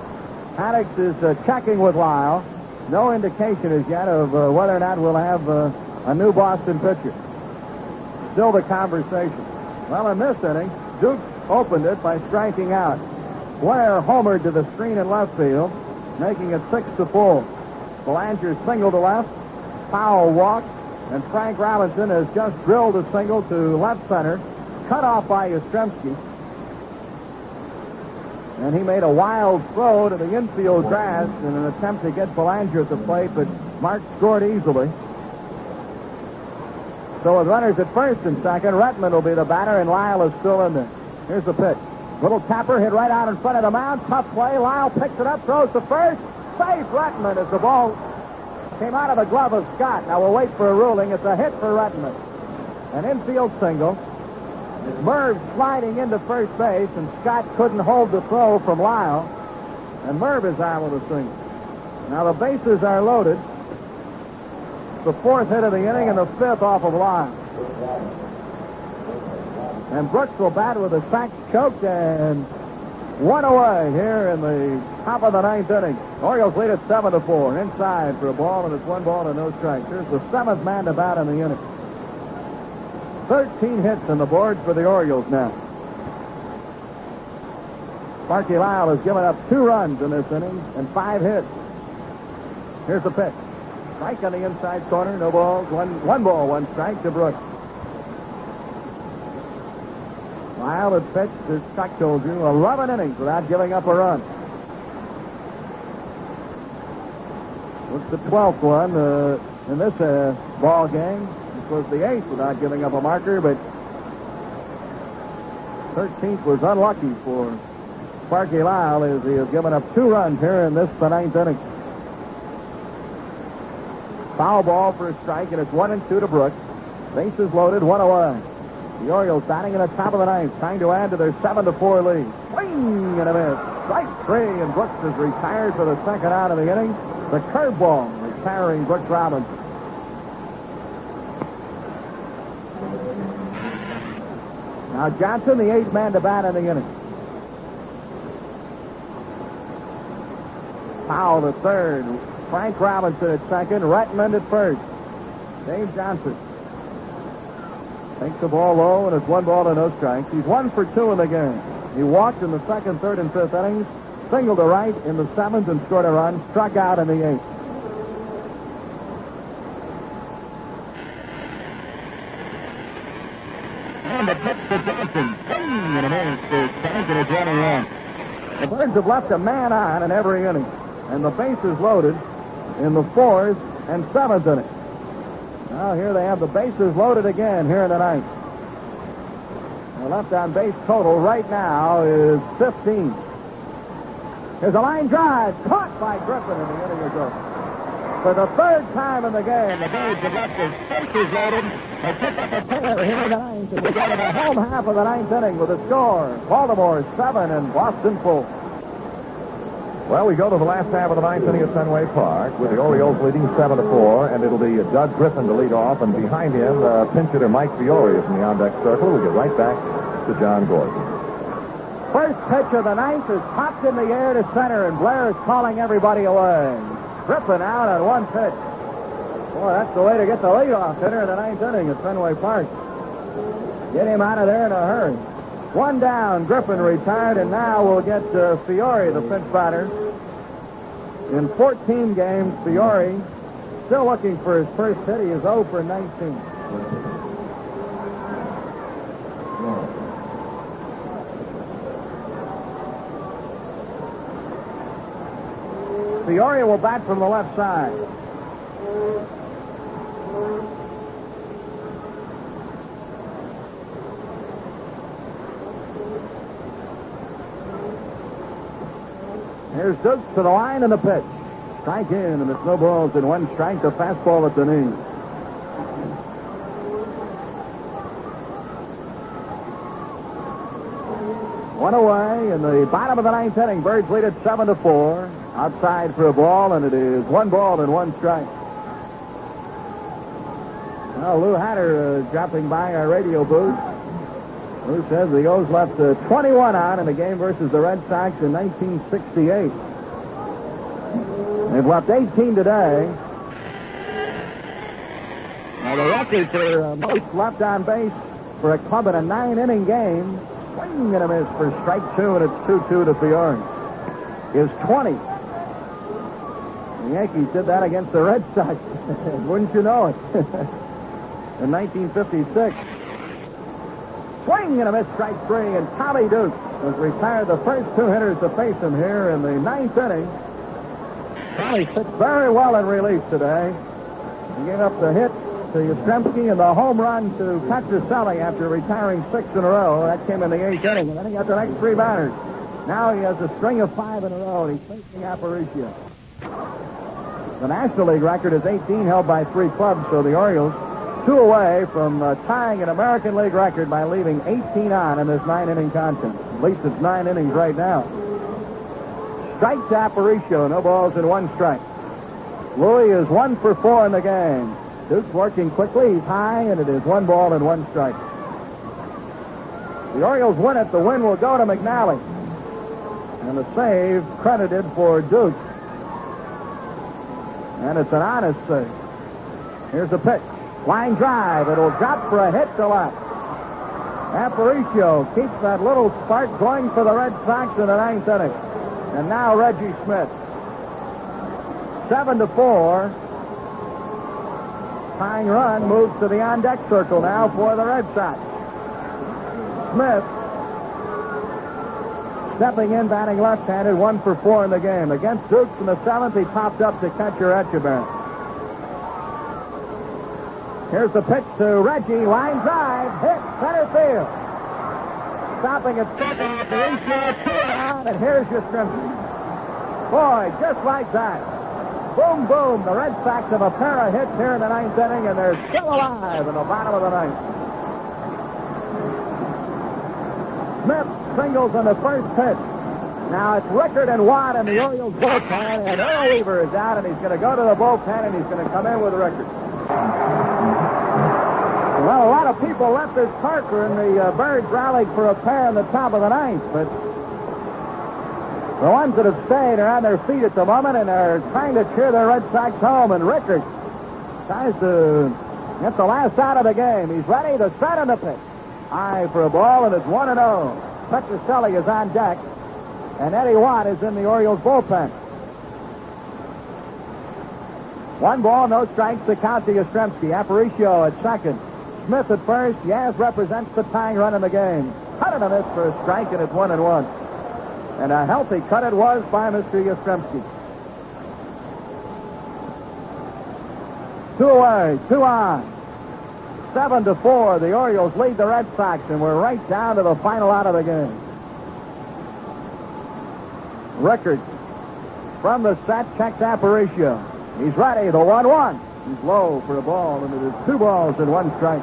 H: Haddix is checking with Lyle. No indication as yet of whether or not we'll have a new Boston pitcher. Still the conversation. Well, in this inning, Duke opened it by striking out. Blair homered to the screen in left field, making it 6-4. Belanger single to left. Powell walked, and Frank Robinson has just drilled a single to left center, cut off by Yastrzemski. And he made a wild throw to the infield grass in an attempt to get Belanger at the plate, but Mark scored easily. So with runners at first and second, Redmond will be the batter, and Lyle is still in there. Here's the pitch. Little tapper hit right out in front of the mound. Tough play. Lyle picks it up, throws to first. Safe Redmond as the ball came out of the glove of Scott. Now we'll wait for a ruling. It's a hit for Redmond. An infield single. Merv sliding into first base, and Scott couldn't hold the throw from Lyle, and Merv is out with a single. Now the bases are loaded. The 4th hit of the inning and the 5th off of Lyle. And Brooks will bat with a sack choked and 1 away here in the top of the 9th inning. Orioles lead at 7-4. Inside for a ball, and it's 1 ball and no strikes. Here's the 7th man to bat in the inning. 13 hits on the board for the Orioles now. Sparky Lyle has given up 2 runs in this inning and 5 hits. Here's the pitch. Strike on the inside corner. No balls. One ball, 1 strike to Brooks. Lyle had pitched, as Chuck told you, 11 innings without giving up a run. It's the 12th one in this ball game. Was the 8th without giving up a marker, but 13th was unlucky for Sparky Lyle as he has given up 2 runs here in this, the 9th inning. Foul ball for a strike, and it's 1-2 to Brooks. Bases loaded, 1 away. The Orioles batting in the top of the 9th, trying to add to their 7-4 lead. Swing and a miss. Strike 3, and Brooks is retired for the 2nd out of the inning. The curveball retiring Brooks Robinson. Now Johnson, the 8th man to bat in the inning. Powell the 3rd. Frank Robinson at 2nd. Redmond at 1st. Dave Johnson takes the ball low, and it's 1 ball to no strikes. He's 1 for 2 in the game. He walked in the 2nd, 3rd, and 5th innings, singled to right in the 7th and scored a run, struck out in the 8th. And the pitch to Johnson. Swing and a miss to Johnson is 1 run. The Birds have left a man on in every inning, and the bases loaded in the 4th and 7th inning. Now here they have the bases loaded again here in the 9th. The left on base total right now is 15. Here's a line drive caught by Griffin, and the inning is over. For the third time in the game, the Birds have left their bases loaded. They pick up a pair here in the ninth, and we go to the home half of the ninth inning with a score. Baltimore 7 and Boston 4.
B: Well, we go to the last half of the ninth inning at Fenway Park with the Orioles leading 7-4, and it'll be Doug Griffin to lead off, and behind him, pinch hitter Mike Fiore is in the on-deck circle. We'll get right back to John Gordon.
H: First pitch of the ninth is popped in the air to center, and Blair is calling everybody away. Griffin out on one pitch. Boy, that's the way to get the leadoff hitter in the ninth inning at Fenway Park. Get him out of there in a hurry. One down, Griffin retired, and now we'll get Fiore, the pinch batter. In 14 games, Fiore still looking for his first hit. He is 0 for 19. Fiore will bat from the left side. Here's Dukes to the line and the pitch. Strike in, and it's no balls in one strike. The fastball at the knee. One away in the bottom of the ninth inning. Birds lead it 7-4. Outside for a ball, and it is 1 ball and 1 strike. Well, Lou Hatter dropping by our radio booth. Lou says the O's left 21 on in the game versus the Red Sox in 1968. They've left 18 today. Now, the record for most left on base for a club in a 9-inning game, swing and a miss for strike 2, and it's 2-2 to Fiore, is 20. The Yankees did that against the Red Sox. Wouldn't you know it? In 1956. Swing and a miss, strike 3, and Tommy Dukes has retired the first 2 hitters to face him here in the 9th inning. Tommy pitched very well in relief today. He gave up the hit to Yastrzemski and the home run to Petroselli after retiring 6 in a row. That came in the 8th inning, and then he got the next 3 batters. Now he has a string of 5 in a row, and he's facing Aparicio. The National League record is 18, held by 3 clubs, so the Orioles 2 away from tying an American League record by leaving 18 on in this 9-inning contest. At least it's 9 innings right now. Strike to Aparicio, no balls and 1 strike. Louis is 1 for 4 in the game. Duke's working quickly. He's high, and it is 1 ball and 1 strike. The Orioles win it. The win will go to Mcnally. And the save credited for Duke. And it's an honest save. Here's the pitch. Line drive. It'll drop for a hit to left. Aparicio keeps that little spark going for the Red Sox in the 9th inning. And now Reggie Smith. 7-4. Tying run moves to the on-deck circle now for the Red Sox. Smith stepping in, batting left-handed, 1 for 4 in the game. Against Dukes in the 7th, he popped up to catcher Etchebarren. Here's the pitch to Reggie. Line drive. Hit center field. Stopping at second. Aparicio 2 out, and here's Yastrzemski. Boy, just like that. Boom, boom. The Red Sox have a pair of hits here in the 9th inning, and they're still alive in the bottom of the 9th. Smith singles on the first pitch. Now it's Rickard and Watt in the Orioles bullpen, and Daryl Weaver is out, and he's going to go to the bullpen, and he's going to come in with Rickard. Well, a lot of people left this Parker, and the Birds rallied for a pair in the top of the 9th, but the ones that have stayed are on their feet at the moment, and are trying to cheer their Red Sox home, and Rickard tries to get the last out of the game. He's ready to set on the pitch. High for a ball, and it's 1-0. Petroselli is on deck, and Eddie Watt is in the Orioles bullpen. 1 ball, no strikes to count to Yastrzemski. Aparicio at second. Smith at first. Yaz represents the tying run in the game. Cut it on this for a strike, and it's 1-1. And a healthy cut it was by Mr. Yastrzemski. 2 away, 2 on. 7-4. The Orioles lead the Red Sox, and we're right down to the final out of the game. Rickard from the set checks Aparicio. He's ready. The 1-1. He's low for a ball, and it is 2 balls and 1 strike.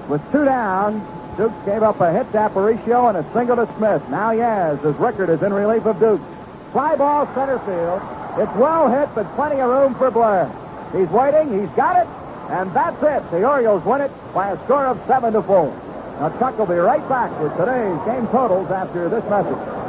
H: With 2 down, Dukes gave up a hit to Aparicio and a single to Smith. Now Yaz, his record is in relief of Dukes. Fly ball center field. It's well hit, but plenty of room for Blair. He's waiting. He's got it. And that's it. The Orioles win it by a score of 7-4. Now Chuck will be right back with today's game totals after this message.